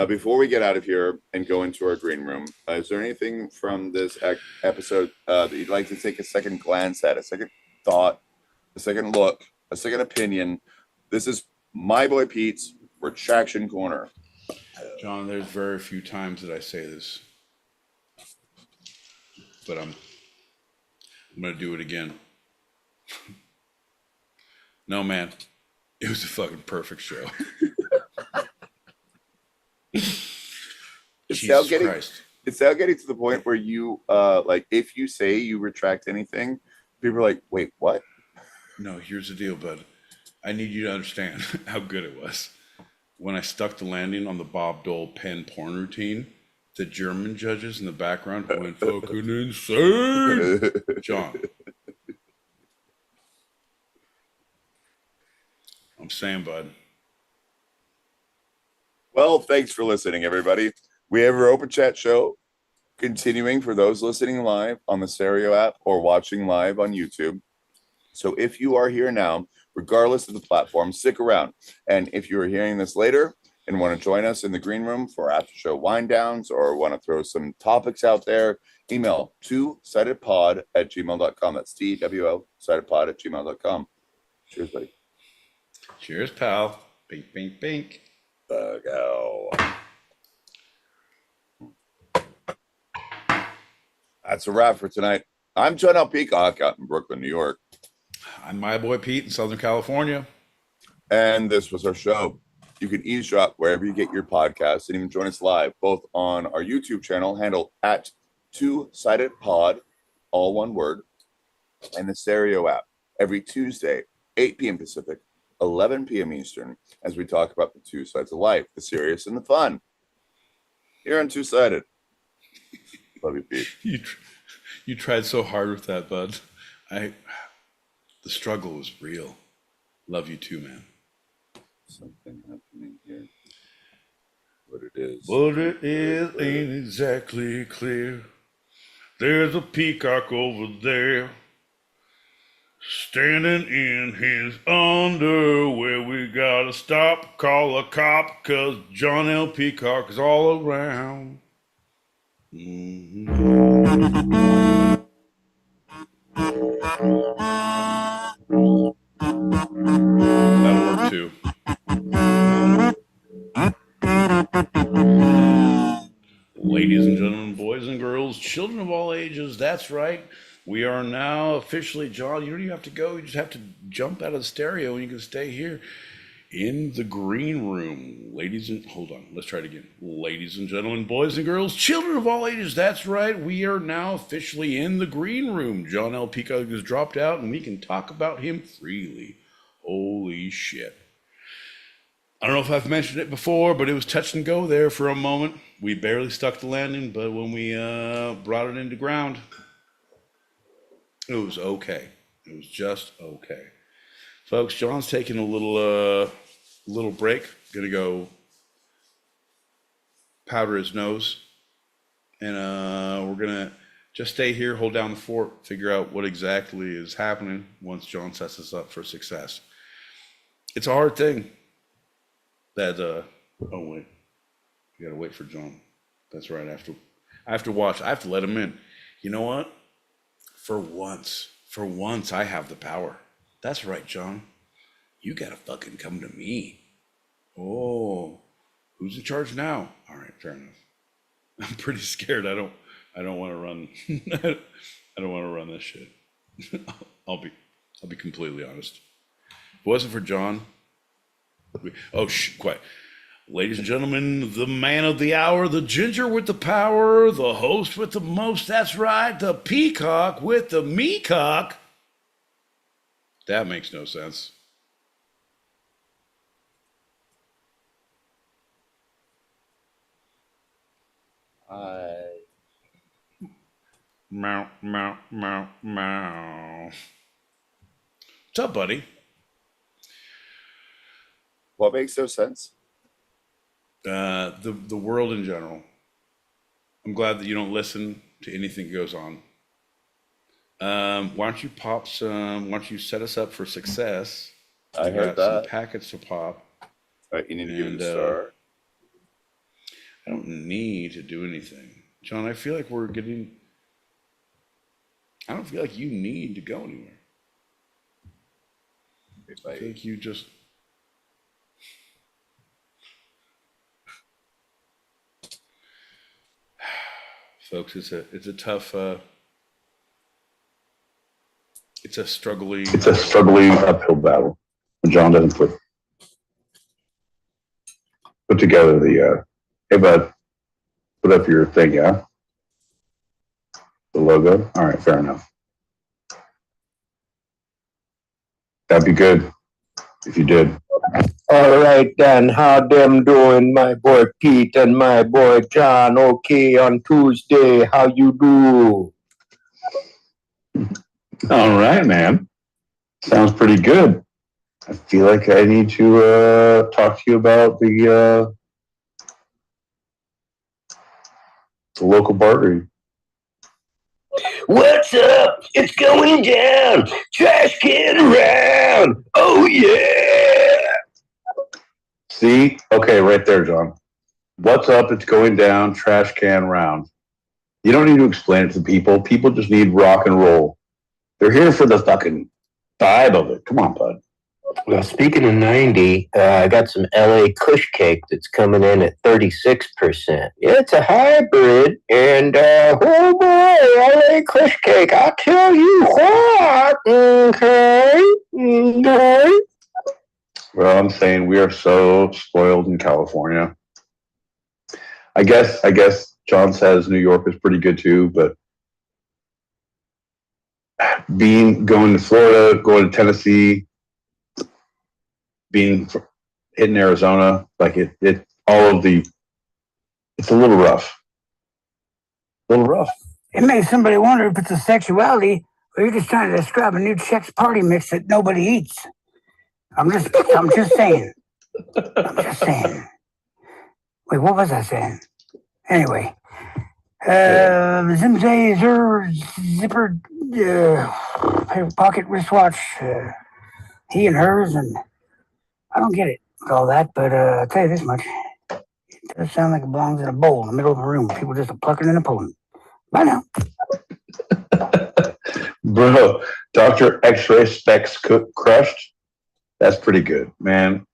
Speaker 2: Before we get out of here and go into our green room, is there anything from this episode that you'd like to take a second glance at, a second thought, a second look, a second opinion? This is my boy Pete's Retraction Corner.
Speaker 3: John, there's very few times that I say this, but I'm going to do it again. No, man, it was a fucking perfect show.
Speaker 2: It's now getting to the point where you like if you say you retract anything, people are like, wait, what?
Speaker 3: No, here's the deal, bud. I need you to understand how good it was. When I stuck the landing on the Bob Dole pen porn routine, the German judges in the background went fucking insane. John. I'm saying, bud.
Speaker 2: Well, thanks for listening, everybody. We have our open chat show continuing for those listening live on the Stereo app or watching live on YouTube. So if you are here now, regardless of the platform, stick around. And if you are hearing this later and want to join us in the green room for after show wind downs or want to throw some topics out there, email two-sidedpod@gmail.com. That's TWO sidedpod@gmail.com. Cheers, buddy.
Speaker 3: Cheers, pal. Bink, bink, bink.
Speaker 2: Go. That's a wrap for tonight. I'm John L. Peacock out in Brooklyn, New York.
Speaker 3: I'm my boy Pete in Southern California.
Speaker 2: And this was our show. You can eavesdrop wherever you get your podcasts and even join us live, both on our YouTube channel handled at two-sidedpod, all one word, and the Stereo app every Tuesday, 8 p.m. Pacific, 11 p.m. Eastern, as we talk about the two sides of life, the serious and the fun. Here on Two-Sided. Love you, Pete.
Speaker 3: You tried so hard with that, bud. The The struggle is real. Love you too, man.
Speaker 2: Something happening here. What it is.
Speaker 3: What it is ain't exactly clear. There's a peacock over there, standing in his underwear. We gotta stop, call a cop, 'cause John L. Peacock is all around. That'll work too. Ladies and gentlemen, boys and girls, children of all ages, that's right. We are now officially, John, you don't even have to go. You just have to jump out of the stereo and you can stay here in the green room. Hold on, let's try it again. Ladies and gentlemen, boys and girls, children of all ages, that's right. We are now officially in the green room. John L. Peacock has dropped out and we can talk about him freely. Holy shit. I don't know if I've mentioned it before, but it was touch and go there for a moment. We barely stuck the landing, but when we brought it into ground, it was okay. It was just okay. Folks, John's taking a little break. Gonna go powder his nose. And we're gonna just stay here, hold down the fort, figure out what exactly is happening once John sets us up for success. It's a hard thing. Oh wait, you gotta wait for John. That's right. I have to watch. I have to let him in. You know what? For once, I have the power. That's right, John. You gotta fucking come to me. Oh, who's in charge now? All right, fair enough. I'm pretty scared. I don't want to run. I don't want to run this shit. I'll be completely honest. If it wasn't for John. Quiet. Ladies and gentlemen, the man of the hour, the ginger with the power, the host with the most, that's right, the peacock with the meacock. That makes no sense. Meow, meow, meow, meow. What's up, buddy?
Speaker 2: What makes no sense?
Speaker 3: The world in general. I'm glad that you don't listen to anything that goes on. Why don't you set us up for success?
Speaker 2: I heard that.
Speaker 3: Some packets to pop.
Speaker 2: All right, you need to give it a star.
Speaker 3: I don't need to do anything. John, I feel like I don't feel like you need to go anywhere. I think you just... Folks, it's a tough, it's a struggling
Speaker 6: uphill battle when John doesn't put together the, hey bud, put up your thing, yeah? The logo? All right, fair enough. That'd be good if you did.
Speaker 9: All right then, how them doing, my boy Pete and my boy John? Okay, on Tuesday, how you do?
Speaker 6: All right, man. Sounds pretty good. I feel like I need to talk to you about the local bartering.
Speaker 9: What's up? It's going down. Trash can around. Oh yeah.
Speaker 6: See? Okay, right there, John. What's up? It's going down. Trash can round. You don't need to explain it to people. People just need rock and roll. They're here for the fucking vibe of it. Come on, bud.
Speaker 9: Well, speaking of 90, I got some LA Kush cake that's coming in at 36%. Yeah, it's a hybrid, and oh boy, LA Kush cake, I'll tell you what. Okay.
Speaker 6: Well, I'm saying we are so spoiled in California. I guess John says New York is pretty good too, but going to Florida, going to Tennessee, hitting Arizona, like it's a little rough.
Speaker 10: It makes somebody wonder if it's a sexuality Well, you're just trying to describe a new Chex Party mix that nobody eats. I'm just saying. I'm just saying. Wait, what was I saying? Anyway, Zimzay zipper pocket wristwatch. He and hers, and I don't get it with all that, but I'll tell you this much. It does sound like it belongs in a bowl in the middle of a room. People just are plucking and pulling. Bye now.
Speaker 6: Bro, Dr. X-Ray Specs Crushed. That's pretty good, man.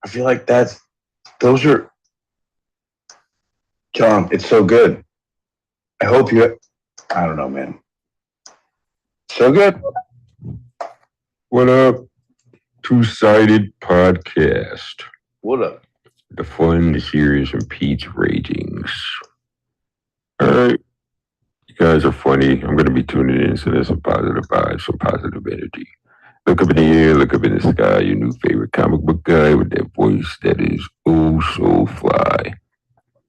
Speaker 6: I feel like those are, John, it's so good. I hope I don't know, man. So good.
Speaker 11: What up? Two-Sided Podcast.
Speaker 6: What up?
Speaker 11: The fun, the serious, and Pete's ratings. All right. You guys are funny. I'm going to be tuning in, so there's some positive vibes, some positive energy. Look up in the air, look up in the sky, your new favorite comic book guy with that voice that is oh so fly.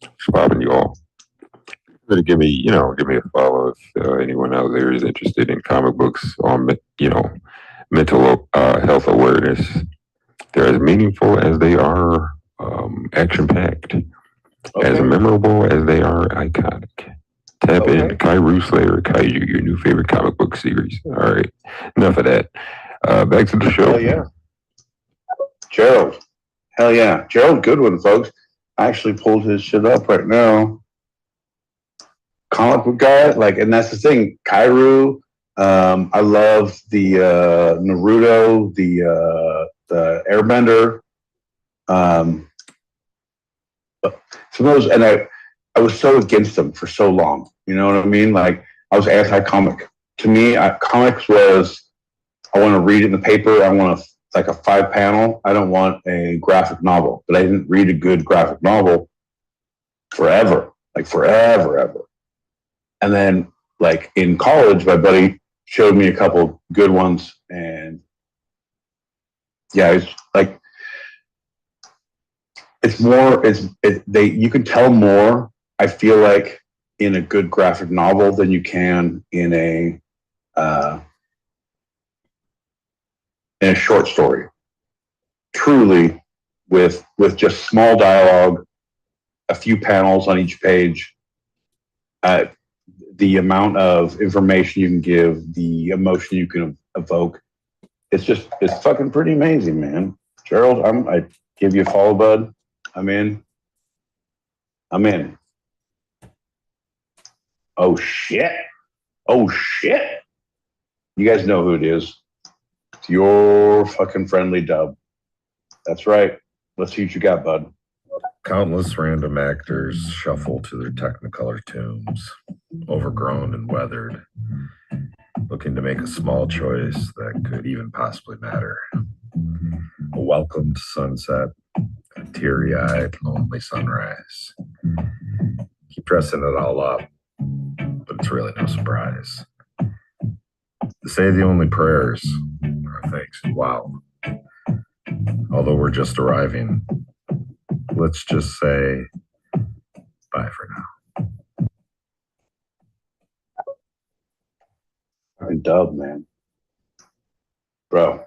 Speaker 11: It's popping, y'all. Better give me a follow if anyone out there is interested in comic books on, mental health awareness. They're as meaningful as they are action-packed, as memorable as they are iconic. Tap in Kairu Slayer Kaiju, your new favorite comic book series. All right, enough of that. Back to the show.
Speaker 6: Hell yeah. Gerald. Hell yeah. Gerald Goodwin, folks. I actually pulled his shit up right now. Comic book guy, and that's the thing. Kairu. I love the Naruto, the Airbender. Some of those, and I was so against them for so long. You know what I mean? I was anti-comic. To me, comics was, I want to read it in the paper. I want a 5-panel. I don't want a graphic novel. But I didn't read a good graphic novel forever. Forever. And then, in college, my buddy showed me a couple good ones. And yeah, you can tell more, I feel like, in a good graphic novel than you can in a short story. Truly, with just small dialogue, a few panels on each page, the amount of information you can give, the emotion you can evoke, it's fucking pretty amazing, man. Gerald, I give you a follow, bud. I'm in. Oh shit. You guys know who it is. It's your fucking friendly Dub. That's right. Let's see what you got, bud.
Speaker 12: Countless random actors shuffle to their Technicolor tombs, overgrown and weathered, looking to make a small choice that could even possibly matter. A welcomed sunset, a teary-eyed, lonely sunrise. Keep dressing it all up, but it's really no surprise. To say the only prayers are thanks and wow. Although we're just arriving, let's just say bye for now.
Speaker 6: Fucking Dub, man. Bro,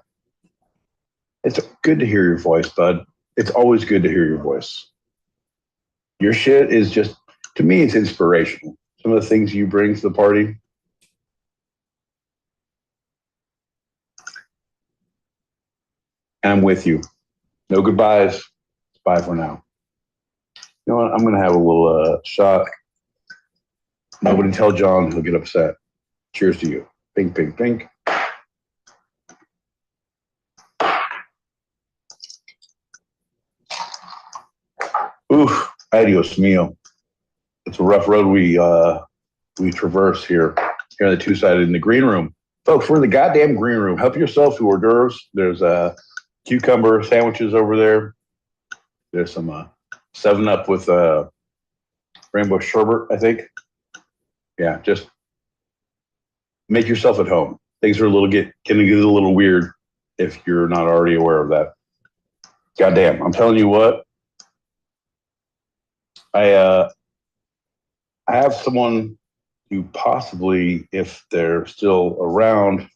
Speaker 6: it's good to hear your voice, bud. It's always good to hear your voice. Your shit is just, to me, it's inspirational. Some of the things you bring to the party. And I'm with you. No goodbyes. Bye for now. You know what? I'm going to have a little shot. Nobody tell John, he'll get upset. Cheers to you. Pink, pink, pink. Oof, adios mio. It's a rough road we traverse here in the Two-Sided in the green room. Folks, we're in the goddamn green room. Help yourself to hors d'oeuvres. There's cucumber sandwiches over there. There's some 7-Up with rainbow sherbet, I think. Yeah, just make yourself at home. Things are can get a little weird if you're not already aware of that. Goddamn, I'm telling you what. I have someone
Speaker 13: to possibly, if they're still around,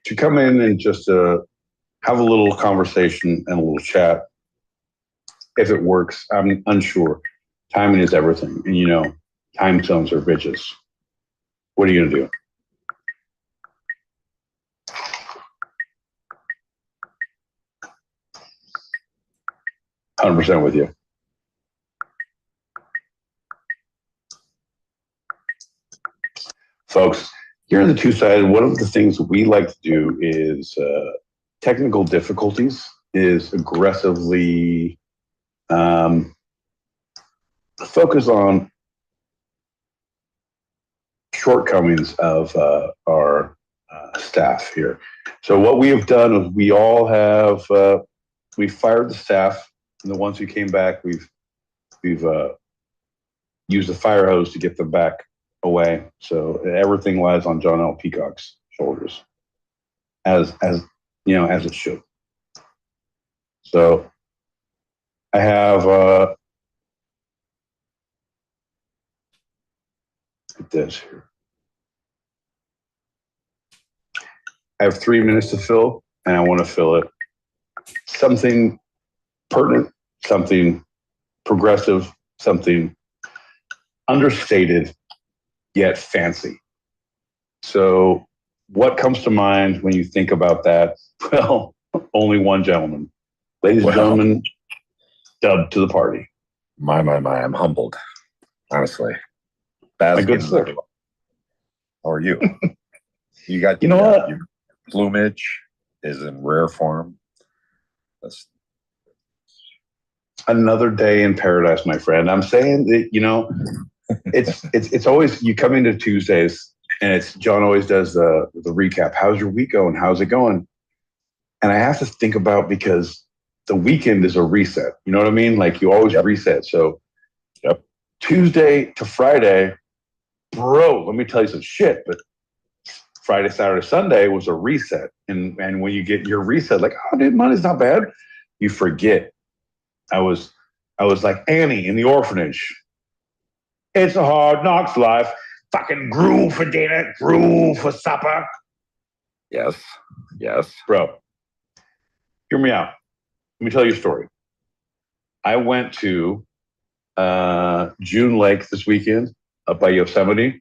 Speaker 13: to come in and just have a little conversation and a little chat. If it works, I'm unsure. Timing is everything. And you know, time zones are bitches. What are you going to do? %, with you. Folks, here in the two-sided, one of the things we like to do is technical difficulties is aggressively focus on shortcomings of our staff here. So what we have done is we all have, we fired the staff, and the ones who came back, we've used the fire hose to get them back away. So everything lies on John L. Peacock's shoulders, as you know, as it should. So I have this here. I have 3 minutes to fill, and I want to fill it something pertinent, something progressive, something understated yet fancy. So what comes to mind when you think about that? Well, only one gentleman. Ladies and gentlemen, dubbed to the party.
Speaker 12: My, I'm humbled, honestly. Baz,
Speaker 13: my good sir.
Speaker 12: How are you? You got,
Speaker 13: you know what?
Speaker 12: Your plumage is in rare form. That's
Speaker 13: another day in paradise, my friend. I'm saying that, you know, it's always, you come into Tuesdays and it's John always does the recap. How's your week going? How's it going? And I have to think about, because the weekend is a reset. You know what I mean? Like you always reset. So Tuesday to Friday, bro, let me tell you some shit. But Friday, Saturday, Sunday was a reset. And when you get your reset, like, oh, dude, money's not bad. You forget. I was like Annie in the orphanage. It's a hard knocks life. Fucking gruel for dinner, gruel for supper.
Speaker 12: Yes.
Speaker 13: Bro, hear me out. Let me tell you a story. I went to June Lake this weekend up by Yosemite.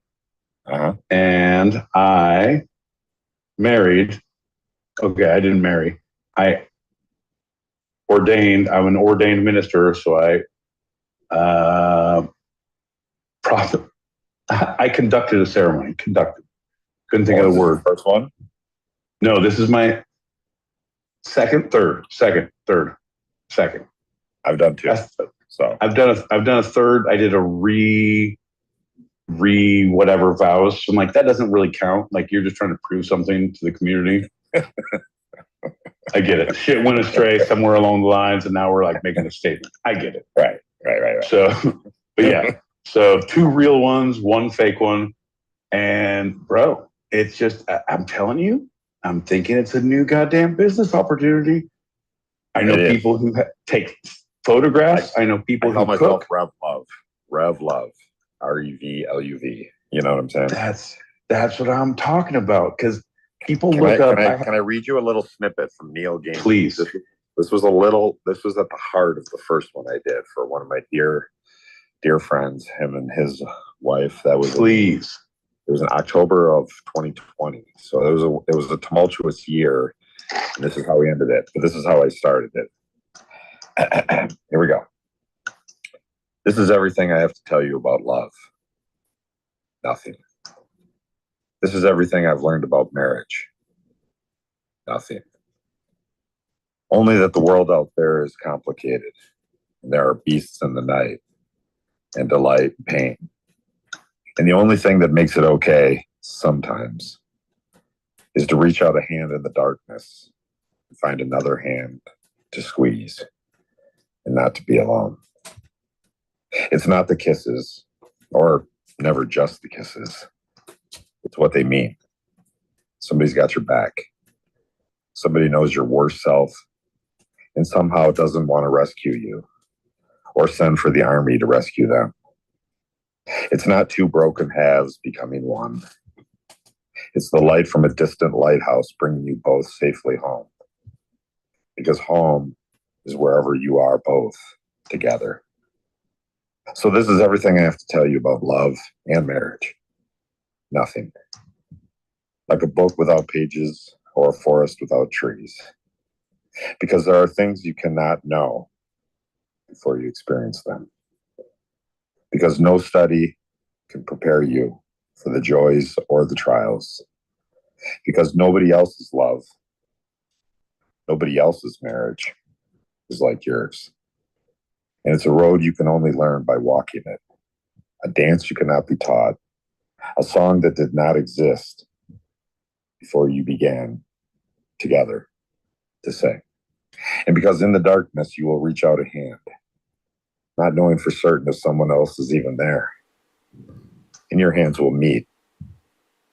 Speaker 13: And I married. Okay, I didn't marry. I'm an ordained minister, so I conducted a ceremony. Couldn't think of the word.
Speaker 12: First one?
Speaker 13: No, this is my second.
Speaker 12: I've done two. So
Speaker 13: I've done a third. I did a re whatever vows. I'm like, that doesn't really count. Like you're just trying to prove something to the community. I get it. Shit went astray somewhere along the lines, and now we're like making a statement. I get it.
Speaker 12: Right.
Speaker 13: So, but yeah, so 2 real ones, 1 fake one, and bro, it's just, I'm telling you, I'm thinking it's a new goddamn business opportunity. I know people who take photographs. I know people who cook.
Speaker 12: Rev Love, REVLUV. You know what I'm saying?
Speaker 13: That's what I'm talking about. Because people
Speaker 12: Can I read you a little snippet from Neil Gaiman?
Speaker 13: Please.
Speaker 12: This was at the heart of the first one I did for one of my dear friends, him and his wife. That was it was in October of 2020. So it was a tumultuous year. And this is how we ended it. But this is how I started it. Here we go. This is everything I have to tell you about love. Nothing. This is everything I've learned about marriage. Nothing. Only that the world out there is complicated. And there are beasts in the night, and delight and pain. And the only thing that makes it okay, sometimes, is to reach out a hand in the darkness and find another hand to squeeze and not to be alone. It's not the kisses, or never just the kisses. It's what they mean. Somebody's got your back. Somebody knows your worst self and somehow doesn't want to rescue you or send for the army to rescue them. It's not two broken halves becoming one. It's the light from a distant lighthouse bringing you both safely home. Because home is wherever you are both together. So this is everything I have to tell you about love and marriage. Nothing. Like a book without pages or a forest without trees. Because there are things you cannot know before you experience them. Because no study can prepare you for the joys or the trials. Because nobody else's love, nobody else's marriage is like yours. And it's a road you can only learn by walking it. A dance you cannot be taught. A song that did not exist before you began together to sing. And because in the darkness, you will reach out a hand, not knowing for certain if someone else is even there. And your hands will meet.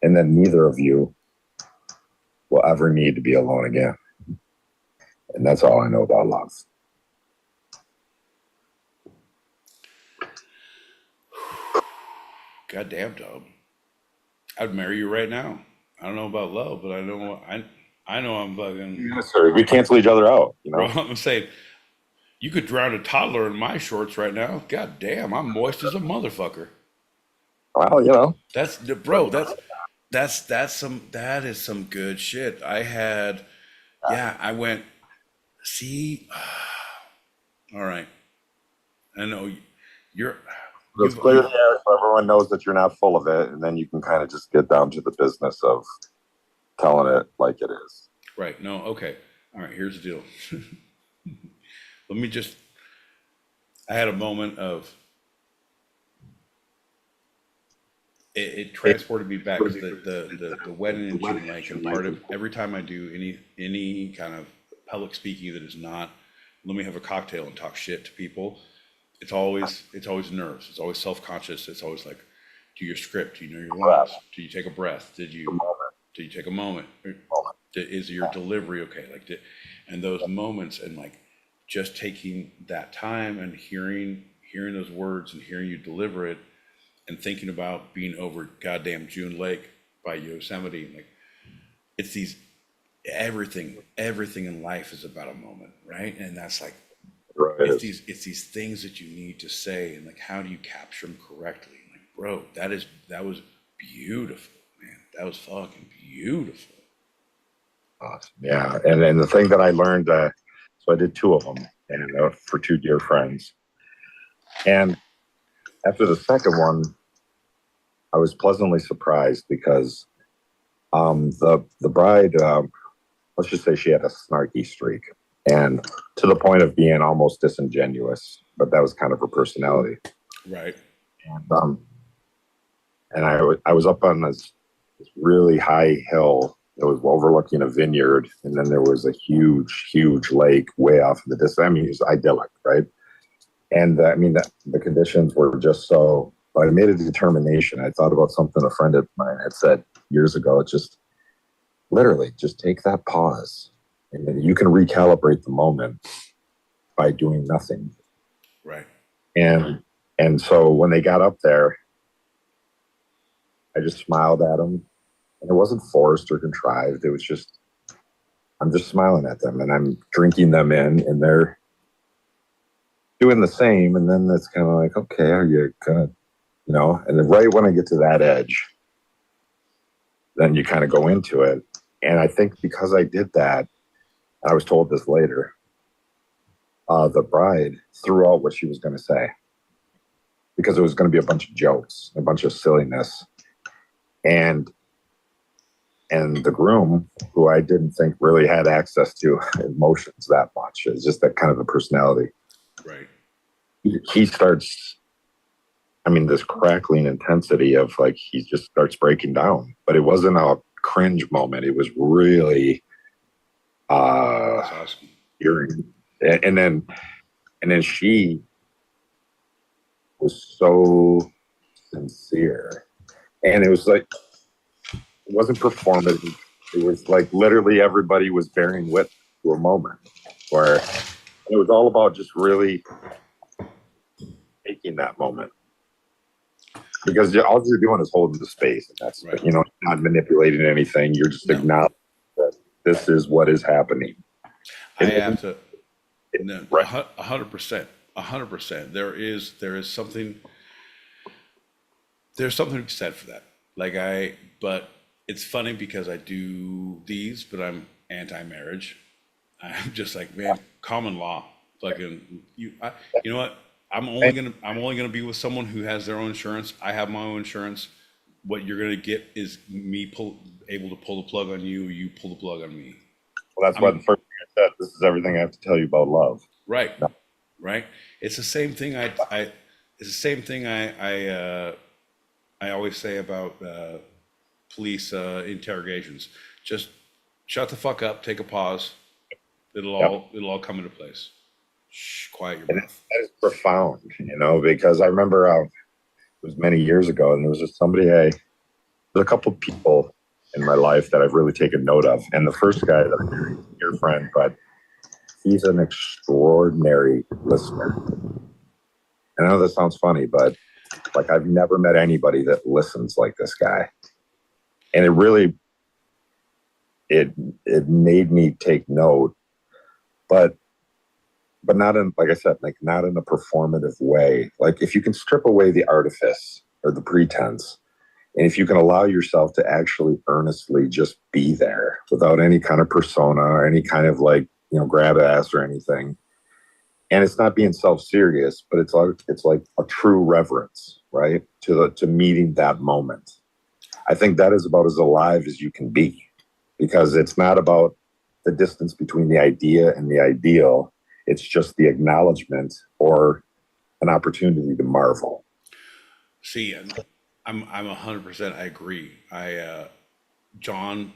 Speaker 12: And then neither of you will ever need to be alone again. And that's all I know about love.
Speaker 3: Goddamn, dog. I'd marry you right now. I don't know about love, but I know I'm fucking.
Speaker 12: Yes, sir. We cancel each other out, you know.
Speaker 3: Bro, I'm saying you could drown a toddler in my shorts right now. God damn, I'm moist as a motherfucker.
Speaker 12: Well, you know.
Speaker 3: That is some good shit. I went, see, all right. I know
Speaker 12: It's clear the air so everyone knows that you're not full of it, and then you can kind of just get down to the business of telling it like it is.
Speaker 3: Right. No, okay. All right, here's the deal. I had a moment of, it transported me back because the wedding in June, like, and part of every time I do any kind of public speaking that is not, let me have a cocktail and talk shit to people, it's always nerves. It's always self-conscious. It's always like, do your script, do you know your lines? Do you take a breath? Did you take a moment? Is your delivery okay? And those moments, and like just taking that time and hearing those words and hearing you deliver it, and thinking about being over goddamn June Lake by Yosemite, like it's these everything in life is about a moment, right? And that's like,
Speaker 12: right.
Speaker 3: It's these things that you need to say, and like, how do you capture them correctly? Like, bro, that was beautiful, man. That was fucking beautiful.
Speaker 12: Awesome. Yeah, and then the thing that I learned, so I did two of them, and for two dear friends. And after the second one, I was pleasantly surprised because the bride, let's just say she had a snarky streak, and to the point of being almost disingenuous, but that was kind of her personality.
Speaker 3: Right.
Speaker 12: And I was up on this really high hill that was overlooking a vineyard, and then there was a huge lake way off in the distance. I mean, it was idyllic, right? And I mean, the conditions were just so. But I made a determination. I thought about something a friend of mine had said years ago. Just literally, just take that pause, and then you can recalibrate the moment by doing nothing.
Speaker 3: Right.
Speaker 12: And so when they got up there, I just smiled at them. And it wasn't forced or contrived. It was just, I'm just smiling at them, and I'm drinking them in, and they're doing the same. And then it's kind of like, okay, are you gonna, you know? And then right when I get to that edge, then you kind of go into it. And I think because I did that, I was told this later, the bride threw out what she was going to say because it was going to be a bunch of jokes, a bunch of silliness. And the groom, who I didn't think really had access to emotions that much, is just that kind of a personality.
Speaker 3: Right.
Speaker 12: He starts, I mean, this crackling intensity of like, he just starts breaking down. But it wasn't a cringe moment. It was really
Speaker 3: awesome.
Speaker 12: And then she was so sincere. And it was like, it wasn't performative. It was like literally everybody was bearing witness to a moment where it was all about just really taking that moment. because all you're doing is holding the space, and that's
Speaker 3: Right.
Speaker 12: not manipulating anything. You're just acknowledging that this is what is happening.
Speaker 3: I have to. No,
Speaker 12: Right.
Speaker 3: 100%. 100%. There is something. There's something to be said for that. But it's funny because I do these, but I'm anti-marriage. I'm just like, man, common law. You know what? I'm only gonna be with someone who has their own insurance. I have my own insurance. What you're gonna get is me able to pull the plug on you. You pull the plug on me.
Speaker 12: Well, that's why the first thing I said, this is everything I have to tell you about love.
Speaker 3: Right. No. Right. It's the same thing. It's the same thing I always say about police interrogations. Just shut the fuck up. Take a pause. It'll all come into place. Shh, quiet your mouth.
Speaker 12: That is profound, because I remember it was many years ago, and there was just there's a couple of people in my life that I've really taken note of. And the first guy that I married, dear friend, but he's an extraordinary listener. And I know this sounds funny, but I've never met anybody that listens like this guy. And it really, it made me take note, but not in, like I said, not in a performative way. If you can strip away the artifice or the pretense, and if you can allow yourself to actually earnestly just be there without any kind of persona or any kind of grab ass or anything. And it's not being self-serious, but it's like a true reverence, right? To meeting that moment. I think that is about as alive as you can be, because it's not about the distance between the idea and the ideal. It's just the acknowledgement or an opportunity to marvel.
Speaker 3: See, I'm 100%. I agree. John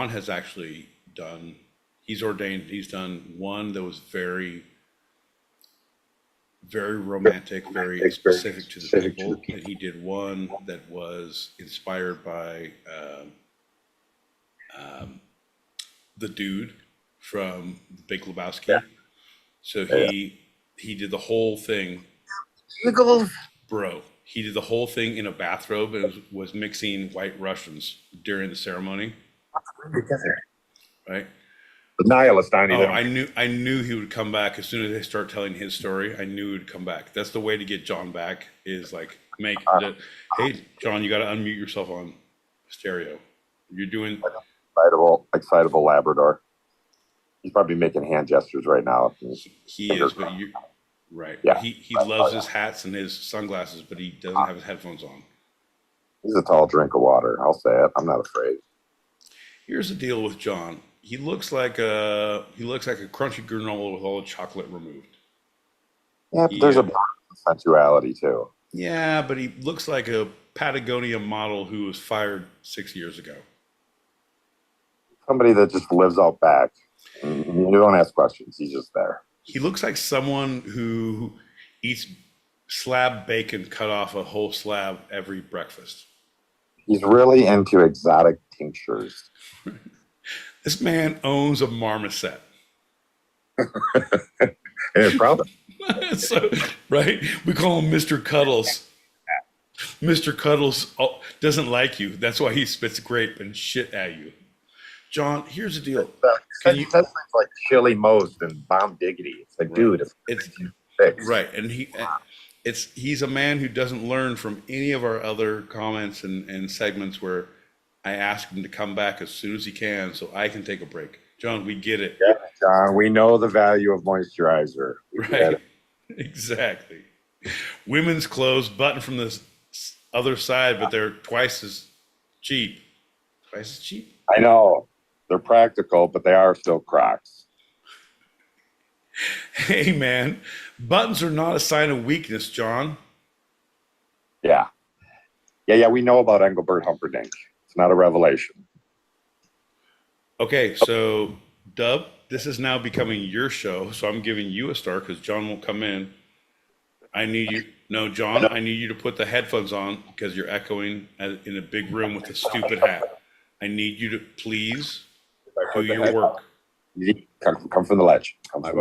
Speaker 3: has actually done. He's ordained. He's done one that was very, very romantic, very specific to the people. And he did one that was inspired by the dude from Big Lebowski. Yeah. So he did the whole thing. Bro, he did the whole thing in a bathrobe and was mixing White Russians during the ceremony. Right?
Speaker 12: The nihilist on
Speaker 3: you. Oh, I knew he would come back as soon as they start telling his story. I knew he would come back. That's the way to get John back. Is hey, John, you got to unmute yourself on stereo. You're doing
Speaker 12: excitable Labrador. He's probably making hand gestures right now.
Speaker 3: He is, but right. Yeah. He loves his hats and his sunglasses, but he doesn't have his headphones on.
Speaker 12: He's a tall drink of water. I'll say it. I'm not afraid.
Speaker 3: Here's the deal with John. He looks like a crunchy granola with all the chocolate removed.
Speaker 12: Yeah, but there's a sensuality too.
Speaker 3: Yeah, but he looks like a Patagonia model who was fired 6 years ago.
Speaker 12: Somebody that just lives out back. You don't ask questions. He's just there.
Speaker 3: He looks like someone who eats slab bacon cut off a whole slab every breakfast.
Speaker 12: He's really into exotic tinctures.
Speaker 3: This man owns a marmoset.
Speaker 12: And probably.
Speaker 3: So, right? We call him Mr. Cuddles. Mr. Cuddles doesn't like you. That's why he spits grape and shit at you. John, here's the deal.
Speaker 12: He says things like chili most and bomb diggity. It's like, dude,
Speaker 3: it's right. And he's a man who doesn't learn from any of our other comments and segments where I ask him to come back as soon as he can so I can take a break. John, we get it.
Speaker 12: Yeah, John, we know the value of moisturizer.
Speaker 3: Right. Exactly. Women's clothes button from the other side, but they're twice as cheap. Twice as cheap?
Speaker 12: I know. They're practical, but they are still Crocs.
Speaker 3: Hey, man, buttons are not a sign of weakness, John.
Speaker 12: Yeah. We know about Engelbert Humperdinck. It's not a revelation.
Speaker 3: Okay, so, Dub, this is now becoming your show, so I'm giving you a star because John won't come in. I need you to put the headphones on because you're echoing in a big room with a stupid hat. I need you to please do your work.
Speaker 12: Come from the ledge.
Speaker 2: Come from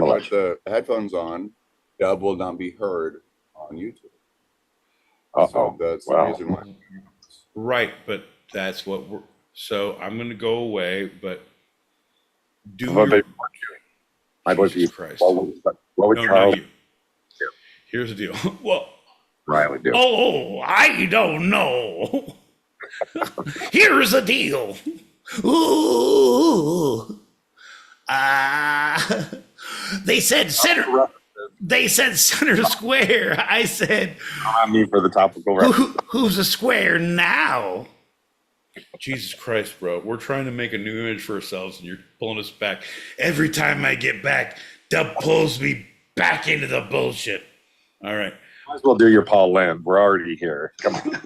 Speaker 2: the ledge. The headphones on, Dub will not be heard on YouTube. So that's the reason why.
Speaker 3: Right, but that's what we're. So I'm going to go away, but do
Speaker 11: What
Speaker 3: your.
Speaker 11: My boy
Speaker 3: Jesus
Speaker 11: Pete.
Speaker 3: Christ.
Speaker 11: What would
Speaker 3: No,
Speaker 11: Charles
Speaker 3: not you. Here's the deal. Well,
Speaker 11: Riley do?
Speaker 3: oh, I don't know. Here's the deal. Ooh. They said center. They said center square. I said,
Speaker 11: Not me for the topical reference.
Speaker 3: who's a square now? Jesus Christ, bro. We're trying to make a new image for ourselves, and you're pulling us back. Every time I get back, Dub pulls me back into the bullshit. All right.
Speaker 11: Might as well do your Paul Lynde. We're already here. Come on.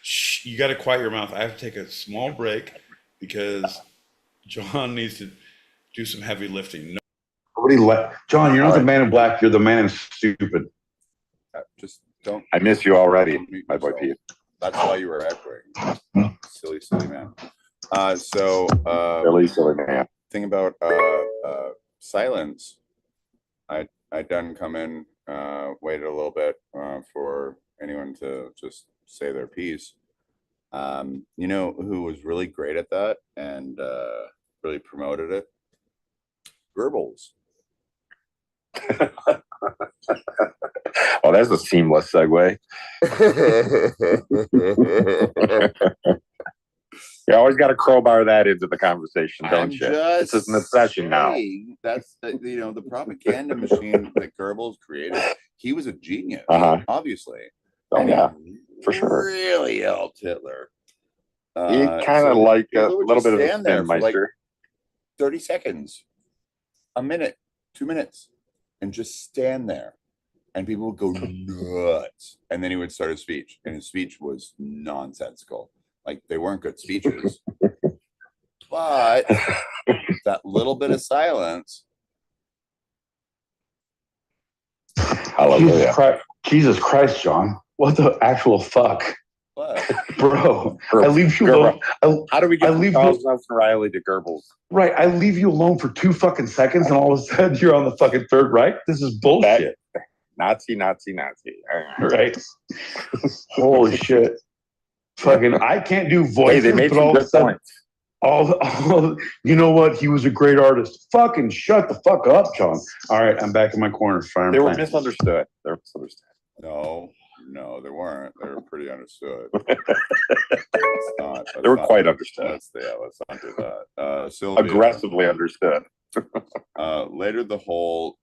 Speaker 3: Shh, you got to quiet your mouth. I have to take a small break because John needs to do some heavy lifting.
Speaker 13: John, you're not the man in black. You're the man in stupid.
Speaker 2: Just don't.
Speaker 11: I miss you already, my boy Pete.
Speaker 2: That's why you were echoing. Silly man.
Speaker 11: Silly man.
Speaker 2: Thing about silence. I done come in, waited a little bit for anyone to just say their piece. You know who was really great at that and really promoted it? Goebbels.
Speaker 11: Oh, that's a seamless segue. You always got to crowbar that into the conversation, don't you? This is an obsession now.
Speaker 2: That's the propaganda machine that Goebbels created. He was a genius, obviously.
Speaker 11: Oh yeah, for sure.
Speaker 2: Really helped Hitler.
Speaker 11: He kind of like a little bit of a spin meister.
Speaker 2: 30 seconds, a minute, 2 minutes, and just stand there. And people would go nuts. And then he would start a speech. And his speech was nonsensical. Like, they weren't good speeches. But that little bit of silence.
Speaker 11: Hallelujah.
Speaker 13: Jesus Christ, John. What the actual fuck?
Speaker 2: What?
Speaker 13: Bro, I leave you alone.
Speaker 11: How do we get from Charles Nelson Riley to Goebbels?
Speaker 13: Right, I leave you alone for 2 fucking seconds, and all of a sudden you're on the fucking third right? This is bullshit.
Speaker 11: Nazi.
Speaker 13: Right? Holy shit. Fucking, I can't do voices,
Speaker 11: they made
Speaker 13: but
Speaker 11: some
Speaker 13: all of a
Speaker 11: good
Speaker 13: sudden,
Speaker 11: points.
Speaker 13: you know what? He was a great artist. Fucking shut the fuck up, John. All right, I'm back in my corner.
Speaker 11: They were misunderstood.
Speaker 2: No, they weren't. They were pretty understood.
Speaker 11: They were quite understood.
Speaker 2: Let's not do that. Sylvia,
Speaker 11: aggressively understood.
Speaker 2: Later, the whole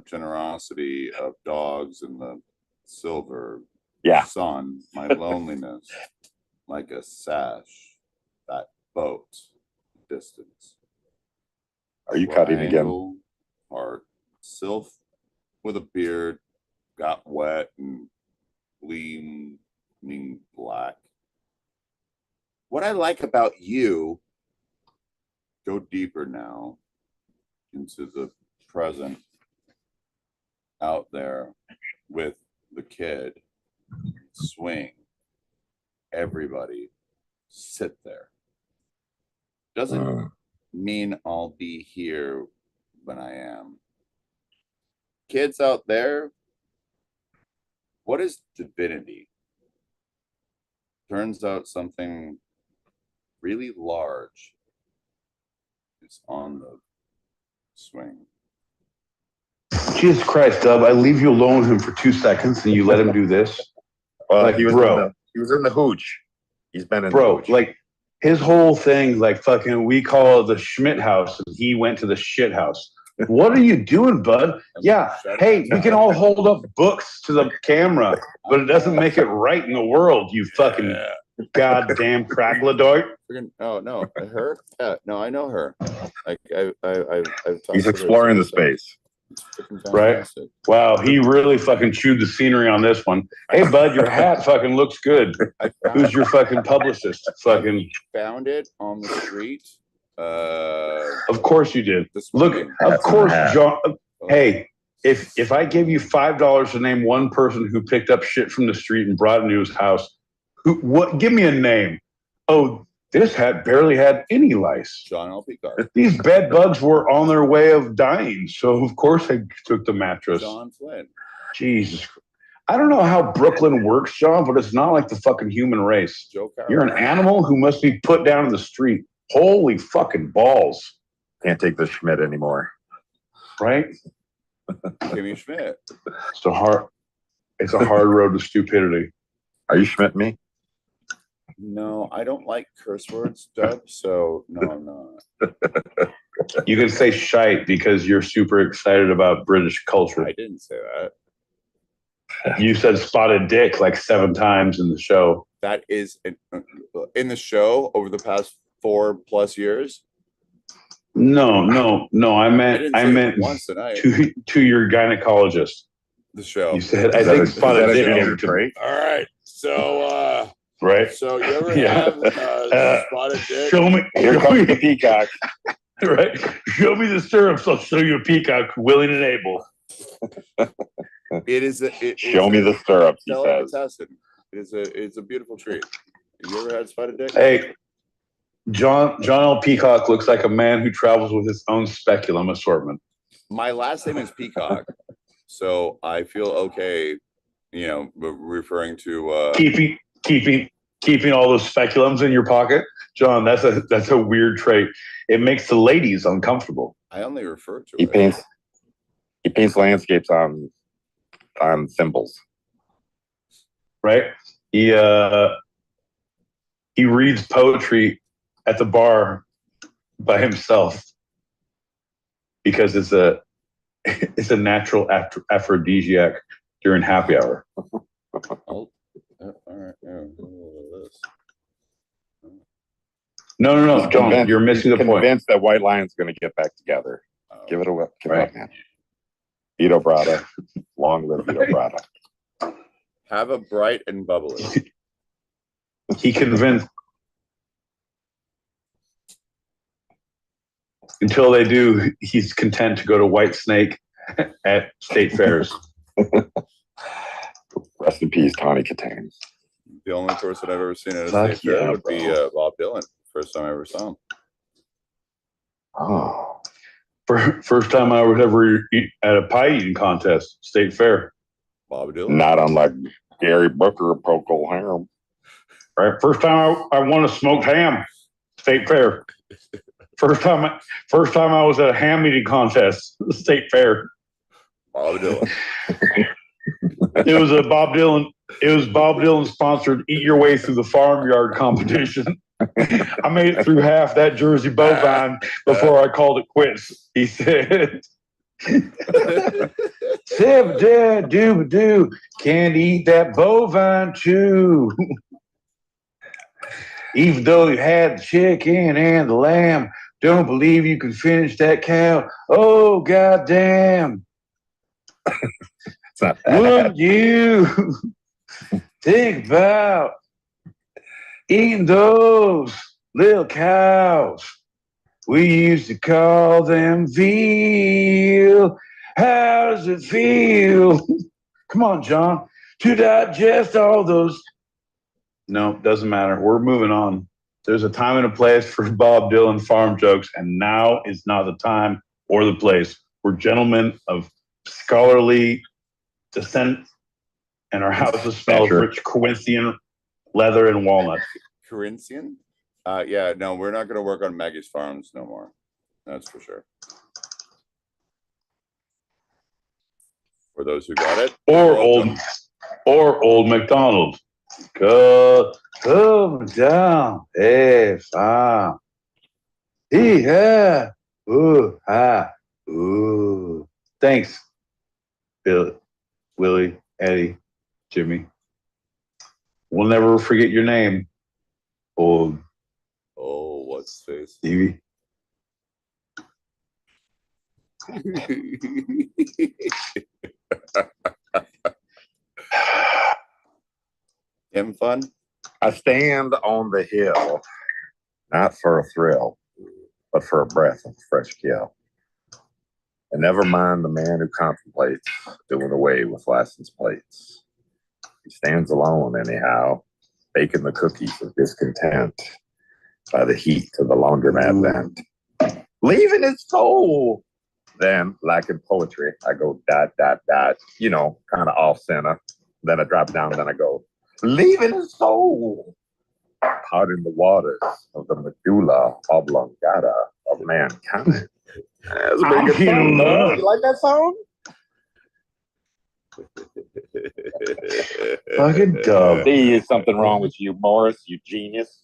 Speaker 2: generosity of dogs in the silver sun, my loneliness, like a sash, that boat distance.
Speaker 11: Are you cutting again?
Speaker 2: Heart, sylph with a beard, got wet and gleaming black. What I like about you, go deeper now into the present, out there with the kid, swing, everybody sit there. Doesn't mean I'll be here when I am. Kids out there, what is divinity? Turns out something really large is on the swing.
Speaker 13: Jesus Christ, Dub, I leave you alone with him for 2 seconds and you let him do this.
Speaker 11: He was in the hooch. He's been in the hooch.
Speaker 13: Like his whole thing, like fucking, we call it the Schmidt house and he went to the shit house. What are you doing, bud? Yeah. Hey, we can all hold up books to the camera, but it doesn't make it right in the world, you fucking goddamn crackledart.
Speaker 2: Oh, no. Her? No, I know her. Like, I've talked
Speaker 11: He's
Speaker 2: to
Speaker 11: exploring
Speaker 2: her.
Speaker 11: the space.
Speaker 13: Right? Wow, he really fucking chewed the scenery on this one. Hey, bud, your hat fucking looks good. Who's your fucking publicist? Fucking
Speaker 2: found it on the street.
Speaker 13: Of course you did. Look, of course, John. Hey, if I gave you $5 to name one person who picked up shit from the street and brought it into his house, what? Give me a name. Oh, this hat barely had any lice.
Speaker 2: John L. Picard.
Speaker 13: These bed bugs were on their way of dying, so of course I took the mattress.
Speaker 2: John Flynn.
Speaker 13: Jesus. I don't know how Brooklyn works, John, but it's not like the fucking human race. You're an animal who must be put down in the street. Holy fucking balls.
Speaker 14: Can't take the Schmidt anymore.
Speaker 13: Right?
Speaker 2: Kimmy Schmidt.
Speaker 13: It's a hard road to stupidity.
Speaker 14: Are you Schmidt me?
Speaker 2: No, I don't like curse words, Dub, so no, I'm not.
Speaker 13: You can say shite because you're super excited about British culture.
Speaker 2: I didn't say that.
Speaker 13: You said spotted dick like 7 times in the show.
Speaker 2: That is in the show over the past 4+ years.
Speaker 13: No. I meant
Speaker 2: once tonight.
Speaker 13: to your gynecologist.
Speaker 2: The show.
Speaker 13: You said I think spotted dick.
Speaker 2: All right. So
Speaker 13: right.
Speaker 2: So you ever have spotted dick?
Speaker 13: Show me.
Speaker 14: Here comes the peacock.
Speaker 13: Right. Show me the stirrups. I'll show you a peacock, willing and able.
Speaker 2: It is.
Speaker 14: Show me the stirrups. He says.
Speaker 2: Delicatessen. It's a beautiful treat. You ever had spotted dick?
Speaker 13: Hey, John L. Peacock looks like a man who travels with his own speculum assortment.
Speaker 2: My last name is Peacock, so I feel okay. You know, referring to
Speaker 13: keeping all those speculums in your pocket, John. That's a weird trait. It makes the ladies uncomfortable.
Speaker 2: I only refer to
Speaker 14: He paints landscapes on thimbles.
Speaker 13: Right? He reads poetry at the bar by himself because it's a natural aphrodisiac during happy hour.
Speaker 2: All right.
Speaker 13: No, John, you're missing the point.
Speaker 14: Convinced that White Lion's going to get back together. Give it a whip. Right. Man. Vito Bratta. Long live Vito Bratta.
Speaker 2: Have a bright and bubbly.
Speaker 13: He convinced. Until they do, he's content to go to White Snake at state fairs.
Speaker 14: Rest in peace, Tawny Katane.
Speaker 2: The only person I've ever seen at a state fair would be Bob Dylan. First time I ever saw him.
Speaker 14: Oh.
Speaker 13: First time I was ever at a pie eating contest, state fair.
Speaker 2: Bob Dylan.
Speaker 14: Not unlike Gary Booker or Procol Harum.
Speaker 13: Right. First time I won a smoked ham, state fair. First time I was at a ham eating contest, state fair.
Speaker 2: Bob Dylan.
Speaker 13: It was Bob Dylan sponsored Eat Your Way Through the Farmyard competition. I made it through half that Jersey bovine before I called it quits. He said, "Doo, can't eat that bovine too. Even though you had the chicken and the lamb, don't believe you can finish that cow. Oh, goddamn. Wouldn't you think about eating those little cows? We used to call them veal. How does it feel? Come on, John, to digest all those. No, doesn't matter. We're moving on. There's a time and a place for Bob Dylan farm jokes, and now is not the time or the place. We're gentlemen of scholarly descent, and our house smells rich Corinthian leather and walnut.
Speaker 2: Corinthian? Yeah, no, we're not going to work on Maggie's Farms no more. That's for sure. For those who got it.
Speaker 13: Or old McDonald. Come down. Hey, fine. Yeah. Ooh, ah, ooh. Thanks, Billy, Willie, Eddie, Jimmy. We'll never forget your name. Old.
Speaker 2: Oh, what's face?
Speaker 13: Stevie.
Speaker 2: Him fun?
Speaker 14: I stand on the hill, not for a thrill, but for a breath of fresh kill. And never mind the man who contemplates doing away with license plates. He stands alone anyhow, baking the cookies of discontent by the heat of the laundromat vent. Leaving his soul. Then, like in poetry, I go dot, dot, dot, kind of off center. Then I drop down, then I go, leaving his soul out in the waters of the medulla oblongata of mankind. That's a pretty good song, though. You like that song?
Speaker 13: Fucking dub.
Speaker 14: See, is something wrong with you, Morris, you genius.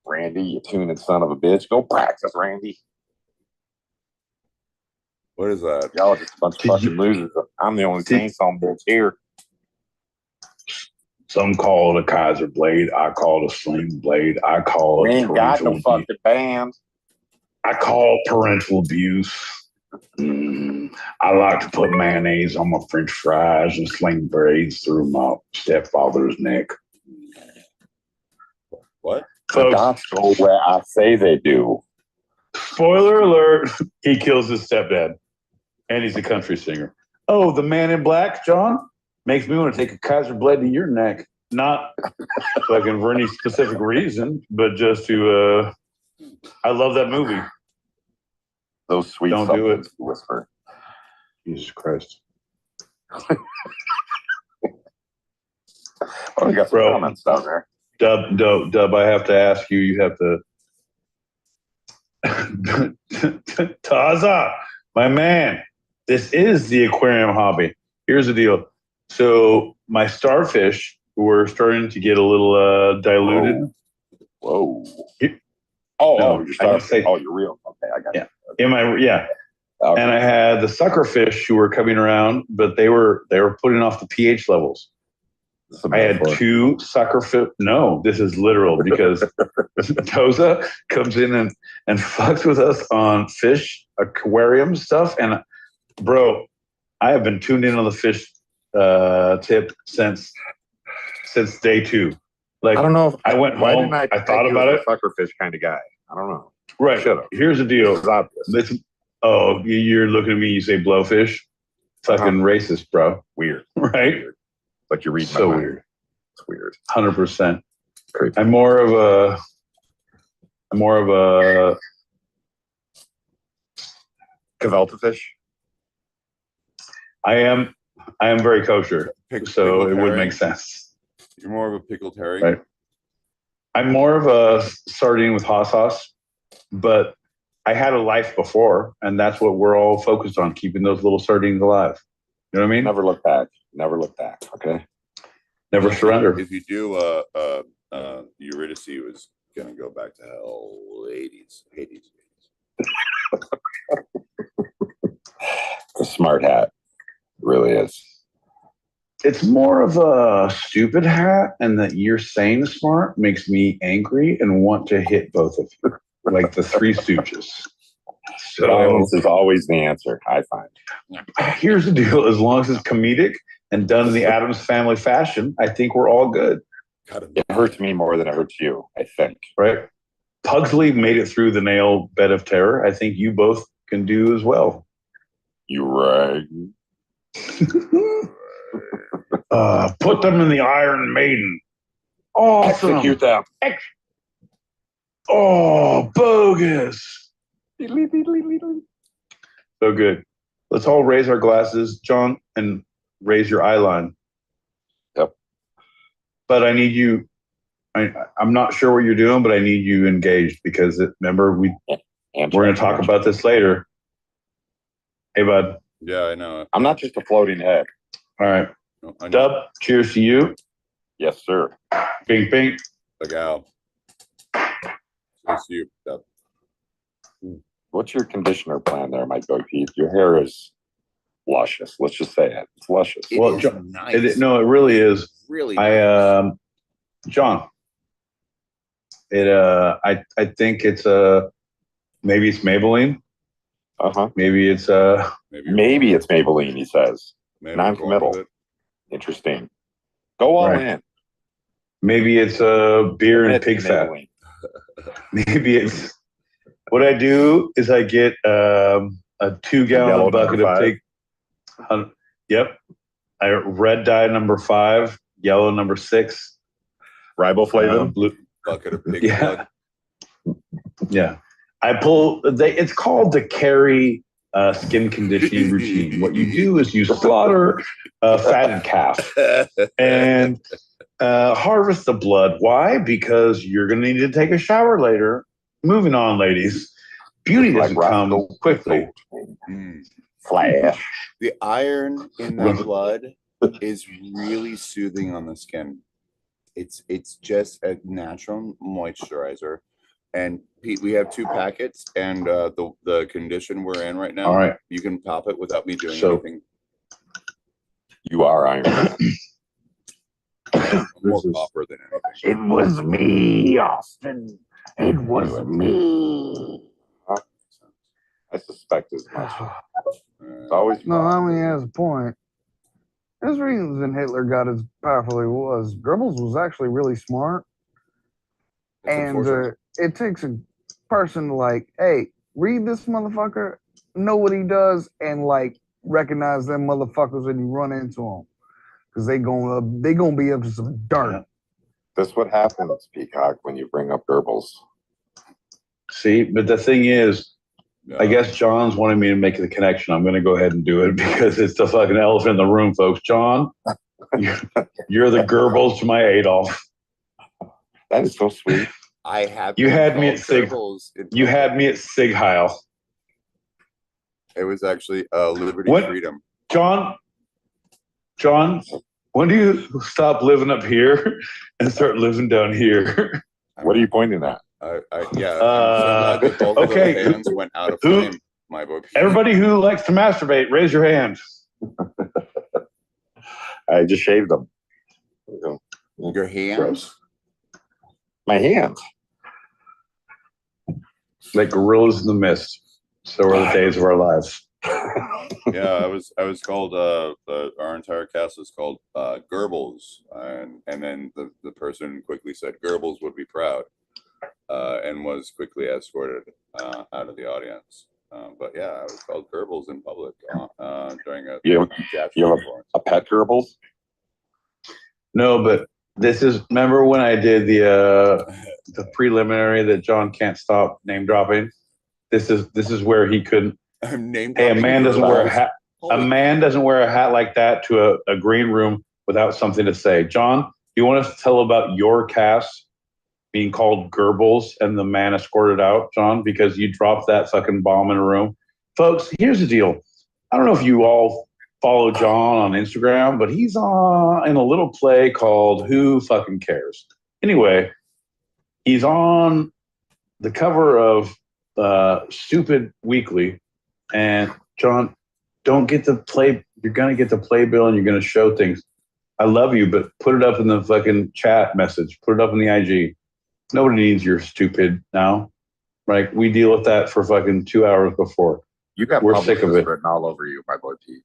Speaker 14: Randy, you tuning son of a bitch. Go practice, Randy.
Speaker 2: What is that?
Speaker 14: Y'all are just a bunch of fucking losers. I'm the only chainsaw bitch here.
Speaker 13: Some call it a Kaiser blade. I call it a sling blade. I call
Speaker 14: We
Speaker 13: it
Speaker 14: ain't got no
Speaker 13: parental
Speaker 14: fucking band.
Speaker 13: I call it parental abuse. I like to put mayonnaise on my French fries and sling braids through my stepfather's neck.
Speaker 14: What?
Speaker 13: Folks,
Speaker 14: Dots go where I say they do.
Speaker 13: Spoiler alert, he kills his stepdad. And he's a country singer. Oh, the man in black, John, makes me want to take a Kaiser blade to your neck. Not fucking for any specific reason, but just to, I love that movie.
Speaker 14: Those sweet
Speaker 13: Don't do it.
Speaker 14: Whisper.
Speaker 13: Jesus Christ.
Speaker 14: Oh, we got some comments down there.
Speaker 13: Dub, I have to ask you, you have to. Taza, my man, this is the aquarium hobby. Here's the deal. So my starfish were starting to get a little diluted.
Speaker 14: Whoa.
Speaker 13: No,
Speaker 14: you're starfish. Oh, you're real. Okay, I got it.
Speaker 13: Yeah.
Speaker 14: Okay.
Speaker 13: And I had the suckerfish who were coming around, but they were putting off the pH levels. I had two suckerfish. No, this is literal because Toza comes in and fucks with us on fish aquarium stuff. And bro, I have been tuned in on the fish tip since day 2. Like,
Speaker 14: I don't know if
Speaker 13: I went home. I thought about it.
Speaker 14: Suckerfish kind of guy. I don't know.
Speaker 13: Right.
Speaker 14: Should've.
Speaker 13: Here's the deal. You're looking at me. You say blowfish. Fucking racist, bro.
Speaker 14: Weird.
Speaker 13: Right.
Speaker 14: Weird. But you read
Speaker 13: So
Speaker 14: my mind.
Speaker 13: weird.
Speaker 14: It's weird.
Speaker 13: 100%.
Speaker 14: Creepy.
Speaker 13: I'm more of a
Speaker 14: Cavelta fish.
Speaker 13: I am very kosher, so
Speaker 2: pickled
Speaker 13: it would
Speaker 2: herring?
Speaker 13: make sense.
Speaker 2: You're more of a pickled herring.
Speaker 13: Right. I'm more of a sardine with hot sauce, but I had a life before, and that's what we're all focused on, keeping those little sardines alive. You know what I mean?
Speaker 14: Never look back. Never look back. Okay.
Speaker 13: Never surrender.
Speaker 2: If you do, Eurydice was gonna go back to hell. Hades.
Speaker 14: It's a smart hat. It really is.
Speaker 13: It's more of a stupid hat, and that you're saying smart makes me angry and want to hit both of you, like the Three Stooges. So
Speaker 14: Violence is always the answer, I find.
Speaker 13: here's the deal: as long as it's comedic and done in the Addams Family fashion, I think we're all good.
Speaker 14: It hurts me more than it hurts you, I think.
Speaker 13: Right? Pugsley made it through the nail bed of terror. I think you both can do as well.
Speaker 14: You're right.
Speaker 13: Put them in the Iron Maiden. Awesome.
Speaker 14: Execute them.
Speaker 13: Oh, bogus. So good. Let's all raise our glasses, John, and raise your eye line.
Speaker 14: Yep.
Speaker 13: But I need you. I'm not sure what you're doing, but I need you engaged because remember we're going to talk about this later. Hey, bud.
Speaker 2: Yeah, I know.
Speaker 14: I'm not just a floating head.
Speaker 13: All right.
Speaker 2: No, I know.
Speaker 13: Dub, cheers to you.
Speaker 14: Yes, sir.
Speaker 13: Bing, bing.
Speaker 2: Look out. Cheers to you, Dub.
Speaker 14: What's your conditioner plan there, my boy Pete? Your hair is luscious. Let's just say it. It's luscious.
Speaker 13: Well, John, it really is.
Speaker 2: Really nice.
Speaker 13: John, I think it's maybe it's Maybelline. Maybe it's
Speaker 14: maybe it's Maybelline, he says.
Speaker 2: Maybe
Speaker 14: Non-committal. Interesting. Go all in.
Speaker 13: Maybe it's beer and pig fat. Maybe it's what I do is I get a 2-gallon bucket of pig. Yep. Red dye number 5, yellow number 6.
Speaker 14: Riboflavin.
Speaker 13: Blue
Speaker 2: bucket of pig
Speaker 13: blood. Yeah. I pull it's called the carry skin conditioning routine. What you do is you slaughter a fatted calf and harvest the blood. Why? Because you're going to need to take a shower later. Moving on, ladies. Beauty doesn't come quickly.
Speaker 14: Flash.
Speaker 2: The iron in the blood is really soothing on the skin. It's just a natural moisturizer. And Pete, we have 2 packets, and the condition we're in right now,
Speaker 13: all right,
Speaker 2: you can pop it without me doing anything.
Speaker 14: You are Iron Man.
Speaker 2: More copper than anything.
Speaker 6: It was me, Austin. It was me.
Speaker 14: I suspect as much. It's always
Speaker 15: No, I mean, he has a point. There's reasons that Hitler got as powerful as he was. Goebbels was actually really smart. And it takes a person to like, hey, read this motherfucker, know what he does, and like recognize them motherfuckers when you run into them. Because they gonna be up to some dirt.
Speaker 14: Yeah. That's what happens, Peacock, when you bring up Goebbels.
Speaker 13: See, but the thing is, I guess John's wanting me to make the connection. I'm going to go ahead and do it because it's the fucking elephant in the room, folks. John, you're the Goebbels to my Adolf.
Speaker 14: That is so sweet.
Speaker 2: I have.
Speaker 13: You had me at Sig. You had me at Sig Heil.
Speaker 2: It was actually Liberty Freedom.
Speaker 13: John, when do you stop living up here and start living down here?
Speaker 14: What are you pointing at?
Speaker 2: Yeah. I'm so glad that both of those hands went out of frame, my boy.
Speaker 13: Everybody who likes to masturbate, raise your hand.
Speaker 14: I just shaved them.
Speaker 2: Your hands?
Speaker 14: My hands.
Speaker 13: Like gorillas in the mist. So are the days of our lives.
Speaker 2: Yeah, I was called our entire cast was called Goebbels, and then the person quickly said Goebbels would be proud, and was quickly escorted out of the audience. But yeah, I was called Goebbels in public during a
Speaker 14: you have a pet Goebbels?
Speaker 13: No, but this is, remember when I did the preliminary that John can't stop name dropping? This is where he couldn't. Hey, a man doesn't wear a hat. A man doesn't wear a hat like that to a green room without something to say. John, do you want us to tell about your cast being called Goebbels and the man escorted out, John, because you dropped that fucking bomb in a room? Folks, here's the deal. I don't know if you all follow John on Instagram, but he's in a little play called Who Fucking Cares? Anyway, he's on the cover of Stupid Weekly. And John, don't get the play. You're going to get the playbill and you're going to show things. I love you, but put it up in the fucking chat message. Put it up in the IG. Nobody needs your stupid now. Right? We deal with that for fucking 2 hours before. We're sick of it.
Speaker 14: Written all over you, my boy Pete.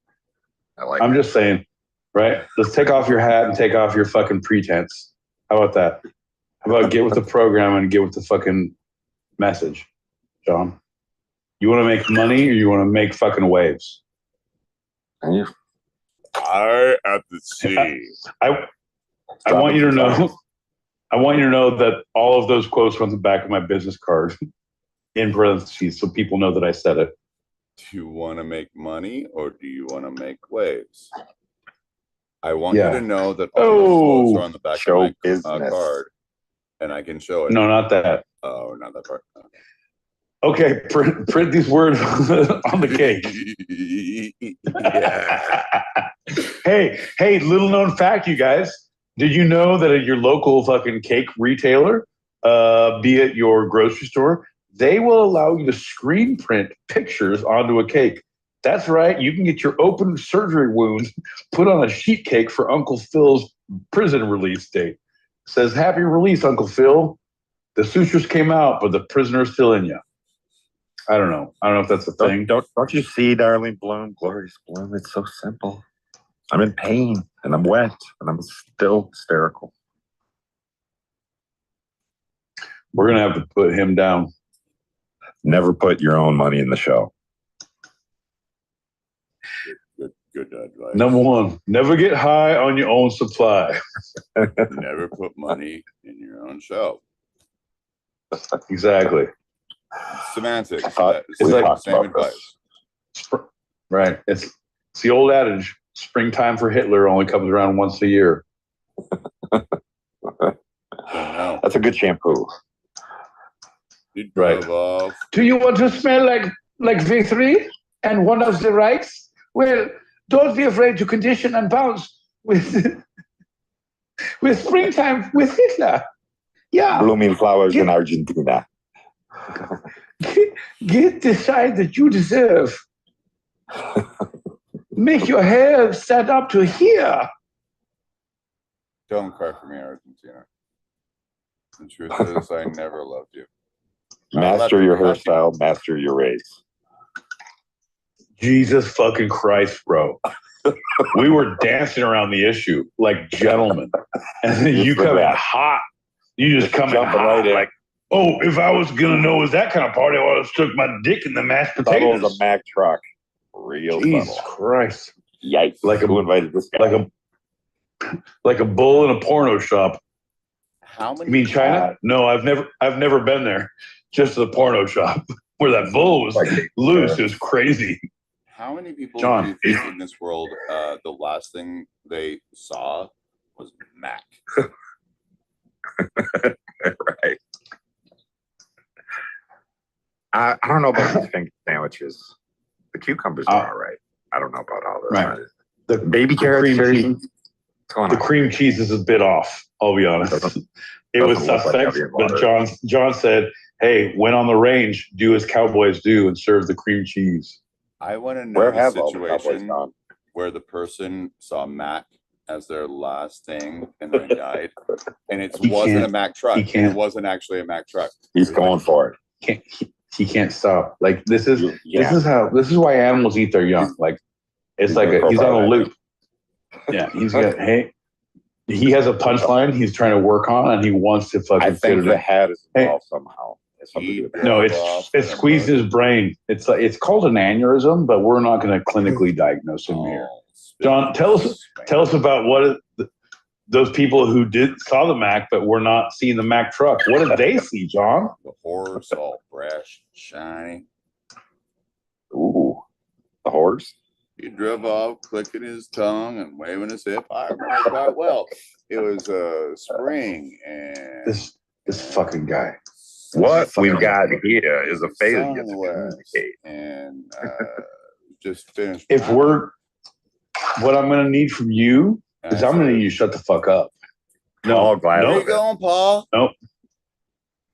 Speaker 13: I'm just saying, right? Let's take off your hat and take off your fucking pretense. How about that? How about get with the program and get with the fucking message, John? You want to make money or you want to make fucking waves?
Speaker 2: I at the sea.
Speaker 13: I want you to know. I want you to know that all of those quotes were on the back of my business card in parentheses, so people know that I said it.
Speaker 2: Do you want to make money or do you want to make waves? I want you to know that all those quotes are on the back of my card, and I can show it.
Speaker 13: No, not that.
Speaker 2: Oh, not that part.
Speaker 13: Okay, print these words on the cake. Hey, little known fact, you guys. Did you know that at your local fucking cake retailer, be it your grocery store, they will allow you to screen print pictures onto a cake? That's right. You can get your open surgery wound put on a sheet cake for Uncle Phil's prison release date. It says, happy release, Uncle Phil. The sutures came out, but the prisoner's still in you. I don't know if that's a thing.
Speaker 14: Don't you see, darling Bloom, glorious Bloom? It's so simple. I'm in pain and I'm wet and I'm still hysterical.
Speaker 13: We're gonna have to put him down.
Speaker 14: Never put your own money in the show.
Speaker 2: Good advice.
Speaker 13: Number one, never get high on your own supply.
Speaker 2: Never put money in your own show.
Speaker 13: Exactly.
Speaker 2: Semantics.
Speaker 13: It's like
Speaker 2: same advice.
Speaker 13: Right. It's the old adage: springtime for Hitler only comes around once a year.
Speaker 14: That's a good shampoo.
Speaker 13: Right.
Speaker 10: Do you want to smell like victory and one of the rights? Well, don't be afraid to condition and bounce with with springtime with Hitler. Yeah.
Speaker 14: Blooming flowers in Argentina.
Speaker 10: Get the side that you deserve. Make your hair stand up to here.
Speaker 2: Don't cry for me, Argentina. The truth is, I never loved you.
Speaker 14: Master your hairstyle, master your race.
Speaker 13: Jesus fucking Christ, bro. We were dancing around the issue like gentlemen. And then you come in hot. You just come in hot
Speaker 14: right in.
Speaker 13: like, oh, if I was going to know it was that kind of party, I would have stuck my dick in the mashed
Speaker 14: Thought it
Speaker 13: potatoes.
Speaker 14: was a Mack truck. Real
Speaker 13: Jesus
Speaker 14: subtle.
Speaker 13: Christ.
Speaker 14: Yikes. Who invited this guy?
Speaker 13: Like a bull in a porno shop.
Speaker 2: How many?
Speaker 13: You mean China? No, I've never been there. Just the porno shop where that bull was loose. It was crazy.
Speaker 2: How many people
Speaker 13: John.
Speaker 2: do you think in this world the last thing they saw was Mac?
Speaker 14: Right. I don't know about these finger sandwiches. The cucumbers are all right. I don't know about all those.
Speaker 13: Right.
Speaker 14: The baby carrots,
Speaker 13: the cream cheese is a bit off, I'll be honest. It was
Speaker 14: Doesn't look like
Speaker 13: suspect,
Speaker 14: heavy in
Speaker 13: but
Speaker 14: water.
Speaker 13: John said, hey, when on the range, do as cowboys do and serve the cream cheese.
Speaker 2: I want to know
Speaker 14: Where
Speaker 2: the
Speaker 14: have all the cowboys
Speaker 2: situation
Speaker 14: gone?
Speaker 2: where the person saw Mac as their last thing and then died, and it wasn't a Mac truck. And it wasn't actually a Mac truck.
Speaker 14: He's going for it.
Speaker 13: He can't stop. Like this is why animals eat their young. Like it's like he's on a loop. Yeah, he's got he has a punchline he's trying to work on, and he wants to fucking.
Speaker 14: I think the head is involved somehow.
Speaker 13: No, it's squeezed his brain. It's called an aneurysm, but we're not going to clinically diagnose him here. John, tell us about what those people who saw the Mac but were not seeing the Mac truck. What did they see, John?
Speaker 2: The horse, all fresh, shiny.
Speaker 14: Ooh, the horse.
Speaker 2: He drove off, clicking his tongue and waving his hip. I remember quite well. It was spring, and
Speaker 13: this fucking guy.
Speaker 14: What we've got here is a failure to
Speaker 2: communicate, and just finished.
Speaker 13: What I'm going to need from you is I'm going to need you to shut the fuck up. No,
Speaker 2: Where you going, Paul?
Speaker 13: Nope.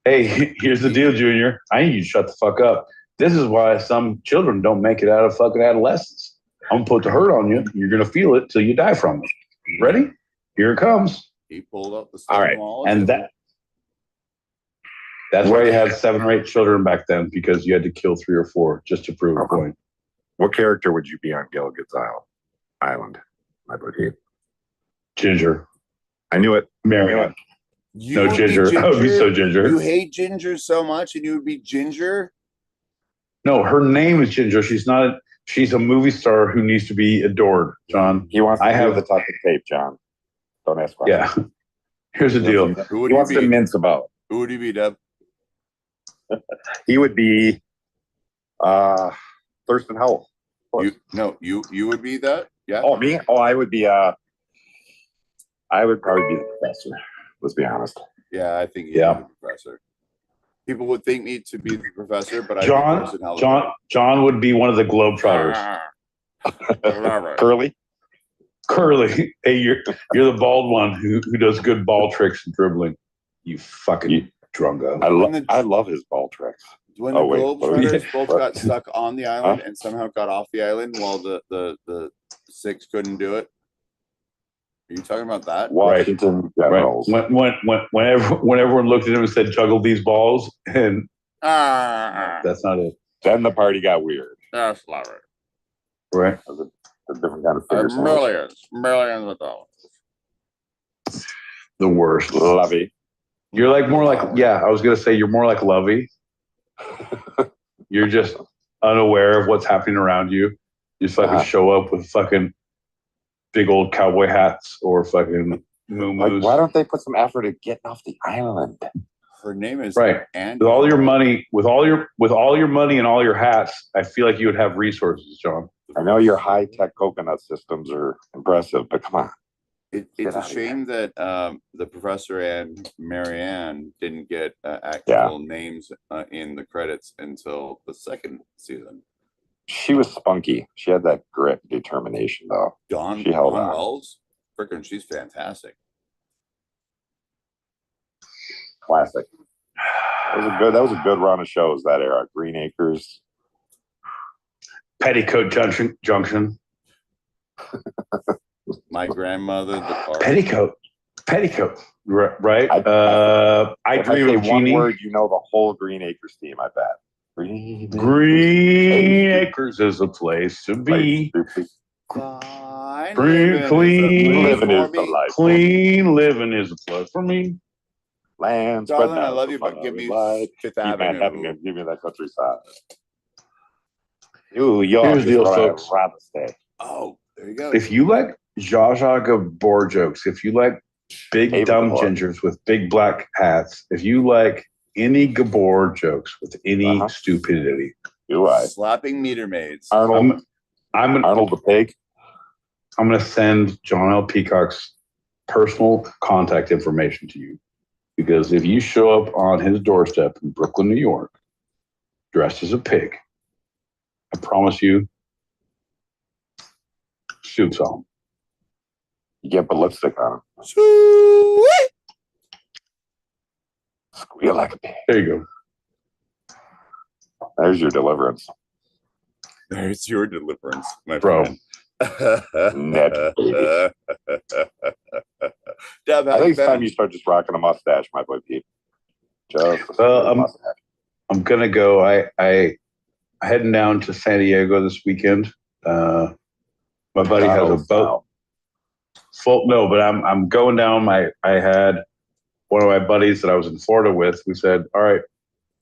Speaker 13: Hey, here's the deal, Junior. I need you to shut the fuck up. This is why some children don't make it out of fucking adolescence. I'm going to put the hurt on you. You're going to feel it till you die from it. Ready? Here it comes.
Speaker 2: He pulled up the
Speaker 13: All right.
Speaker 2: wall.
Speaker 13: And that's why you had 7 or 8 children back then, because you had to kill 3 or 4 just to prove a point.
Speaker 14: What character would you be on Gilligan's Island? My buddy.
Speaker 13: Ginger.
Speaker 14: I knew it.
Speaker 13: Marion.
Speaker 2: You
Speaker 13: No,
Speaker 2: would be
Speaker 13: Ginger. I would be so Ginger.
Speaker 2: You hate Ginger so much, and you would be Ginger?
Speaker 13: No, her name is Ginger. She's not. She's a movie star who needs to be adored, John.
Speaker 14: He wants to have the top of tape, John. Don't ask questions.
Speaker 13: Yeah. Here's the deal.
Speaker 14: He wants to mince about.
Speaker 2: Who would he be, Deb?
Speaker 14: He would be Thurston Howell.
Speaker 2: You would be that? Yeah.
Speaker 14: Oh, me? Oh, I would be I would probably be the professor. Let's be honest.
Speaker 2: Yeah, I think he'd be the professor. People would think me to be the professor, but
Speaker 13: John would be one of the Globetrotters.
Speaker 14: Curly?
Speaker 13: Curly. Hey, you're the bald one who does good ball tricks and dribbling. You fucking drungo.
Speaker 14: I love his ball tricks.
Speaker 2: When the Globetrotters both got stuck on the island and somehow got off the island while the 6 couldn't do it. Are you talking about that?
Speaker 14: Washington Generals.
Speaker 13: Right. When everyone looked at him and said, "Juggle these balls," and that's not it.
Speaker 14: Then the party got weird.
Speaker 2: That's not it.
Speaker 13: Right.
Speaker 14: A different kind of figure.
Speaker 2: Millions of dollars.
Speaker 13: The worst.
Speaker 14: Lovey.
Speaker 13: You're more like I was gonna say you're more like Lovey. You're just unaware of what's happening around you. You just fucking show up with fucking big old cowboy hats or fucking moo-moos.
Speaker 14: Why don't they put some effort at getting off the island?
Speaker 2: Her name is
Speaker 13: Right.
Speaker 2: Andy.
Speaker 13: With all your money and all your hats, I feel like you would have resources, John.
Speaker 14: I know your high tech coconut systems are impressive, but come on.
Speaker 2: It's a shame that the professor and Marianne didn't get actual names in the credits until the second season.
Speaker 14: She was spunky. She had that grit and determination, though.
Speaker 2: Dawn
Speaker 14: She held on.
Speaker 2: Wells, freaking, she's fantastic.
Speaker 14: Classic. That was a good run of shows that era. Green Acres,
Speaker 13: Petticoat Junction.
Speaker 2: My grandmother, the park.
Speaker 13: Petticoat, right? I
Speaker 14: if
Speaker 13: Dream
Speaker 14: I say
Speaker 13: of
Speaker 14: one
Speaker 13: Jeannie.
Speaker 14: word, you know the whole Green Acres theme. I bet.
Speaker 13: Green Acres is a place to be.
Speaker 14: Clean living is the life.
Speaker 13: Clean living is a place for me.
Speaker 14: Land spread
Speaker 2: Darling, I
Speaker 14: out
Speaker 2: love
Speaker 14: the
Speaker 2: you, but
Speaker 14: fun
Speaker 2: give
Speaker 14: of
Speaker 2: me
Speaker 14: life.
Speaker 2: Fifth
Speaker 14: Keep
Speaker 2: Avenue.
Speaker 14: Manhattan, give me that countryside. New York
Speaker 13: Here's the
Speaker 14: is
Speaker 13: deal,
Speaker 14: where
Speaker 13: folks.
Speaker 14: I'd rather stay.
Speaker 2: Oh, there you go.
Speaker 13: If you like Zsa Zsa Gabor jokes, if you like big
Speaker 14: Ava
Speaker 13: dumb
Speaker 14: Gabor.
Speaker 13: gingers with big black hats, if you like any Gabor jokes with any stupidity,
Speaker 14: do I?
Speaker 2: Slapping meter maids.
Speaker 14: Arnold the pig.
Speaker 13: I'm going to send John L. Peacock's personal contact information to you. Because if you show up on his doorstep in Brooklyn, New York, dressed as a pig, I promise you, soup's on.
Speaker 14: You get put lipstick on him.
Speaker 2: Sweet.
Speaker 14: Squeal like a pig.
Speaker 13: There you
Speaker 14: go. There's your deliverance.
Speaker 2: There's your deliverance, my
Speaker 13: bro.
Speaker 2: friend.
Speaker 14: Net baby.
Speaker 2: Deb,
Speaker 14: I think it's time you start just rocking a mustache, my boy Pete. Just a mustache.
Speaker 13: I'm gonna go. I heading down to San Diego this weekend. My buddy has a boat. No, but I'm going down. I had one of my buddies that I was in Florida with. We said, all right,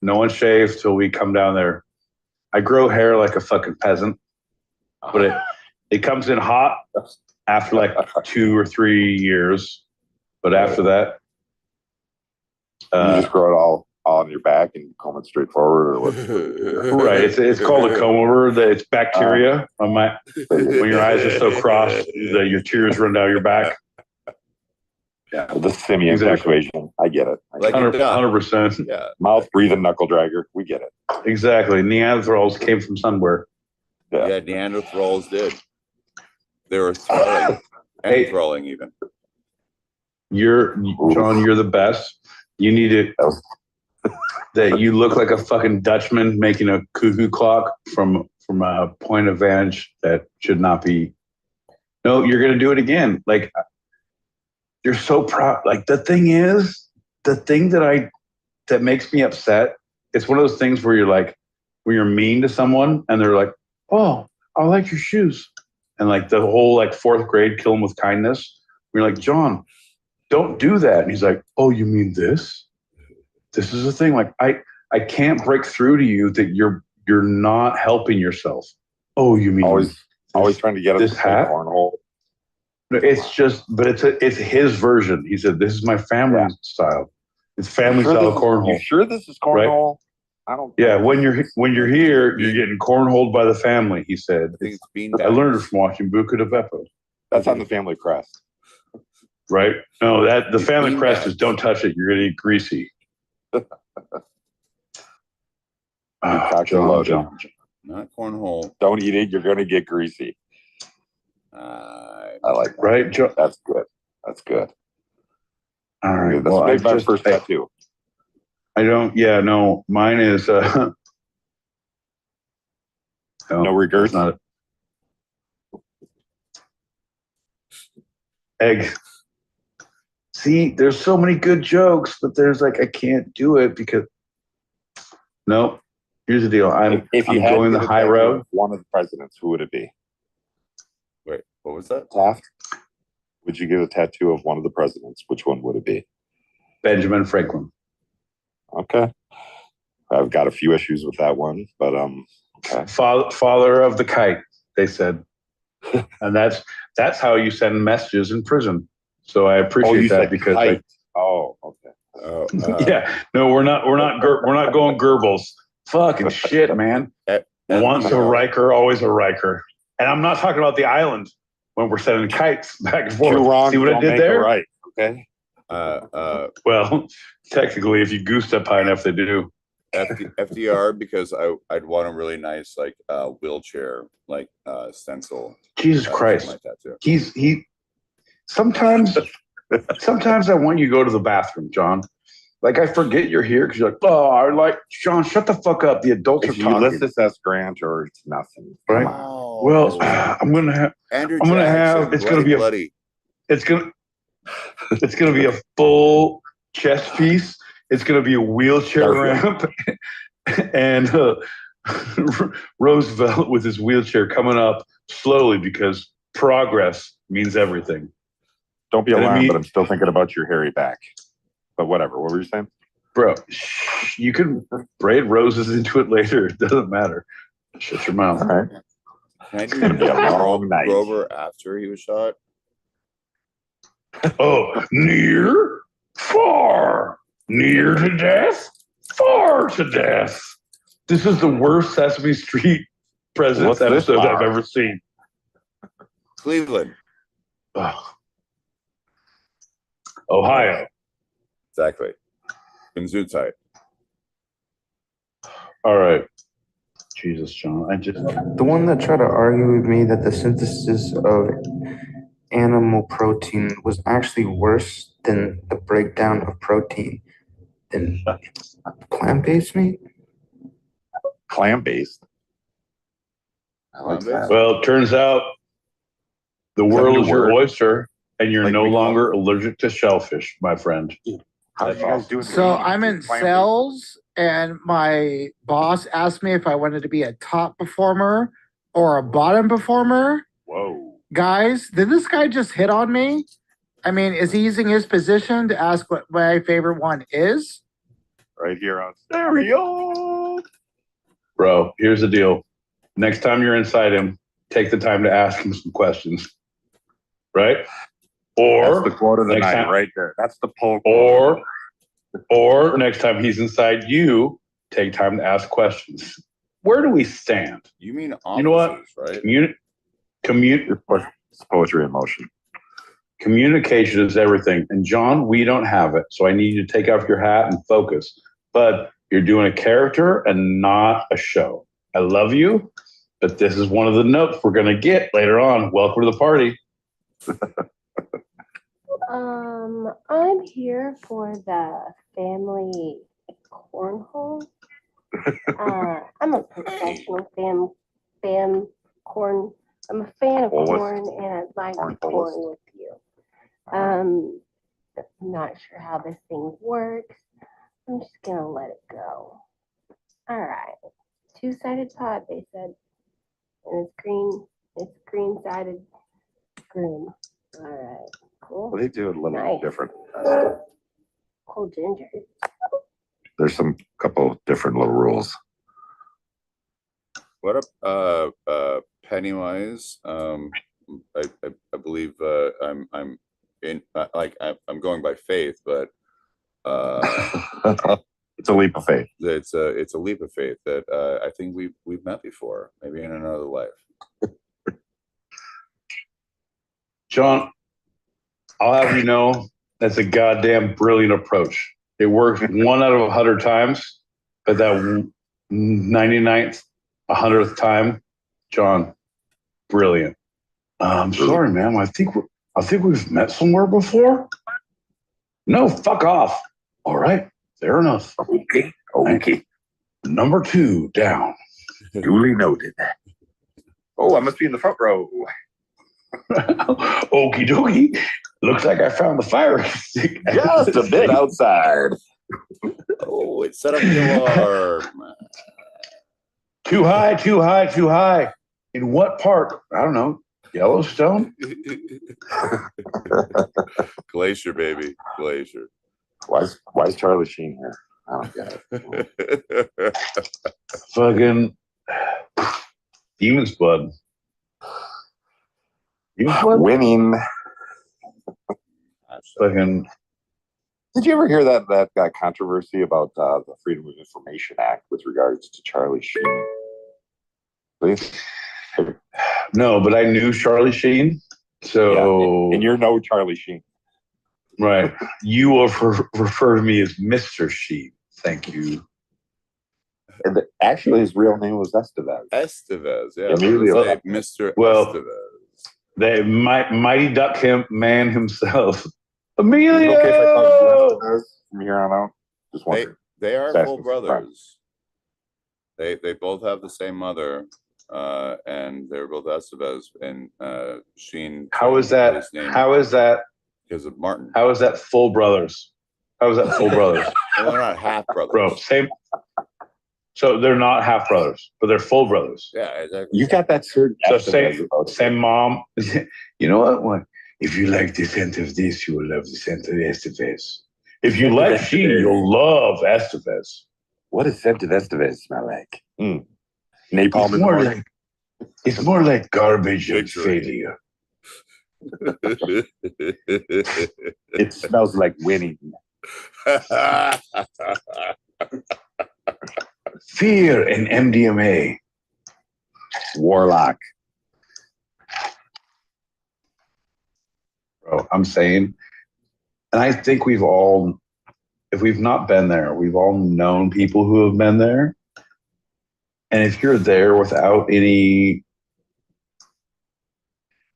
Speaker 13: no one shaves till we come down there. I grow hair like a fucking peasant, but it comes in hot after like 2 or 3 years. But after that,
Speaker 14: you just grow it all on your back and comb it straight forward, or what?
Speaker 13: Right. It's called a comb over. It's bacteria on my. When your eyes are so crossed that your tears run down your back.
Speaker 14: Yeah, the simian persuasion. I get it.
Speaker 2: Like
Speaker 13: 100%.
Speaker 2: Yeah.
Speaker 14: Mouth breathing knuckle dragger. We get it.
Speaker 13: Exactly. Neanderthals came from somewhere.
Speaker 2: Yeah, Neanderthals did. They were throwing and throwing even.
Speaker 13: John, you're the best. You need it. That you look like a fucking Dutchman making a cuckoo clock from a point of vantage that should not be. No, you're gonna do it again. Like you're so proud. Like the thing that makes me upset. It's one of those things where you're mean to someone and they're like, "Oh, I like your shoes," and like the whole like fourth grade kill them with kindness. We're like, John, don't do that. And he's like, "Oh, you mean this? This is the thing. Like I can't break through to you that you're not helping yourself. Oh, you mean
Speaker 14: always trying to get
Speaker 13: this hat?
Speaker 14: Cornhole.
Speaker 13: It's just, but it's his version. He said, "This is my family style. It's family style cornhole."
Speaker 14: You sure this is cornhole? Right? I don't.
Speaker 13: Yeah, when you're here, you're getting cornholed by the family. He said, "I learned it from watching Buca de Beppo."
Speaker 14: That's on the family crest,
Speaker 13: right? No, the family crest is don't touch it. You're gonna get greasy.
Speaker 2: John. Not cornhole.
Speaker 14: Don't eat it. You're gonna get greasy. I like that.
Speaker 13: Right, John.
Speaker 14: That's good. That's good.
Speaker 13: All right.
Speaker 14: That's Big Ben's first tattoo.
Speaker 13: I don't. Yeah, no. Mine is.
Speaker 14: No regrets.
Speaker 13: Not egg. See, there's so many good jokes, but there's like I can't do it because. No. Here's the deal. I'm going the high road.
Speaker 14: One of the presidents. Who would it be?
Speaker 2: Wait, what was that?
Speaker 14: Taft. Would you give a tattoo of one of the presidents? Which one would it be?
Speaker 13: Benjamin Franklin.
Speaker 14: Okay. I've got a few issues with that one, but okay.
Speaker 13: Father of the kite, they said. And that's how you send messages in prison. So I appreciate that because
Speaker 14: okay.
Speaker 13: Yeah, no, we're not going Goebbels. Fucking shit, man. Once a Riker, always a Riker. And I'm not talking about the island when we're sending kites back and forth.
Speaker 14: Two wrongs
Speaker 13: See what I
Speaker 14: don't
Speaker 13: did
Speaker 14: make
Speaker 13: there?
Speaker 14: a right. Okay.
Speaker 13: Well, technically, if you goose up high enough, they do.
Speaker 2: FDR, because I'd want a really nice like wheelchair like stencil.
Speaker 13: Jesus Christ.
Speaker 2: Like that too.
Speaker 13: He sometimes I want you to go to the bathroom, John. Like I forget you're here because you're like, oh, I like John, shut the fuck up. The adults are
Speaker 14: If you
Speaker 13: talking.
Speaker 14: list this as Grant or it's nothing.
Speaker 13: Right.
Speaker 2: Oh,
Speaker 13: well, I'm gonna have it's gonna be
Speaker 2: bloody.
Speaker 13: It's gonna be a full chest piece. It's gonna be a wheelchair ramp and Roosevelt with his wheelchair coming up slowly because progress means everything.
Speaker 14: Don't be alarmed, but I'm still thinking about your hairy back. But whatever. What were you saying?
Speaker 13: Bro, you can braid roses into it later. It doesn't matter. Shut your mouth.
Speaker 14: All right.
Speaker 2: Can I do
Speaker 14: gonna be a long night.
Speaker 2: Grover after he was shot?
Speaker 13: Oh, near, far, near to death, far to death. This is the worst Sesame Street Presidents episode I've ever seen.
Speaker 2: Cleveland.
Speaker 13: Ohio.
Speaker 2: Exactly. Gesundheit.
Speaker 13: All right. Jesus, John.
Speaker 16: The one that tried to argue with me that the synthesis of animal protein was actually worse than the breakdown of protein than plant-based meat.
Speaker 14: Plant-based? I like that.
Speaker 13: Well, it turns out the world is your oyster and you're no longer allergic to shellfish, my friend.
Speaker 14: How are you guys doing?
Speaker 17: So I'm in sales, and my boss asked me if I wanted to be a top performer or a bottom performer.
Speaker 14: Whoa.
Speaker 17: Guys, did this guy just hit on me? I mean, is he using his position to ask what my favorite one is?
Speaker 14: Right here on stereo.
Speaker 13: Bro, here's the deal. Next time you're inside him, take the time to ask him some questions. Right? Or
Speaker 14: that's the quote of the night
Speaker 13: time,
Speaker 14: right there. That's the poll.
Speaker 13: Or next time he's inside you, take time to ask questions. Where do we stand?
Speaker 2: You mean officers,
Speaker 13: you know what?
Speaker 2: Right?
Speaker 14: It's poetry in motion.
Speaker 13: Communication is everything. And John, we don't have it. So I need you to take off your hat and focus. But you're doing a character and not a show. I love you, but this is one of the notes we're going to get later on. Welcome to the party.
Speaker 18: I'm here for the family cornhole. I'm a professional corn. I'm a fan of corn, and I'd like to corn with you. I'm not sure how this thing works. I'm just gonna let it go. All right, two-sided pod. They said, and it's green. It's green-sided groom. All right, cool.
Speaker 14: Well, they do it a little different.
Speaker 18: Cool ginger.
Speaker 14: There's some couple different little rules.
Speaker 2: What up, Pennywise? I believe I'm in I'm going by faith, but
Speaker 14: it's a leap of faith.
Speaker 2: It's a leap of faith that I think we've met before, maybe in another life.
Speaker 13: John, I'll have you know that's a goddamn brilliant approach. It works 1 out of 100 times, but that 99th, 100th time, John, brilliant. I'm sorry, ma'am. I think we've met somewhere before. No, fuck off. All right, fair enough.
Speaker 14: Okay.
Speaker 13: Number 2 down.
Speaker 14: Duly noted. Oh, I must be in the front row.
Speaker 13: Okie dokie. Looks like I found the fire extinguisher.
Speaker 14: Just a bit outside.
Speaker 2: Oh, it set up the alarm.
Speaker 13: Too high, too high, too high. In what part? I don't know. Yellowstone?
Speaker 2: Glacier, baby. Glacier.
Speaker 14: Why is Charlie Sheen here? I don't get it.
Speaker 13: Fucking Demon's Blood.
Speaker 14: Winning.
Speaker 13: Fucking
Speaker 14: Did you ever hear that controversy about the Freedom of Information Act with regards to Charlie Sheen? Please?
Speaker 13: No, but I knew Charlie Sheen. So
Speaker 14: and you're no Charlie Sheen.
Speaker 13: Right. You will refer to me as Mr. Sheen. Thank you.
Speaker 14: And actually, his real name was Estevez.
Speaker 2: Estevez, yeah.
Speaker 14: Emilio.
Speaker 2: Mr.
Speaker 13: Well,
Speaker 2: Estevez.
Speaker 13: They Mighty Duck man himself. Emilio.
Speaker 14: Is it okay if I call you Estevez from here on out? Just
Speaker 2: They,
Speaker 14: wondering.
Speaker 2: they are
Speaker 14: Just
Speaker 2: full
Speaker 14: asking for
Speaker 2: brothers. They both have the same mother, and they're both Estevez. And Sheen.
Speaker 13: How is that?
Speaker 2: His name
Speaker 13: How is that?
Speaker 2: Because of Martin.
Speaker 13: How is that full brothers? How is that full brothers?
Speaker 2: Well, they're not half brothers.
Speaker 13: Bro, same. So they're not half brothers, but they're full brothers.
Speaker 2: Yeah, exactly.
Speaker 14: You got that certain.
Speaker 13: So same mom. You know what? If you like the scent of this, you will love the scent of Estevez. If you like Sheen, you'll love Estevez.
Speaker 14: What does scent of Estevez smell like? Napalm
Speaker 13: It's
Speaker 14: in the
Speaker 13: more
Speaker 14: morning.
Speaker 13: like it's more like garbage and failure.
Speaker 14: It smells like winning.
Speaker 13: Fear and MDMA.
Speaker 14: Warlock.
Speaker 13: Bro, I'm saying, and I think we've all, if we've not been there, we've all known people who have been there. And if you're there without any,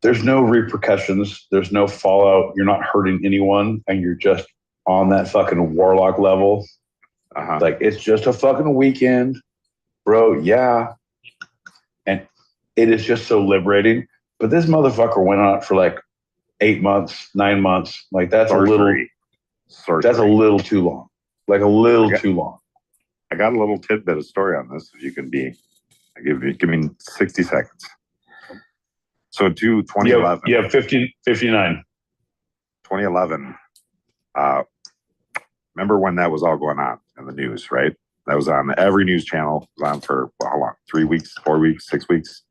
Speaker 13: there's no repercussions, there's no fallout, you're not hurting anyone, and you're just on that fucking warlock level. Like, it's just a fucking weekend, bro. Yeah. And it is just so liberating. But this motherfucker went on it for like 8 months, 9 months. Like, that's a little too long. Like, a little too long.
Speaker 14: I got a little tidbit of story on this. If you can be, give me 60 seconds. So to 2011.
Speaker 13: You have 59.
Speaker 14: 2011. Remember when that was all going on in the news, right? That was on every news channel. It was on for how long? 3 weeks, 4 weeks, 6 weeks?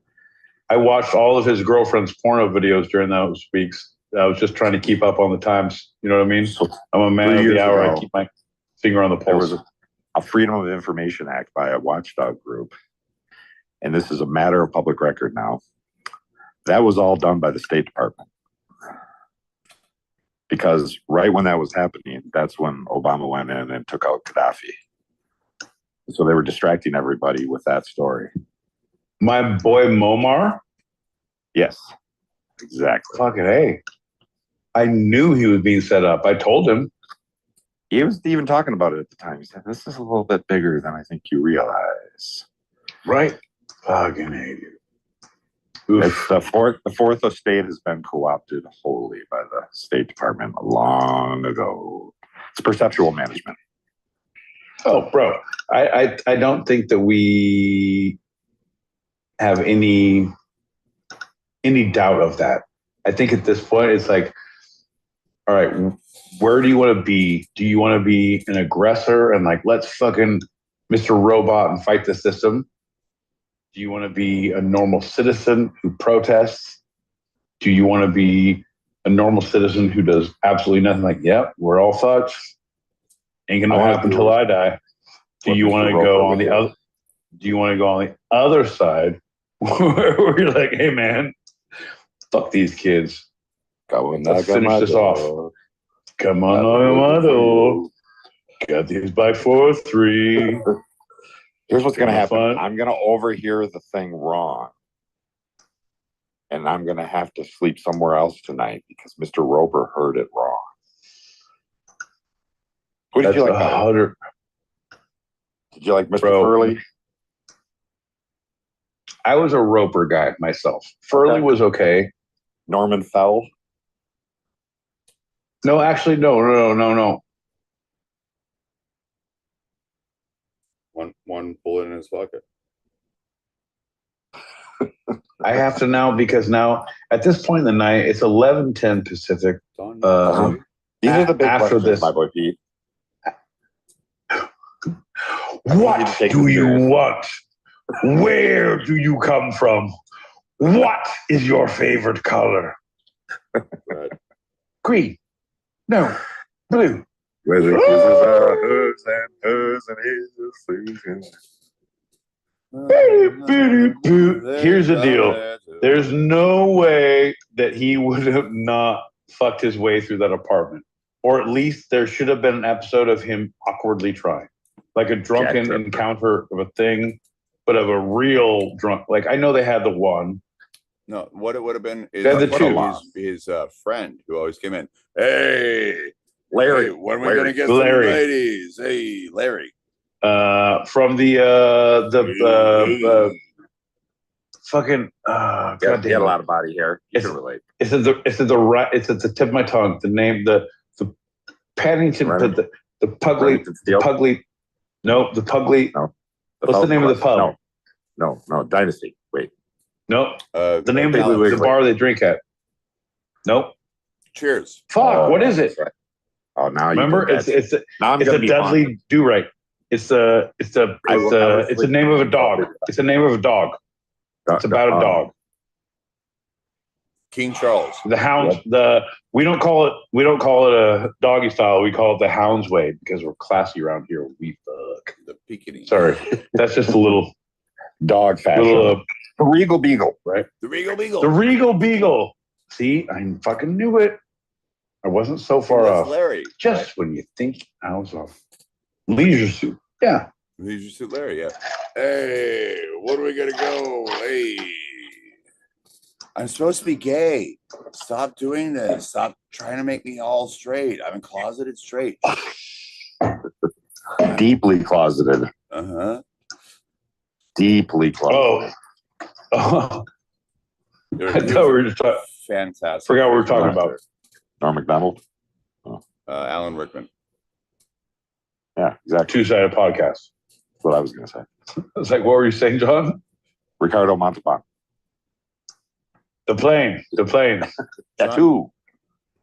Speaker 13: I watched all of his girlfriend's porno videos during those weeks. I was just trying to keep up on the times. You know what I mean? I'm a man of the hour. I keep my finger on the
Speaker 14: There
Speaker 13: pulse.
Speaker 14: was a Freedom of Information Act by a watchdog group. And this is a matter of public record now. That was all done by the State Department. Because right when that was happening, that's when Obama went in and took out Gaddafi. So they were distracting everybody with that story.
Speaker 13: My boy Momar?
Speaker 14: Yes, exactly.
Speaker 13: Fucking hey. I knew he was being set up. I told him.
Speaker 14: He was even talking about it at the time. He said, this is a little bit bigger than I think you realize.
Speaker 13: Right. Fucking hate you.
Speaker 14: It's the fourth estate has been co-opted wholly by the State Department long ago. It's perceptual management.
Speaker 13: Oh, bro. I don't think that we have any doubt of that. I think at this point it's like, all right, where do you want to be? Do you want to be an aggressor and like, let's fucking Mr. Robot and fight the system? Do you want to be a normal citizen who protests? Do you want to be a normal citizen who does absolutely nothing? Like, yep, we're all fucked. Ain't gonna happen till I die. Do you want to go on the other? Do you want to go on the other side where you're like, hey man, fuck these kids. Let's finish this off. Come on, Amado. Got these by 4-3.
Speaker 14: Here's what's going to happen.
Speaker 13: Fun.
Speaker 14: I'm going to overhear the thing wrong. And I'm going to have to sleep somewhere else tonight because Mr. Roper heard it wrong. Who did you like better? Did you like Mr. Furley?
Speaker 13: I was a Roper guy myself. Furley was okay.
Speaker 14: Norman Fell?
Speaker 13: No, actually, no.
Speaker 2: One bullet in his pocket.
Speaker 13: I have to now because now at this point in the night it's 11:10 Pacific.
Speaker 14: These are the big
Speaker 13: after
Speaker 14: questions,
Speaker 13: this,
Speaker 14: my boy Pete.
Speaker 13: What do you want? Where do you come from? What is your favorite color? Green. No. Blue.
Speaker 14: With the kisses are hers and hers and his Susan.
Speaker 13: Here's the deal. There's no way that he would have not fucked his way through that apartment. Or at least there should have been an episode of him awkwardly trying. Like a drunken encounter of a thing, but of a real drunk. Like, I know they had the one.
Speaker 2: No, what it would have been is
Speaker 13: They're the two.
Speaker 2: his friend who always came in. Hey,
Speaker 14: Larry,
Speaker 2: hey, when are we going to get
Speaker 13: Larry.
Speaker 2: some ladies? Hey, Larry.
Speaker 13: From the fucking
Speaker 14: he had a lot of body hair. You can relate.
Speaker 13: It's at the tip of my tongue. The name, the Paddington, the Pugly, No, the Pugly.
Speaker 14: No.
Speaker 13: What's the name of the pub?
Speaker 14: No, Dynasty. Wait.
Speaker 13: Nope. The name of the bar they drink at. Nope.
Speaker 2: Cheers.
Speaker 13: Fuck. What is it?
Speaker 14: Oh, now you
Speaker 13: remember it's a Dudley Do-Right. It's the name of a dog. It's the name of a dog. It's about a dog.
Speaker 2: King Charles.
Speaker 13: The hounds. We don't call it a doggy style. We call it the hound's way because we're classy around here. We fuck
Speaker 2: the Pekingese.
Speaker 13: Sorry, that's just a little
Speaker 14: dog fashion. The Regal Beagle,
Speaker 13: right?
Speaker 2: The Regal Beagle.
Speaker 13: The Regal Beagle. See, I fucking knew it. I wasn't so far off.
Speaker 2: Larry.
Speaker 13: Just when you think I was off. Leisure Suit. Yeah.
Speaker 2: Leisure Suit Larry. Yeah. Hey, what are we gonna go? Hey. I'm supposed to be gay. Stop doing this. Stop trying to make me all straight. I'm closeted straight.
Speaker 14: Deeply closeted.
Speaker 2: Uh-huh.
Speaker 14: Deeply closeted.
Speaker 13: Oh. I thought we were just talking.
Speaker 2: Fantastic.
Speaker 13: Forgot what we were talking about.
Speaker 14: Norm Macdonald.
Speaker 2: Alan Rickman.
Speaker 14: Yeah, exactly.
Speaker 13: Two-sided podcast.
Speaker 14: That's what I was going to say.
Speaker 13: It's like, what were you saying, John?
Speaker 14: Ricardo Montalban.
Speaker 13: The plane.
Speaker 14: Tattoo.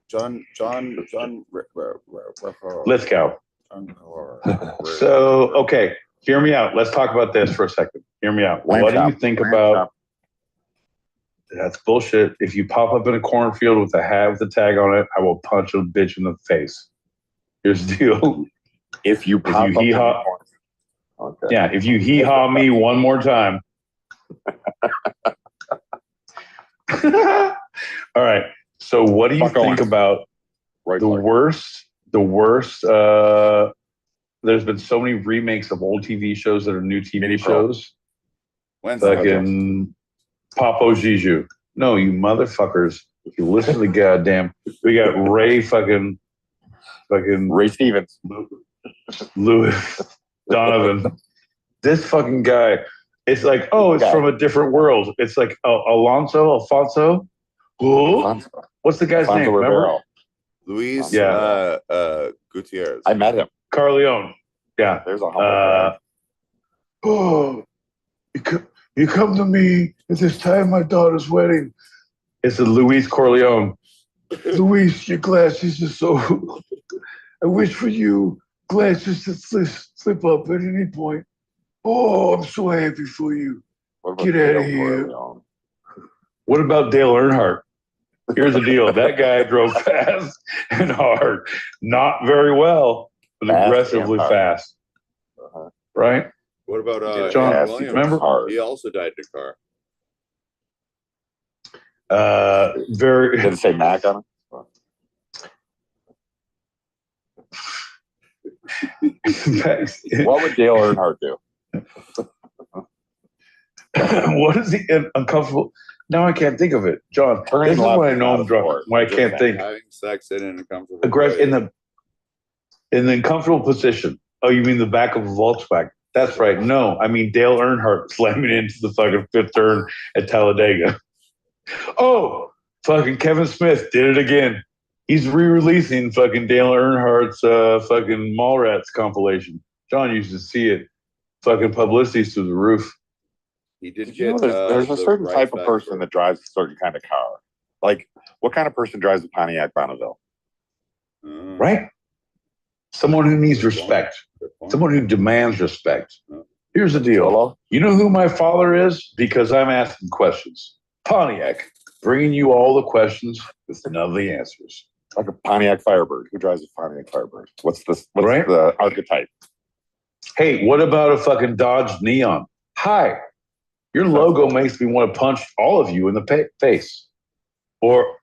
Speaker 2: John
Speaker 13: Lithgow. So, okay, hear me out. Let's talk about this for a second. Hear me out. What do you think about? That's bullshit. If you pop up in a cornfield with a hat with a tag on it, I will punch a bitch in the face. Here's the deal.
Speaker 14: If you
Speaker 13: hee-haw, okay. Yeah, if you hee-haw me one more time. All right. So what do you think about the worst? There's been so many remakes of old TV shows that are new TV shows. Fucking Papo Zizou. No, you motherfuckers. If you listen to the goddamn, we got Ray
Speaker 14: Stevens.
Speaker 13: Louis Donovan. This fucking guy. It's like, oh, it's from a different world. It's like Alfonso. Who? What's the guy's name? Remember?
Speaker 2: Luis Gutierrez.
Speaker 14: I met him.
Speaker 13: Carleone. Yeah.
Speaker 14: There's a
Speaker 13: oh, you come to me at this time of my daughter's wedding. It's a Luis Corleone. Luis, your glasses are so. I wish for you glasses to slip up at any point. Oh, I'm so happy for you. Get out of here. What about Dale Earnhardt? Here's the deal. That guy drove fast and hard. Not very well, but aggressively fast. Right?
Speaker 2: What about
Speaker 13: John
Speaker 2: Williams?
Speaker 13: Remember?
Speaker 2: He also died in a car.
Speaker 13: Very.
Speaker 14: Did it say Mac on it? What would Dale Earnhardt do?
Speaker 13: What is the uncomfortable? Now I can't think of it, John. This is when I know I'm drunk. When I can't think.
Speaker 2: Having sex in an uncomfortable
Speaker 13: in the uncomfortable position. Oh, you mean the back of a Volkswagen? That's right. No, I mean Dale Earnhardt slamming into the fucking fifth turn at Talladega. Oh, fucking Kevin Smith did it again. He's re-releasing fucking Dale Earnhardt's fucking Mallrats compilation. John used to see it. Fucking publicity's through the roof.
Speaker 2: He did
Speaker 14: You know, there's a certain type of person that drives a certain kind of car. Like, what kind of person drives a Pontiac Bonneville?
Speaker 13: Right? Someone who needs respect. Someone who demands respect. Here's the deal. You know who my father is? Because I'm asking questions. Pontiac, bringing you all the questions with none of the answers.
Speaker 14: Like a Pontiac Firebird. Who drives a Pontiac Firebird? What's
Speaker 13: Right?
Speaker 14: the archetype?
Speaker 13: Hey, what about a fucking Dodge Neon? Hi, your logo makes me want to punch all of you in the face or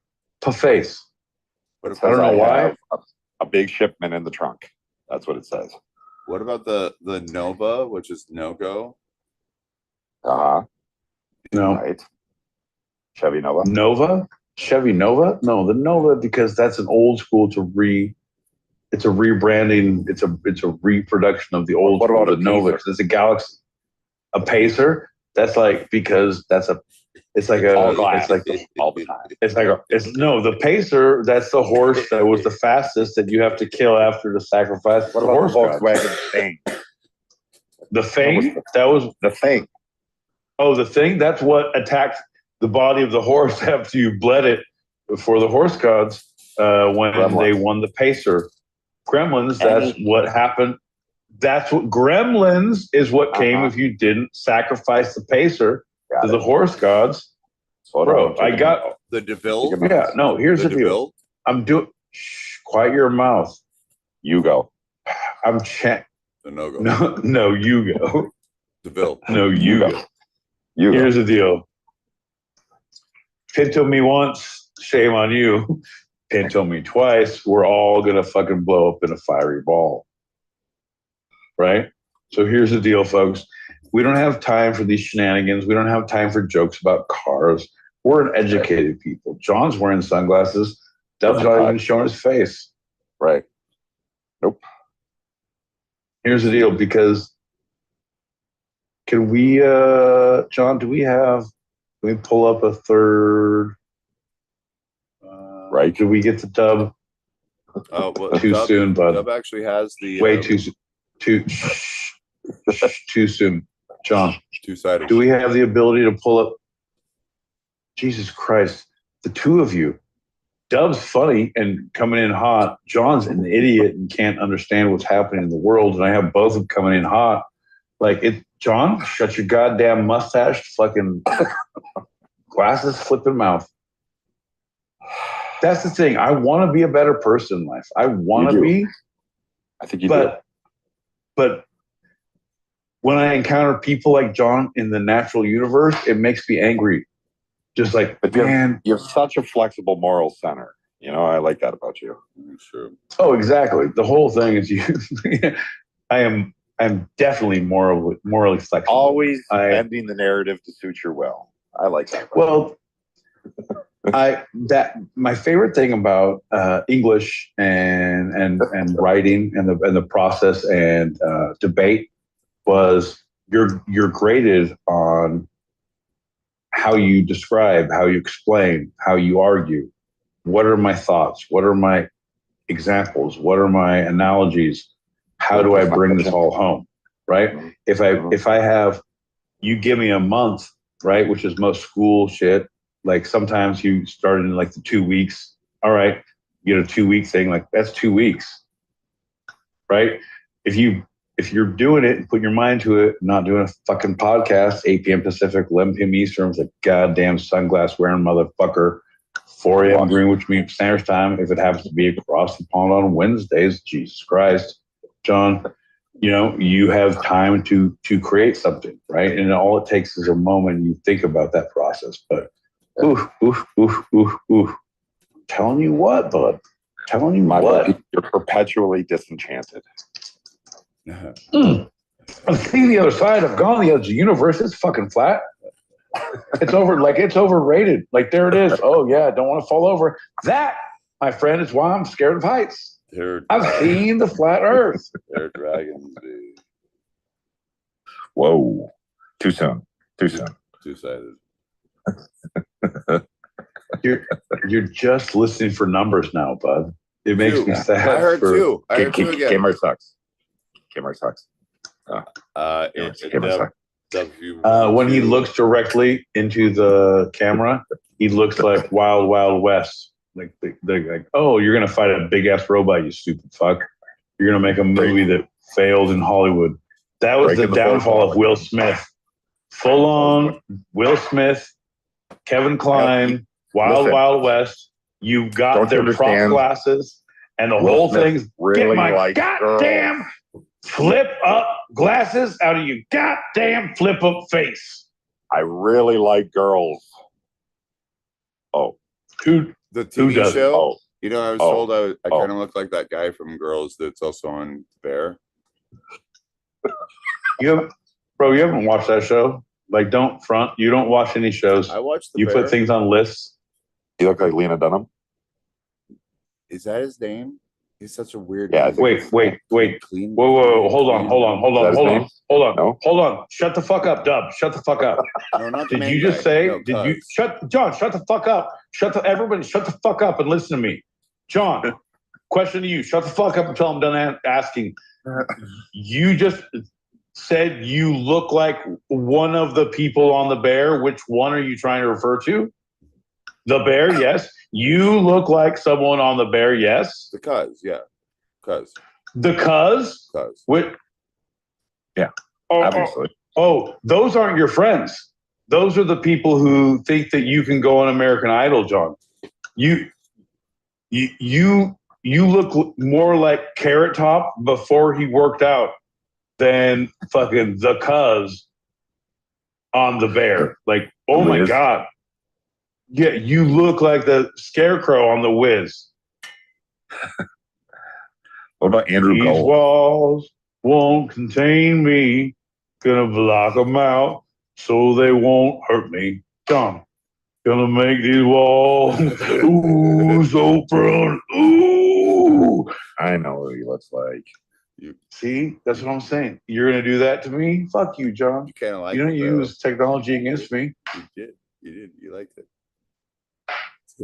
Speaker 13: face.
Speaker 14: But it
Speaker 13: I don't
Speaker 14: says
Speaker 13: know why.
Speaker 14: have a big shipment in the trunk. That's what it says.
Speaker 2: What about the Nova, which is no go?
Speaker 14: Uh-huh.
Speaker 13: No.
Speaker 14: Right. Chevy Nova.
Speaker 13: Nova? Chevy Nova? No, the Nova, because that's an old school. It's a rebranding. It's a reproduction of the old.
Speaker 14: What about
Speaker 13: the
Speaker 14: a
Speaker 13: Nova?
Speaker 14: Pacer?
Speaker 13: It's a Galaxy, a Pacer. That's like because that's a. It's like
Speaker 14: All
Speaker 13: a.
Speaker 14: glass.
Speaker 13: It's like
Speaker 14: all the time.
Speaker 13: it's like a. It's no the Pacer. That's the horse that was the fastest that you have to kill after to sacrifice
Speaker 14: What
Speaker 13: the
Speaker 14: about
Speaker 13: horse
Speaker 14: the
Speaker 13: god.
Speaker 14: Volkswagen Thing?
Speaker 13: The Thing. That was
Speaker 14: the Thing.
Speaker 13: Oh, the Thing. That's what attacked the body of the horse after you bled it for the horse gods when
Speaker 14: Gremlins.
Speaker 13: they won the Pacer. Gremlins. That's what happened. That's what Gremlins is what came if you didn't sacrifice the Pacer to the horse gods. Bro, I got
Speaker 2: the DeVille.
Speaker 13: Yeah, no, here's the deal.
Speaker 2: DeVille?
Speaker 13: I'm doing quiet your mouth.
Speaker 14: You go.
Speaker 13: I'm
Speaker 2: the no go.
Speaker 13: No, you go.
Speaker 2: DeVille.
Speaker 13: No, you go. Here's the deal. Pinto me once, shame on you. Pinto me twice, we're all gonna fucking blow up in a fiery ball. Right? So here's the deal, folks. We don't have time for these shenanigans. We don't have time for jokes about cars. We're an educated people. John's wearing sunglasses. Dub's not even showing his face.
Speaker 14: Right. Nope.
Speaker 13: Here's the deal, because can we, John, can we pull up a third?
Speaker 14: Right.
Speaker 13: Did we get the Dub?
Speaker 2: Oh, well,
Speaker 13: Too soon, bud.
Speaker 2: Dub actually has the
Speaker 13: Way too soon, John.
Speaker 2: Two-sided.
Speaker 13: Do we have the ability to pull up? Jesus Christ, the two of you. Dub's funny and coming in hot. John's an idiot and can't understand what's happening in the world. And I have both of them coming in hot. Like it, John, shut your goddamn mustache, fucking glasses, flipping mouth. That's the thing. I want to be a better person in life. I want to be.
Speaker 14: I think you do.
Speaker 13: But when I encounter people like John in the natural universe, it makes me angry. Just like,
Speaker 14: but
Speaker 13: man,
Speaker 14: you have such a flexible moral center. You know, I like that about you.
Speaker 2: Sure.
Speaker 13: Oh, exactly. The whole thing is you. I'm definitely morally flexible.
Speaker 14: Always bending the narrative to suit your will. I like that.
Speaker 13: Well, my favorite thing about English and writing and the process and debate was you're graded on how you describe, how you explain, how you argue. What are my thoughts? What are my examples? What are my analogies? How do I bring this all home? Right? If I have, you give me a month, right, which is most school shit. Like sometimes you start in like the 2 weeks. All right, you get a 2 week thing. Like that's 2 weeks, right? If you're doing it and putting your mind to it, not doing a fucking podcast, 8 p.m. Pacific, 11 p.m. Eastern, with a goddamn sunglass wearing motherfucker, 4 a.m. Greenwich Mean Standard Time. If it happens to be across the pond on Wednesdays, Jesus Christ, John, you know, you have time to create something, right? And all it takes is a moment. You think about that process, but oof. I'm telling you what, bud. Telling you what.
Speaker 14: You're perpetually disenchanted.
Speaker 13: I've seen the other side. I've gone the edge of the universe. It's fucking flat. It's overrated. Like there it is. Oh yeah, I don't want to fall over. That, my friend, is why I'm scared of heights. I've seen the flat Earth.
Speaker 2: They're dragons, dude.
Speaker 14: Whoa. Too soon.
Speaker 2: Two-sided.
Speaker 13: You're just listening for numbers now, bud. It makes me sad.
Speaker 2: I heard two. I heard two again.
Speaker 14: Kmart sucks.
Speaker 13: When he looks directly into the camera, he looks like Wild Wild West. Like, oh, you're gonna fight a big ass robot, you stupid fuck. You're gonna make a movie that failed in Hollywood. That was the downfall of Will Smith. Full on Will Smith, Kevin Kline, Wild West. You got
Speaker 14: Don't you
Speaker 13: their prop
Speaker 14: understand?
Speaker 13: glasses, and the
Speaker 14: Will
Speaker 13: whole
Speaker 14: Smith
Speaker 13: thing's
Speaker 14: really
Speaker 13: get my
Speaker 14: likes
Speaker 13: goddamn flip up glasses out of your goddamn flip up face.
Speaker 14: I really like girls. Oh,
Speaker 13: who
Speaker 2: The TV
Speaker 13: doesn't?
Speaker 2: show.
Speaker 14: Oh.
Speaker 2: You know, I was
Speaker 14: Oh.
Speaker 2: told I
Speaker 14: Oh.
Speaker 2: kind of look like that guy from Girls that's also on Bear.
Speaker 13: You haven't watched that show? Like, don't front. You don't watch any shows.
Speaker 2: I watched the
Speaker 13: You
Speaker 2: Bear.
Speaker 13: put things on lists.
Speaker 14: You look like Lena Dunham.
Speaker 2: Is that his name? He's such a weird.
Speaker 14: Yeah, I
Speaker 2: name.
Speaker 14: think
Speaker 13: Wait.
Speaker 2: Clean.
Speaker 13: Whoa. Hold on.
Speaker 14: Is that his name?
Speaker 13: Hold on. Shut the fuck up, Dub. Shut the fuck up.
Speaker 2: No, not the
Speaker 13: Did
Speaker 2: main
Speaker 13: you just
Speaker 2: guy.
Speaker 13: say?
Speaker 2: No,
Speaker 13: Did you
Speaker 2: Cuz.
Speaker 13: shut the fuck up? Everybody shut the fuck up and listen to me. John, question to you. Shut the fuck up until I'm done asking. You just said you look like one of the people on the Bear. Which one are you trying to refer to? The Bear, yes. You look like someone on the Bear, yes.
Speaker 2: The Cuz, yeah. Cuz.
Speaker 13: The Cuz?
Speaker 2: Cuz.
Speaker 13: What?
Speaker 14: Yeah,
Speaker 13: obviously. Those aren't your friends. Those are the people who think that you can go on American Idol, John. You look more like Carrot Top before he worked out than fucking the Cuz on the Bear. Like, oh my
Speaker 14: Wiz.
Speaker 13: God. Yeah, you look like the Scarecrow on the Wiz.
Speaker 14: What about Andrew
Speaker 13: These
Speaker 14: Gold?
Speaker 13: walls won't contain me. Gonna block them out so they won't hurt me. John, gonna make these walls ooh so proud. Ooh.
Speaker 14: I know what he looks like.
Speaker 13: You see, that's what I'm saying. You're gonna do that to me? Fuck you, John.
Speaker 2: You kind of like
Speaker 13: You don't
Speaker 2: it, though.
Speaker 13: use technology against me.
Speaker 2: You did. You did. You liked it.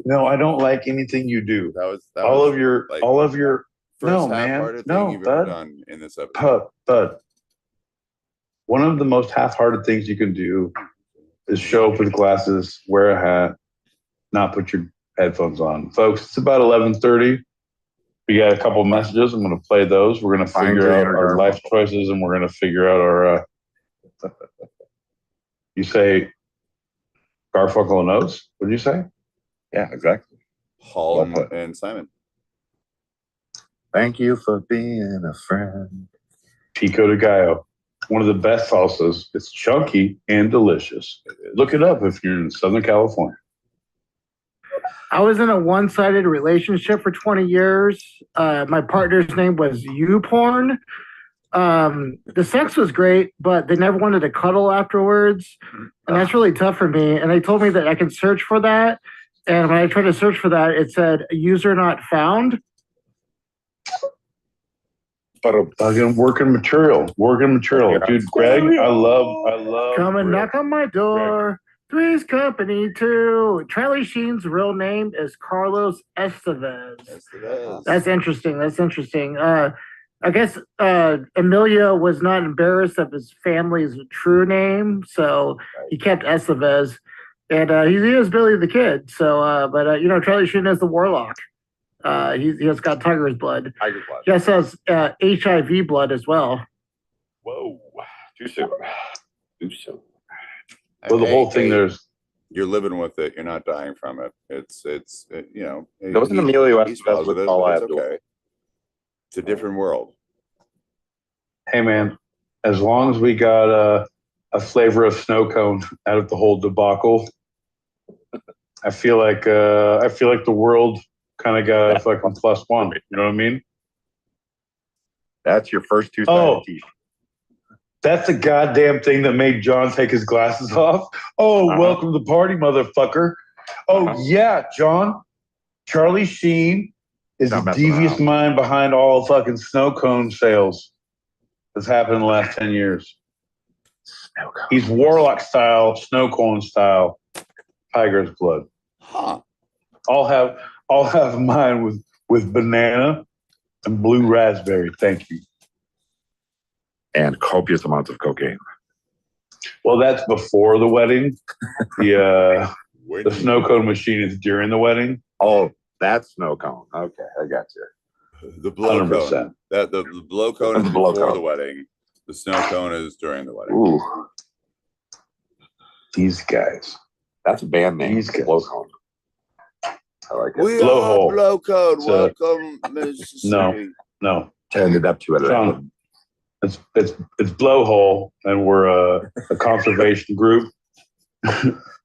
Speaker 13: No, I don't like anything you do.
Speaker 2: That was
Speaker 13: all of your
Speaker 2: first
Speaker 13: no, man.
Speaker 2: half-hearted thing
Speaker 13: No,
Speaker 2: you've ever
Speaker 13: bud.
Speaker 2: done in this episode.
Speaker 13: Bud. One of the most half-hearted things you can do is show up with glasses, wear a hat, not put your headphones on. Folks, it's about 11:30. We got a couple of messages. I'm going to play those. We're going to figure out our life choices, and we're going to figure out our. You say Garfunkel and Oates? What did you say?
Speaker 14: Yeah, exactly.
Speaker 2: Hall and Simon.
Speaker 14: Thank you for being a friend.
Speaker 13: Pico de Gallo, one of the best salsas. It's chunky and delicious. Look it up if you're in Southern California.
Speaker 17: I was in a one-sided relationship for 20 years. My partner's name was YouPorn. The sex was great, but they never wanted to cuddle afterwards. And that's really tough for me. And they told me that I can search for that. And when I tried to search for that, it said user not found.
Speaker 13: But again, working material. Dude, Greg, I love
Speaker 17: Come and
Speaker 13: Greg.
Speaker 17: knock on my door. Three's Company 2. Charlie Sheen's real name is Carlos Estevez. That's interesting. I guess Emilio was not embarrassed of his family's true name, so he kept Estevez. And he is Billy the Kid. So, but Charlie Sheen is the Warlock. He has got tiger's blood. He also has HIV blood as well.
Speaker 14: Whoa, too soon.
Speaker 13: Well, the whole thing
Speaker 2: you're living with it. You're not dying from it. It's
Speaker 14: Doesn't Emilio Estevez with all I have to
Speaker 2: okay. It's a different world.
Speaker 13: Hey, man, as long as we got a flavor of snow cone out of the whole debacle, I feel like the world kind of got a fucking +1. You know what I mean?
Speaker 14: That's your first two-sided t-shirt.
Speaker 13: That's the goddamn thing that made John take his glasses off. Oh, welcome to the party, motherfucker. Oh, yeah, John. Charlie Sheen is the devious mind behind all fucking snow cone sales that's happened in the last 10 years. He's Warlock style, snow cone style, tiger's blood.
Speaker 2: Huh.
Speaker 13: I'll have mine with banana and blue raspberry. Thank you.
Speaker 14: And copious amounts of cocaine.
Speaker 13: Well, that's before the wedding. The snow cone machine is during the wedding.
Speaker 14: Oh, that's snow cone. Okay, I got you.
Speaker 2: The blow
Speaker 13: 100%.
Speaker 2: cone. The blow cone is before the wedding. The snow cone is during the wedding.
Speaker 14: Ooh.
Speaker 13: These guys.
Speaker 14: That's a band name.
Speaker 13: These guys.
Speaker 14: Blow cone. I like
Speaker 2: We
Speaker 14: it.
Speaker 13: Blowhole.
Speaker 2: are blow code.
Speaker 13: So-
Speaker 2: Welcome, Mississippi.
Speaker 13: No.
Speaker 14: Turned it up to 11.
Speaker 13: Sean, it's Blowhole, and we're a conservation group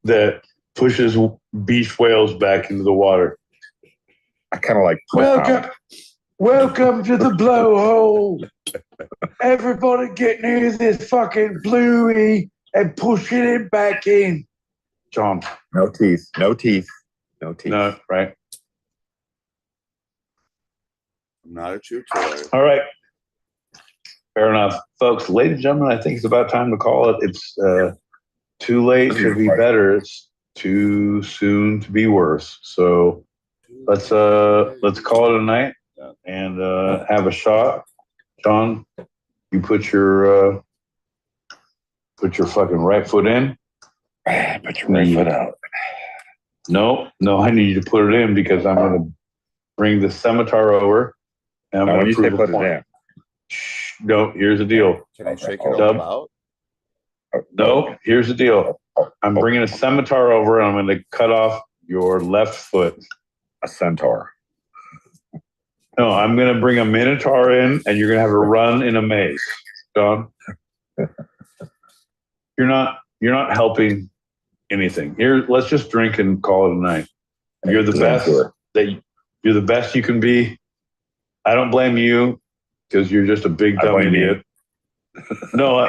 Speaker 13: that pushes beach whales back into the water.
Speaker 14: I kind of like
Speaker 19: Welcome to the blowhole. Everybody get near this fucking bluey and pushing it back in.
Speaker 13: John.
Speaker 14: No teeth. No teeth. No teeth.
Speaker 13: No, right.
Speaker 2: I'm not a chew toy.
Speaker 13: All right. Fair enough. Folks, ladies and gentlemen, I think it's about time to call it. It's too late to be better. It's too soon to be worse. So let's call it a night and have a shot. John, you put your fucking right foot in.
Speaker 14: Put your right foot out.
Speaker 13: No, I need you to put it in because I'm going to bring the scimitar over. And I'm
Speaker 14: Now, when
Speaker 13: going
Speaker 14: you
Speaker 13: to
Speaker 14: say
Speaker 13: prove a
Speaker 14: put it
Speaker 13: point.
Speaker 14: in,
Speaker 13: No, here's the deal.
Speaker 2: Can I shake it
Speaker 13: Dub?
Speaker 2: all out?
Speaker 13: No, here's the deal. I'm bringing a scimitar over and I'm going to cut off your left foot.
Speaker 14: a centaur.
Speaker 13: No, I'm going to bring a minotaur in and you're going to have a run in a maze. Don, you're not helping anything. Here, let's just drink and call it a night. You're the best you're the best you can be. I don't blame you because you're just a big dumb idiot. No,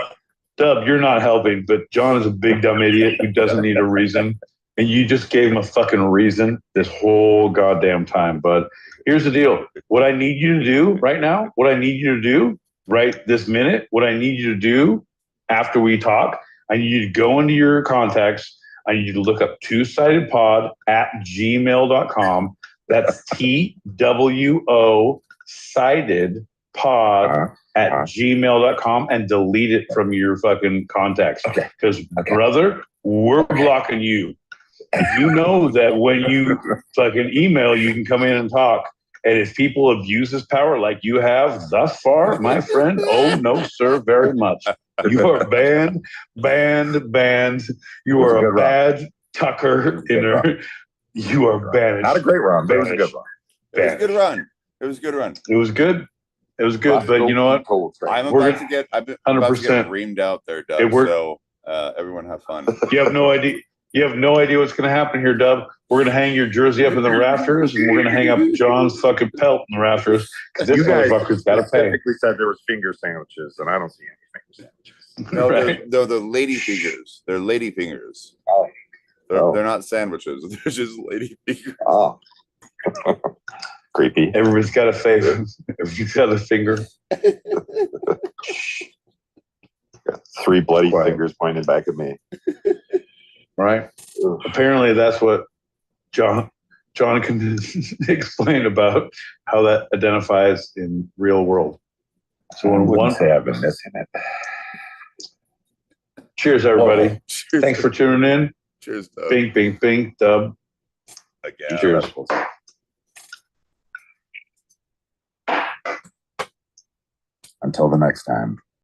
Speaker 13: Dub, you're not helping, but John is a big dumb idiot who doesn't need a reason. And you just gave him a fucking reason this whole goddamn time. But here's the deal. What I need you to do right now, what I need you to do right this minute, what I need you to do after we talk, I need you to go into your contacts. I need you to look up two-sided-pod at gmail.com. That's TWO sided pod at gmail.com and delete it from your fucking contacts. Because, brother, we're blocking you. You know that when you fucking email, you can come in and talk. And if people abuse this power like you have thus far, my friend, oh, no, sir, very much. You are banned. You are a bad Tucker inner. You are banished.
Speaker 14: Not a great run, but it was a good run.
Speaker 2: It was a good run. It was a good run.
Speaker 13: It was good. It was good, but you know what?
Speaker 2: I'm about to get
Speaker 13: 100%
Speaker 2: reamed out there, Doug.
Speaker 13: It worked.
Speaker 2: So everyone have fun.
Speaker 13: You have no idea. You have no idea what's going to happen here, Dub. We're going to hang your jersey up in the rafters, and we're going to hang up John's fucking pelt in the rafters because this
Speaker 14: You guys
Speaker 13: motherfucker's got to pay.
Speaker 14: specifically said there was finger sandwiches, and I don't see any finger sandwiches.
Speaker 2: No,
Speaker 13: Right.
Speaker 2: they're lady fingers. They're lady fingers. They're not sandwiches. They're just lady fingers.
Speaker 14: Oh. Creepy.
Speaker 13: Everybody's got a face. Everybody's got a finger.
Speaker 14: Three bloody fingers pointed back at me.
Speaker 13: Right? Apparently, that's what John can explain about how that identifies in real world. So when one
Speaker 14: say I've been missing it.
Speaker 13: Cheers, everybody.
Speaker 2: Oh, cheers.
Speaker 13: Thanks for tuning in.
Speaker 2: Cheers, Doug.
Speaker 13: Bing, bing, bing, Dub.
Speaker 2: Again.
Speaker 13: Cheers.
Speaker 14: Until the next time.